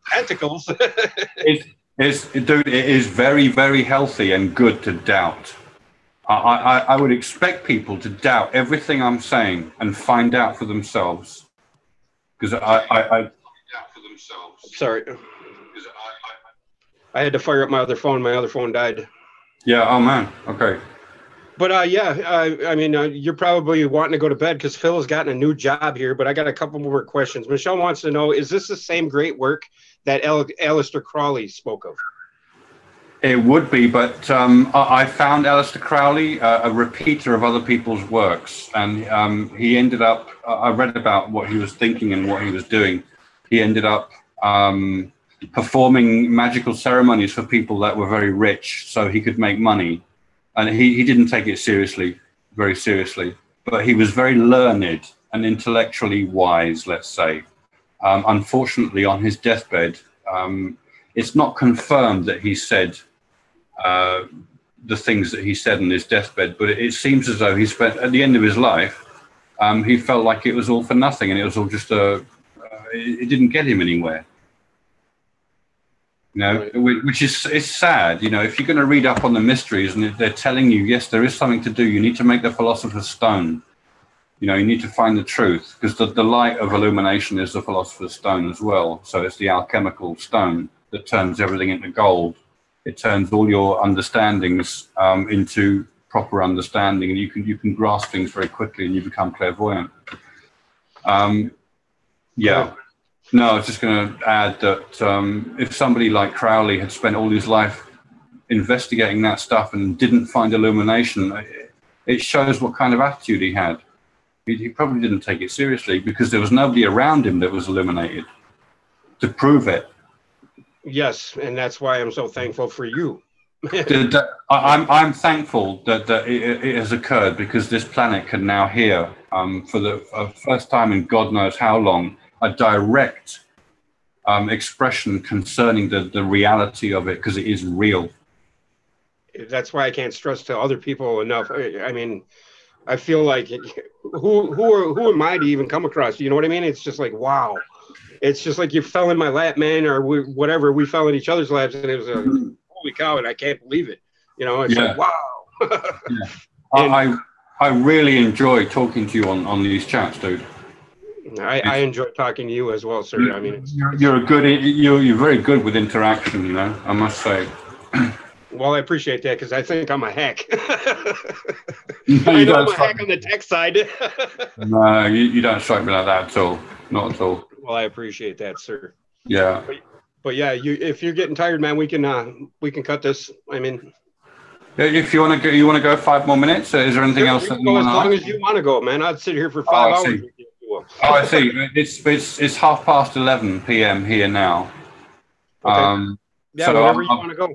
Speaker 1: tentacles.
Speaker 2: Dude, it is very, very healthy and good to doubt. I would expect people to doubt everything I'm saying and find out for themselves. Because
Speaker 1: Sorry. I had to fire up my other phone. My other phone died.
Speaker 2: Yeah, oh man, okay.
Speaker 1: But I mean, you're probably wanting to go to bed because Phil has gotten a new job here, but I got a couple more questions. Michelle wants to know, is this the same great work that Aleister Crowley spoke of?
Speaker 2: It would be, but I found Aleister Crowley a repeater of other people's works, and he ended up, I read about what he was thinking and what he was doing. He ended up performing magical ceremonies for people that were very rich so he could make money. And he didn't take it very seriously, but he was very learned and intellectually wise, let's say. Unfortunately, on his deathbed, it's not confirmed that he said the things that he said on his deathbed, but it seems as though he spent, at the end of his life, he felt like it was all for nothing, and it was all just it didn't get him anywhere. You know, which is sad. You know, if you're going to read up on the mysteries and they're telling you, yes, there is something to do, you need to make the Philosopher's Stone. You know, you need to find the truth, because the light of illumination is the philosopher's stone as well. So it's the alchemical stone that turns everything into gold. It turns all your understandings into proper understanding, and you can grasp things very quickly, and you become clairvoyant. Yeah. No, I was just going to add that if somebody like Crowley had spent all his life investigating that stuff and didn't find illumination, it shows what kind of attitude he had. He probably didn't take it seriously, because there was nobody around him that was illuminated to prove it.
Speaker 1: Yes, and that's why I'm so thankful for you.
Speaker 2: I'm thankful that it has occurred, because this planet can now hear, for the first time in God knows how long, a direct expression concerning the reality of it, because it is real.
Speaker 1: That's why I can't stress to other people enough. I mean, I feel like who am I to even come across? You know what I mean? It's just like, wow. It's just like you fell in my lap, man, or whatever. We fell in each other's laps, and it was a holy cow, and I can't believe it. You know, it's like, wow.
Speaker 2: Yeah. I really enjoy talking to you on these chats, dude.
Speaker 1: I enjoy talking to you as well, sir. I mean,
Speaker 2: you're very good with interaction, you know, I must say.
Speaker 1: Well, I appreciate that, because I think I'm a hack.
Speaker 2: No,
Speaker 1: I know I'm a hack on the tech side.
Speaker 2: No, you don't strike me like that at all. Not at all.
Speaker 1: Well, I appreciate that, sir.
Speaker 2: Yeah.
Speaker 1: But yeah, if you're getting tired, man, we can cut this. I mean,
Speaker 2: if you want to go 5 more minutes, is there anything else that you want to?
Speaker 1: As long as you want to go, man. I'd sit here for 5 hours. With you.
Speaker 2: Oh, I see. It's 11:30 p.m. here now.
Speaker 1: Okay. Yeah, so wherever you want to go.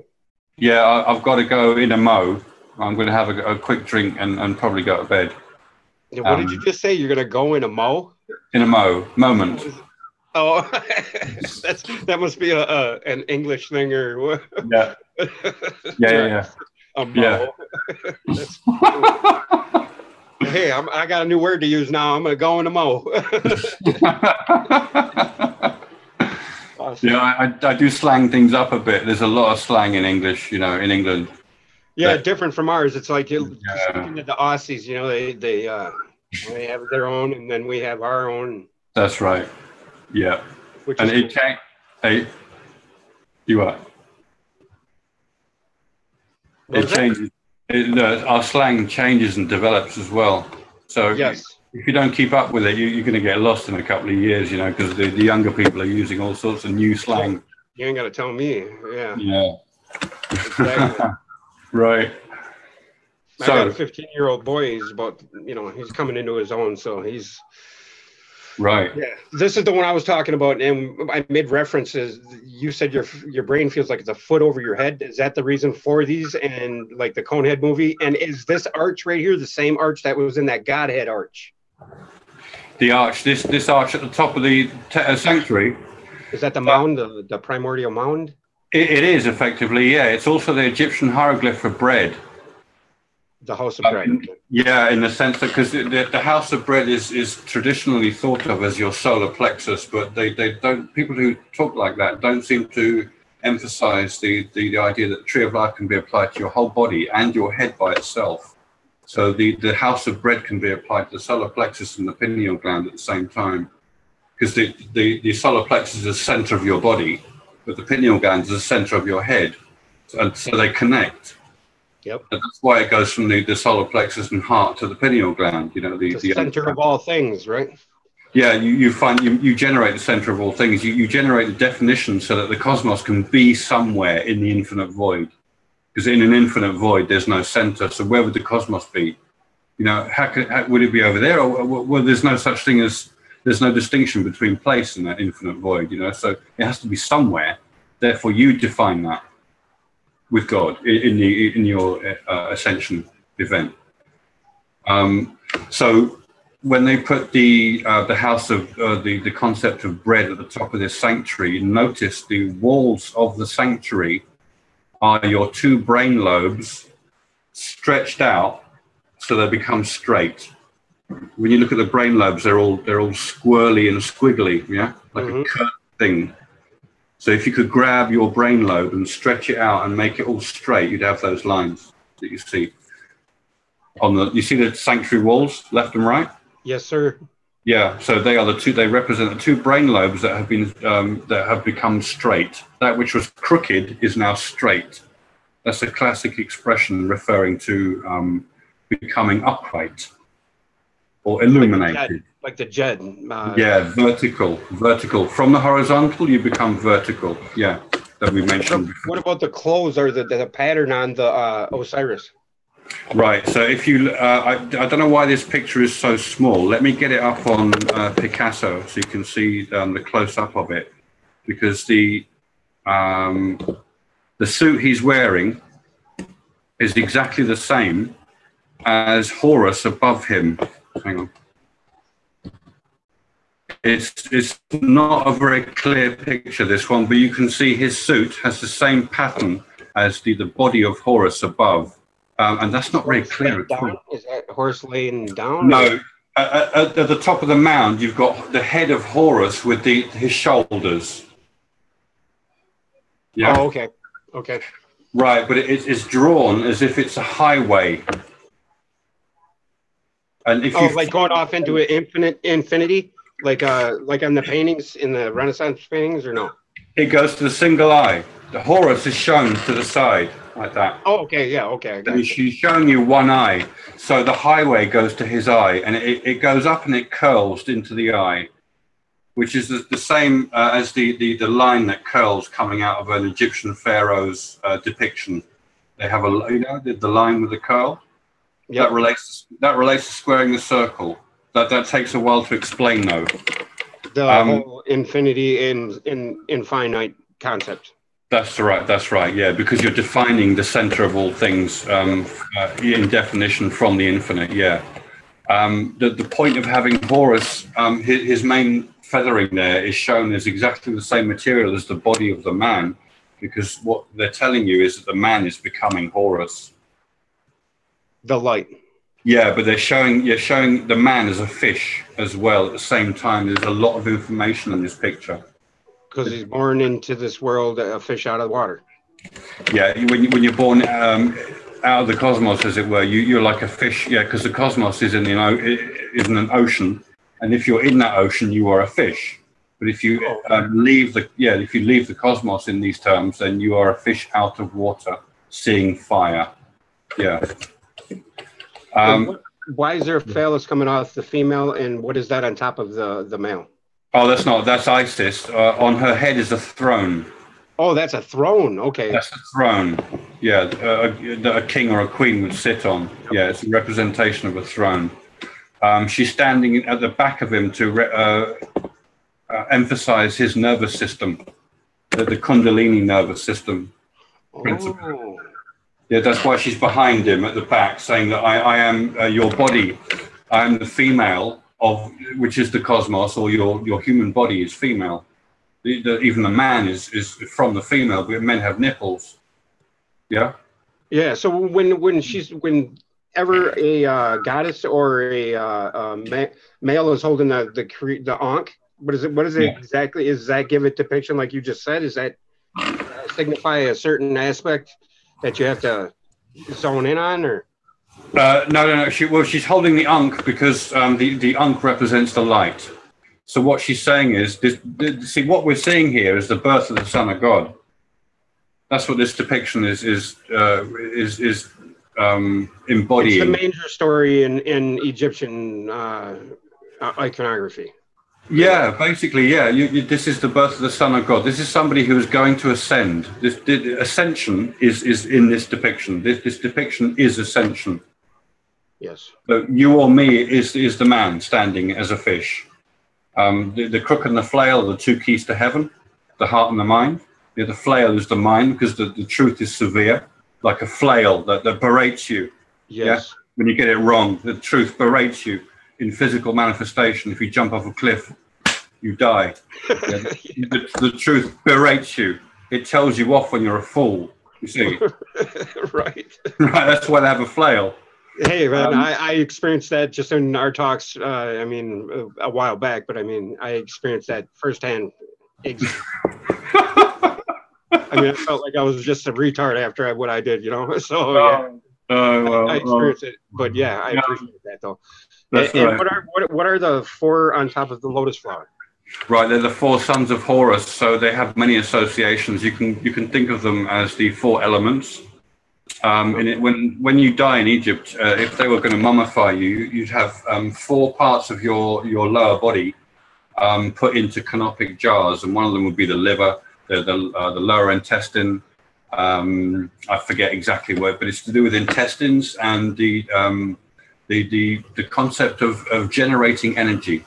Speaker 2: Yeah, I've got to go in a mo. I'm going to have a quick drink and probably go to bed.
Speaker 1: What did you just say? You're going to go in a mo?
Speaker 2: In a moment.
Speaker 1: Oh, that must be an English thing, or what?
Speaker 2: Yeah. Yeah.
Speaker 1: A mo. Hey, I got a new word to use now. I'm going to go in a mo. Awesome.
Speaker 2: Yeah, I do slang things up a bit. There's a lot of slang in English, you know, in England.
Speaker 1: Yeah, different from ours. It's like speaking to the Aussies, you know, they have their own, and then we have our own.
Speaker 2: That's right. Yeah. And it changes. Hey, you what? It changes. Our slang changes and develops as well. So yes. If you don't keep up with it, you're going to get lost in a couple of years, you know, because the younger people are using all sorts of new slang.
Speaker 1: You ain't got to tell me. Yeah.
Speaker 2: Yeah.
Speaker 1: Exactly.
Speaker 2: Right.
Speaker 1: I got a 15-year-old boy. He's coming into his own, so he's.
Speaker 2: Right.
Speaker 1: Yeah. This is the one I was talking about, and I made references. You said your brain feels like it's a foot over your head. Is that the reason for these, and like the Conehead movie? And is this arch right here the same arch that was in that Godhead arch? The
Speaker 2: arch, this arch at the top of the sanctuary.
Speaker 1: Is that the mound, the primordial mound?
Speaker 2: It is, effectively, yeah. It's also the Egyptian hieroglyph for bread.
Speaker 1: The house of bread.
Speaker 2: Yeah, in the sense that, because the house of bread is traditionally thought of as your solar plexus, but they don't. People who talk like that don't seem to emphasize the idea that the tree of life can be applied to your whole body and your head by itself. So the house of bread can be applied to the solar plexus and the pineal gland at the same time, because the solar plexus is the center of your body, but the pineal gland is the center of your head, and so they connect.
Speaker 1: Yep.
Speaker 2: And that's why it goes from the solar plexus and heart to the pineal gland. You know, the
Speaker 1: center of all things, right?
Speaker 2: Yeah, you generate the center of all things. You generate the definition so that the cosmos can be somewhere in the infinite void. Because in an infinite void, there's no center. So where would the cosmos be? You know, how would it be over there? Or well, there's no such thing as, there's no distinction between place and that infinite void. You know, so it has to be somewhere. Therefore, you define that with God in your ascension event. So when they put the house of the concept of bread at the top of this sanctuary, notice the walls of the sanctuary are your two brain lobes stretched out so they become straight. When you look at the brain lobes, they're all squirrely and squiggly, yeah, like a curved thing. So if you could grab your brain lobe and stretch it out and make it all straight, you'd have those lines that you see on you see the sanctuary walls, left and right?
Speaker 1: Yes, sir.
Speaker 2: Yeah, so they are the two. They represent the two brain lobes that have been that have become straight. That which was crooked is now straight. That's a classic expression referring to becoming upright or illuminated.
Speaker 1: Like the jet.
Speaker 2: Yeah, vertical. From the horizontal, you become vertical. Yeah, that we mentioned before.
Speaker 1: What about the clothes or the pattern on the Osiris?
Speaker 2: Right. So if you, I don't know why this picture is so small. Let me get it up on Picasso so you can see the close up of it, because the suit he's wearing is exactly the same as Horus above him. Hang on. It's not a very clear picture, this one, but you can see his suit has the same pattern as the body of Horus above. And that's not very clear at all.
Speaker 1: Is that Horus laying down?
Speaker 2: No. At the top of the mound, you've got the head of Horus with his shoulders. Yeah.
Speaker 1: Oh, okay. Okay.
Speaker 2: Right, but it's drawn as if it's a highway. And if
Speaker 1: like going off into an infinity, like on the paintings in the Renaissance paintings, or no?
Speaker 2: It goes to the single eye. The Horus is shown to the side like that.
Speaker 1: Oh, okay, yeah, okay.
Speaker 2: She's showing you one eye, so the highway goes to his eye, and it goes up and it curls into the eye, which is the same as the line that curls coming out of an Egyptian pharaoh's depiction. They have the line with the curl. Yep. That relates to squaring the circle. That takes a while to explain, though.
Speaker 1: The whole infinity in infinite concept.
Speaker 2: That's right, yeah, because you're defining the center of all things in definition from the infinite, yeah. The point of having Horus, his main feathering there is shown as exactly the same material as the body of the man, because what they're telling you is that the man is becoming Horus.
Speaker 1: The light.
Speaker 2: Yeah, but you're showing the man as a fish as well at the same time. There's a lot of information in this picture.
Speaker 1: Because he's born into this world, a fish out of the water.
Speaker 2: Yeah, when you're born out of the cosmos, as it were, you're like a fish. Yeah, because the cosmos is in an ocean, and if you're in that ocean, you are a fish. But if you leave the cosmos in these terms, then you are a fish out of water, seeing fire. Yeah.
Speaker 1: Why is there a phallus coming off the female, and what is that on top of the male?
Speaker 2: Oh, that's Isis. On her head is a throne.
Speaker 1: Oh, that's a throne. Okay.
Speaker 2: That's a throne. Yeah, that a king or a queen would sit on. Yeah, it's a representation of a throne. She's standing at the back of him to emphasize his nervous system, the Kundalini nervous system principle.
Speaker 1: Oh.
Speaker 2: Yeah, that's why she's behind him at the back, saying that I am your body. I am the female which is the cosmos, or your human body is female. Even the man is from the female, but men have nipples. Yeah. Yeah.
Speaker 1: So whenever a goddess or a male is holding the ankh, what is it exactly? Is that give a depiction like you just said? Is that signify a certain aspect that you have to zone in on, or?
Speaker 2: No. She's holding the ankh because the ankh represents the light. So what she's saying is, what we're seeing here is the birth of the Son of God. That's what this depiction is embodying.
Speaker 1: It's the major story in Egyptian iconography.
Speaker 2: Yeah, basically, yeah. This is the birth of the Son of God. This is somebody who is going to ascend. Ascension is in this depiction. This depiction is ascension.
Speaker 1: Yes.
Speaker 2: So you or me is the man standing as a fish. The crook and the flail are the two keys to heaven, the heart and the mind. The flail is the mind, because the truth is severe, like a flail that berates you.
Speaker 1: Yes.
Speaker 2: Yeah? When you get it wrong, the truth berates you in physical manifestation. If you jump off a cliff, you die. Yeah, the truth berates you. It tells you off when you're a fool, you see.
Speaker 1: Right.
Speaker 2: Right, that's why they have a flail.
Speaker 1: Hey, man, I experienced that just in our talks, a while back, but I experienced that firsthand. I felt like I was just a retard after what I did, So, yeah. I experienced it, but yeah, I appreciate that, though.
Speaker 2: That's
Speaker 1: and
Speaker 2: right.
Speaker 1: what are the four on top of the lotus flower?
Speaker 2: Right, they're the four sons of Horus, so they have many associations. You can think of them as the four elements. When you die in Egypt, if they were going to mummify you, you'd have four parts of your lower body put into canopic jars, and one of them would be the liver, the lower intestine. I forget exactly what, but it's to do with intestines and the concept of generating energy.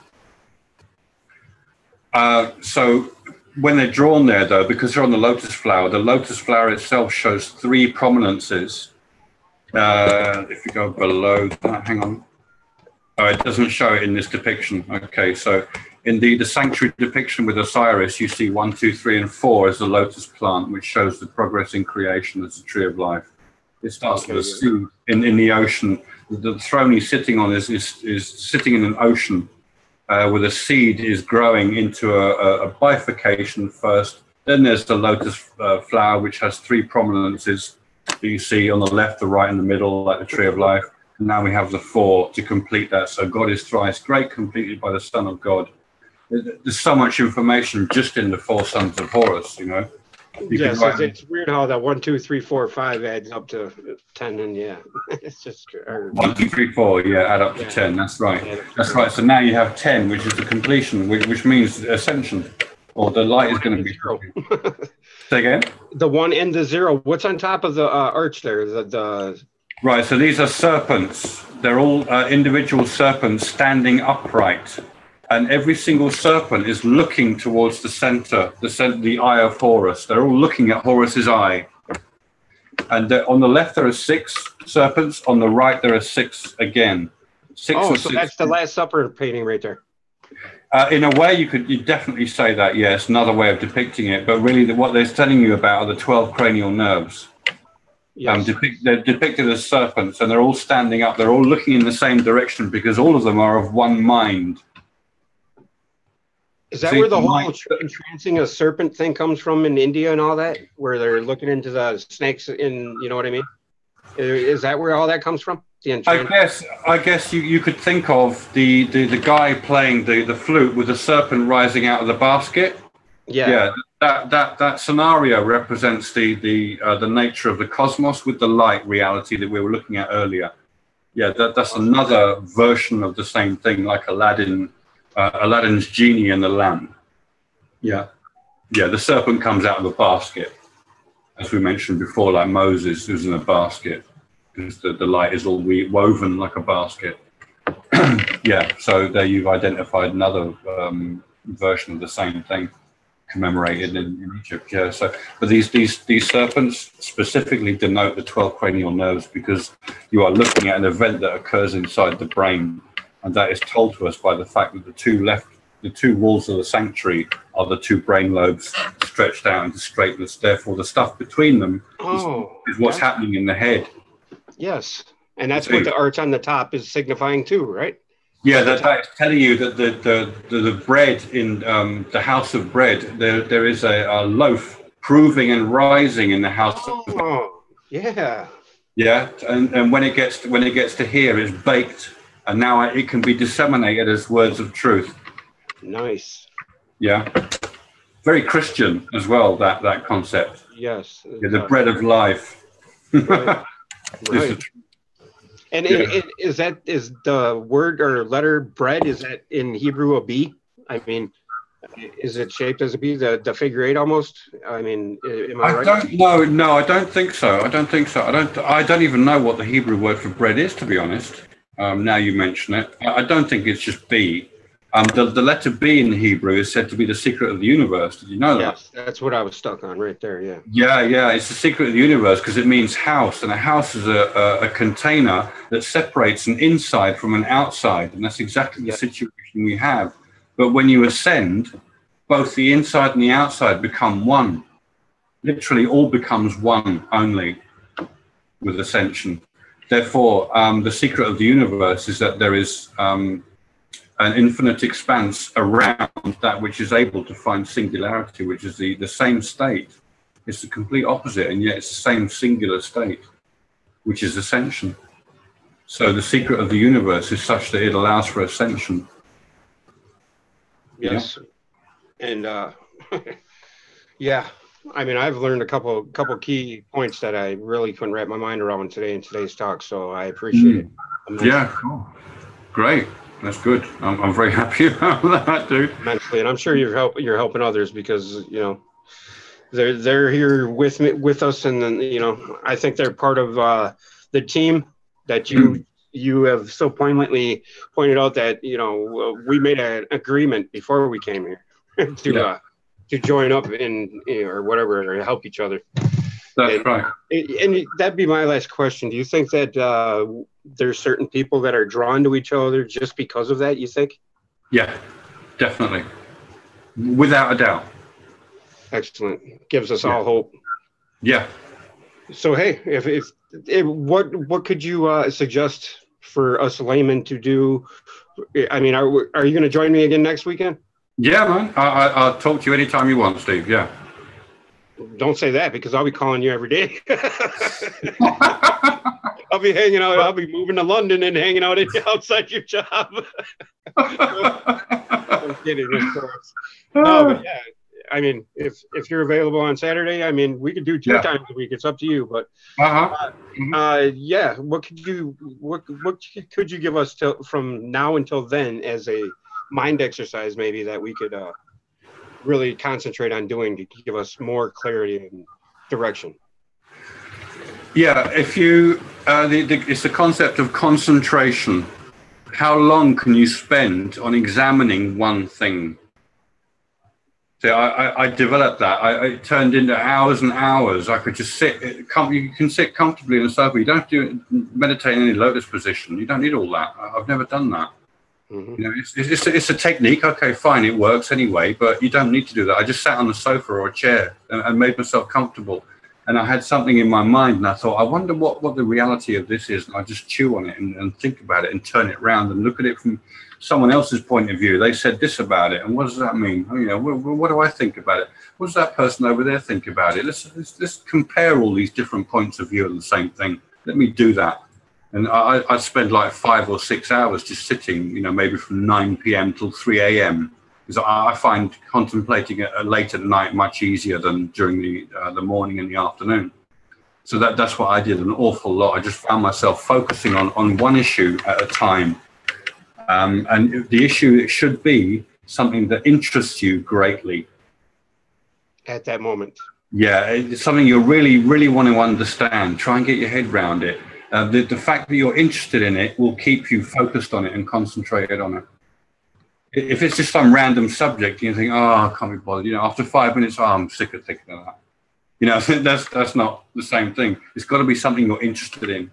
Speaker 2: So when they're drawn there, though, because they're on the lotus flower itself shows three prominences. If you go below that, hang on. Oh, it doesn't show it in this depiction. Okay, so in the sanctuary depiction with Osiris, you see 1, 2, 3, and 4 as the lotus plant, which shows the progress in creation as the tree of life. It starts with a seed in the ocean. The throne he's sitting on is sitting in an ocean. Where the seed is growing into a bifurcation first. Then there's the lotus flower, which has three prominences that you see on the left, the right, and the middle, like the tree of life. And now we have the four to complete that. So God is thrice great, completed by the Son of God. There's so much information just in the four sons of Horus, you know.
Speaker 1: Yes, it's weird how that 1, 2, 3, 4, 5 adds up to 10, and yeah, it's just
Speaker 2: 1, 2, 3, 4, yeah, add up to 10. That's right.
Speaker 1: Yeah,
Speaker 2: that's right. So now you have 10, which is the completion, which means ascension, or the light is going to be
Speaker 1: zero.
Speaker 2: Say again.
Speaker 1: The 1 and the 0. What's on top of the arch there?
Speaker 2: Right. So these are serpents. They're all individual serpents standing upright. And every single serpent is looking towards the center, the eye of Horus. They're all looking at Horus's eye. And on the left, there are 6 serpents. On the right, there are 6 again.
Speaker 1: So that's the Last Supper painting right there.
Speaker 2: In a way, you definitely say that, yes, another way of depicting it. But really, what they're telling you about are the 12 cranial nerves. Yes. They're depicted as serpents, and they're all standing up. They're all looking in the same direction because all of them are of one mind.
Speaker 1: Is that where the whole entrancing a serpent thing comes from in India and all that? Where they're looking into the snakes in, you know what I mean? Is that where all that comes from?
Speaker 2: I guess you could think of the guy playing the flute with the serpent rising out of the basket. Yeah. That scenario represents the nature of the cosmos with the light reality that we were looking at earlier. Yeah, that's another version of the same thing, like Aladdin's genie and the lamp. Yeah, the serpent comes out of a basket, as we mentioned before, like Moses who's in a basket, because the light is all woven like a basket. Yeah, so there you've identified another version of the same thing commemorated in Egypt. Yeah, so but these serpents specifically denote the 12 cranial nerves because you are looking at an event that occurs inside the brain. And that is told to us by the fact that the two walls of the sanctuary are the 2 brain lobes stretched out into straightness. Therefore, the stuff between them is what's happening in the head.
Speaker 1: Yes, and that's what the arch on the top is signifying too, right?
Speaker 2: Yeah, that's telling you that the bread in the house of bread, there is a loaf proving and rising in the house.
Speaker 1: Oh, yeah.
Speaker 2: Yeah, and when it gets to here, it's baked. And now it can be disseminated as words of truth.
Speaker 1: Nice.
Speaker 2: Yeah. Very Christian as well, that concept.
Speaker 1: Yes.
Speaker 2: Yeah, the bread of life.
Speaker 1: Right. Right. And is the word or letter bread, is that in Hebrew a B? I mean, is it shaped as a B, the figure 8 almost? I mean, am I right?
Speaker 2: Don't know. No, I don't think so. I don't even know what the Hebrew word for bread is, to be honest. Now you mention it. I don't think it's just B. The letter B in Hebrew is said to be the secret of the universe. Did you know that?
Speaker 1: Yes, that's what I was stuck on right there, yeah.
Speaker 2: Yeah, it's the secret of the universe because it means house, and a house is a container that separates an inside from an outside, and that's exactly the situation we have. But when you ascend, both the inside and the outside become one. Literally all becomes one only with ascension. Therefore, the secret of the universe is that there is an infinite expanse around that which is able to find singularity, which is the same state. It's the complete opposite, and yet it's the same singular state, which is ascension. So the secret of the universe is such that it allows for ascension.
Speaker 1: Yes. Yeah. And yeah, I mean, I've learned a couple key points that I really couldn't wrap my mind around today in today's talk. So I appreciate it immensely.
Speaker 2: Yeah, cool. Great. That's good. I'm very happy about that, dude.
Speaker 1: Immensely, and I'm sure you're helping others because they're here with us, and then I think they're part of the team that you have so poignantly pointed out that we made an agreement before we came here to join up in or whatever, or help each other.
Speaker 2: That's right.
Speaker 1: And that'd be my last question. Do you think that there's certain people that are drawn to each other just because of that, you think? Yeah,
Speaker 2: definitely. Without a doubt.
Speaker 1: Excellent. Gives us all hope.
Speaker 2: Yeah.
Speaker 1: So, hey, if what could you suggest for us laymen to do? I mean, are you going to join me again next weekend?
Speaker 2: Yeah, man. I'll talk to you anytime you want, Steve. Yeah.
Speaker 1: Don't say that, because I'll be calling you every day. I'll be hanging out. I'll be moving to London and hanging out outside your job. I'm kidding, of course. No, but yeah. I mean, if you're available on Saturday, I mean, we could do two times a week. It's up to you, but yeah. What could you give us from now until then as a mind exercise, maybe, that we could really concentrate on doing to give us more clarity and direction?
Speaker 2: Yeah, if you it's the concept of concentration. How long can you spend on examining one thing? So I developed that. It turned into hours and hours. I could just sit. You can sit comfortably in a sofa. You don't have to meditate in any lotus position. You don't need all that. I've never done that. It's a technique. Okay, fine, it works anyway, but you don't need to do that. I just sat on the sofa or a chair and made myself comfortable. And I had something in my mind, and I thought, I wonder what the reality of this is. And I just chew on it and think about it and turn it around and look at it from someone else's point of view. They said this about it, and what does that mean? What do I think about it? What does that person over there think about it? Let's compare all these different points of view of the same thing. Let me do that. And I'd spend like 5 or 6 hours just sitting, maybe from 9 p.m. till 3 a.m. Because I find contemplating it late at night much easier than during the morning and the afternoon. So that's what I did an awful lot. I just found myself focusing on one issue at a time. And the issue, it should be something that interests you greatly.
Speaker 1: At that moment.
Speaker 2: Yeah, it's something you really, really want to understand. Try and get your head around it. The fact that you're interested in it will keep you focused on it and concentrated on it. If it's just some random subject, you think, I can't be bothered. After 5 minutes, I'm sick of thinking of that. That's not the same thing. It's got to be something you're interested in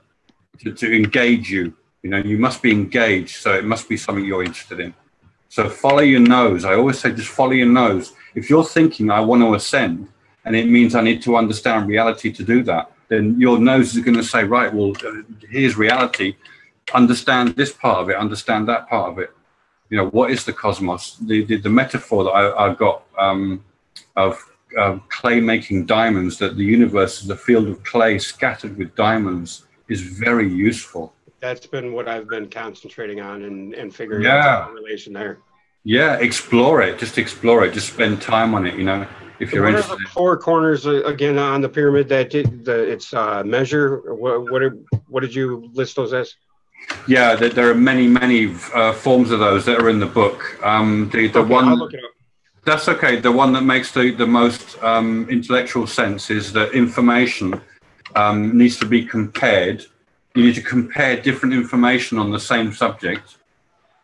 Speaker 2: to engage you. You must be engaged, so it must be something you're interested in. So follow your nose. I always say just follow your nose. If you're thinking, I want to ascend, and it means I need to understand reality to do that, then your nose is going to say, right, well, here's reality. Understand this part of it, understand that part of it. What is the cosmos? The metaphor that I got of clay making diamonds, that the universe is a field of clay scattered with diamonds, is very useful.
Speaker 1: That's been what I've been concentrating on and figuring out the relation there.
Speaker 2: Yeah, explore it. Just explore it. Just spend time on it, if you're interested.
Speaker 1: What are the 4 corners, again, on the pyramid that it's measure? What did you list those as?
Speaker 2: Yeah, there are many forms of those that are in the book. The one,
Speaker 1: I'll look it up.
Speaker 2: That's okay. The one that makes the most intellectual sense is that information needs to be compared. You need to compare different information on the same subject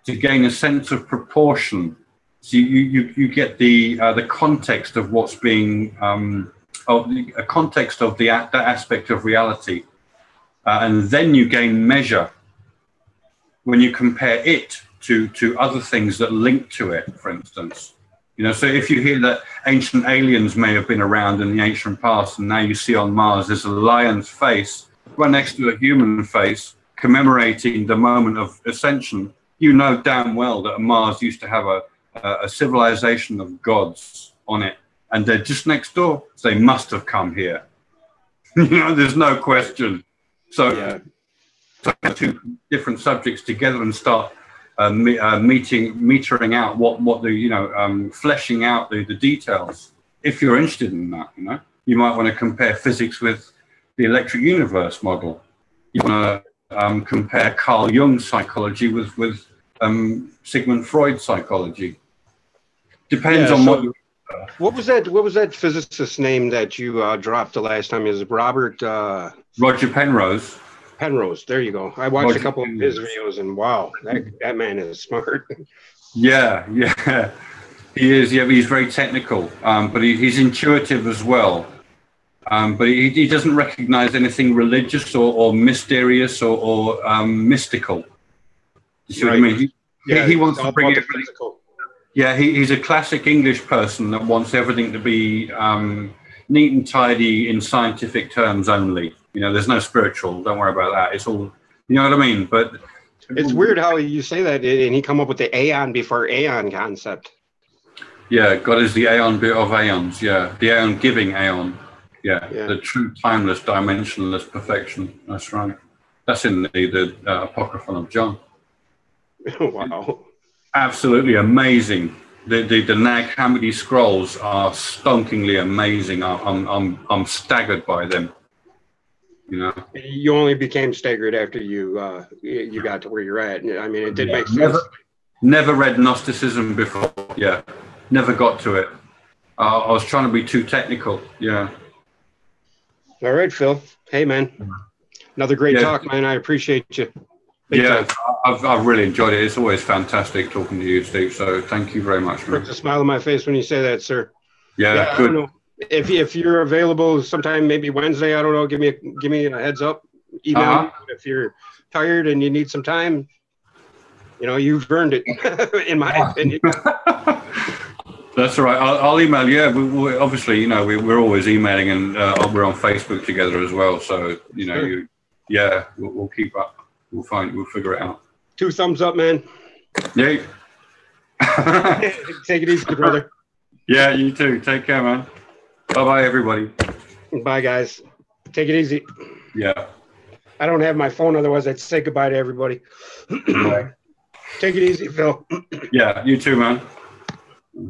Speaker 2: to gain a sense of proportion. So you get the context of what's being a context of that aspect of reality, and then you gain measure when you compare it to other things that link to it, for instance. So if you hear that ancient aliens may have been around in the ancient past, and now you see on Mars there's a lion's face right next to a human face commemorating the moment of ascension, damn well that Mars used to have a civilization of gods on it, and they're just next door. So they must have come here. There's no question. So two different subjects together and start metering out what the fleshing out the details. If you're interested in that, you might want to compare physics with the electric universe model. You want to compare Carl Jung's psychology with Sigmund Freud's psychology. Depends on
Speaker 1: what was that physicist's name that you dropped the last time? Is it Robert?
Speaker 2: Roger Penrose.
Speaker 1: Penrose. There you go. I watched a couple of his videos, and wow, that man is smart.
Speaker 2: Yeah. He is. Yeah, he's very technical, but he's intuitive as well. But he doesn't recognize anything religious or mysterious or mystical. You see what I mean? He wants to bring it. Yeah, he's a classic English person that wants everything to be neat and tidy in scientific terms only. There's no spiritual. Don't worry about that. It's all, you know what I mean? But
Speaker 1: it's weird how you say that, and he come up with the aeon before aeon concept.
Speaker 2: Yeah, God is the aeon bit of aeons. Yeah, the aeon giving aeon. Yeah, the true timeless, dimensionless perfection. That's right. That's in the Apocryphon of John.
Speaker 1: Wow. Absolutely
Speaker 2: amazing. The Nag Hammadi scrolls are stonkingly amazing. I'm staggered by them.
Speaker 1: You only became staggered after you got to where you're at. I mean, it did make sense.
Speaker 2: Never read Gnosticism before. Yeah, never got to it. I was trying to be too technical. Yeah.
Speaker 1: All right, Phil. Hey, man. Another great talk, man. I appreciate you.
Speaker 2: I've really enjoyed it. It's always fantastic talking to you, Steve. So thank you very much, man.
Speaker 1: Puts a smile on my face when you say that, sir.
Speaker 2: Yeah, good.
Speaker 1: I don't know. If you're available sometime, maybe Wednesday, I don't know, give me a heads up. Email me if you're tired and you need some time. You've earned it, in my opinion.
Speaker 2: That's all right. I'll email you. We obviously, we're always emailing, and we're on Facebook together as well. So we'll keep up. We'll figure it out.
Speaker 1: 2 thumbs up, man.
Speaker 2: Yeah.
Speaker 1: Take it easy, brother.
Speaker 2: Yeah, you too. Take care, man. Bye-bye, everybody.
Speaker 1: Bye, guys. Take it easy.
Speaker 2: Yeah.
Speaker 1: I don't have my phone, otherwise I'd say goodbye to everybody. Take it easy, Phil.
Speaker 2: Yeah, you too, man.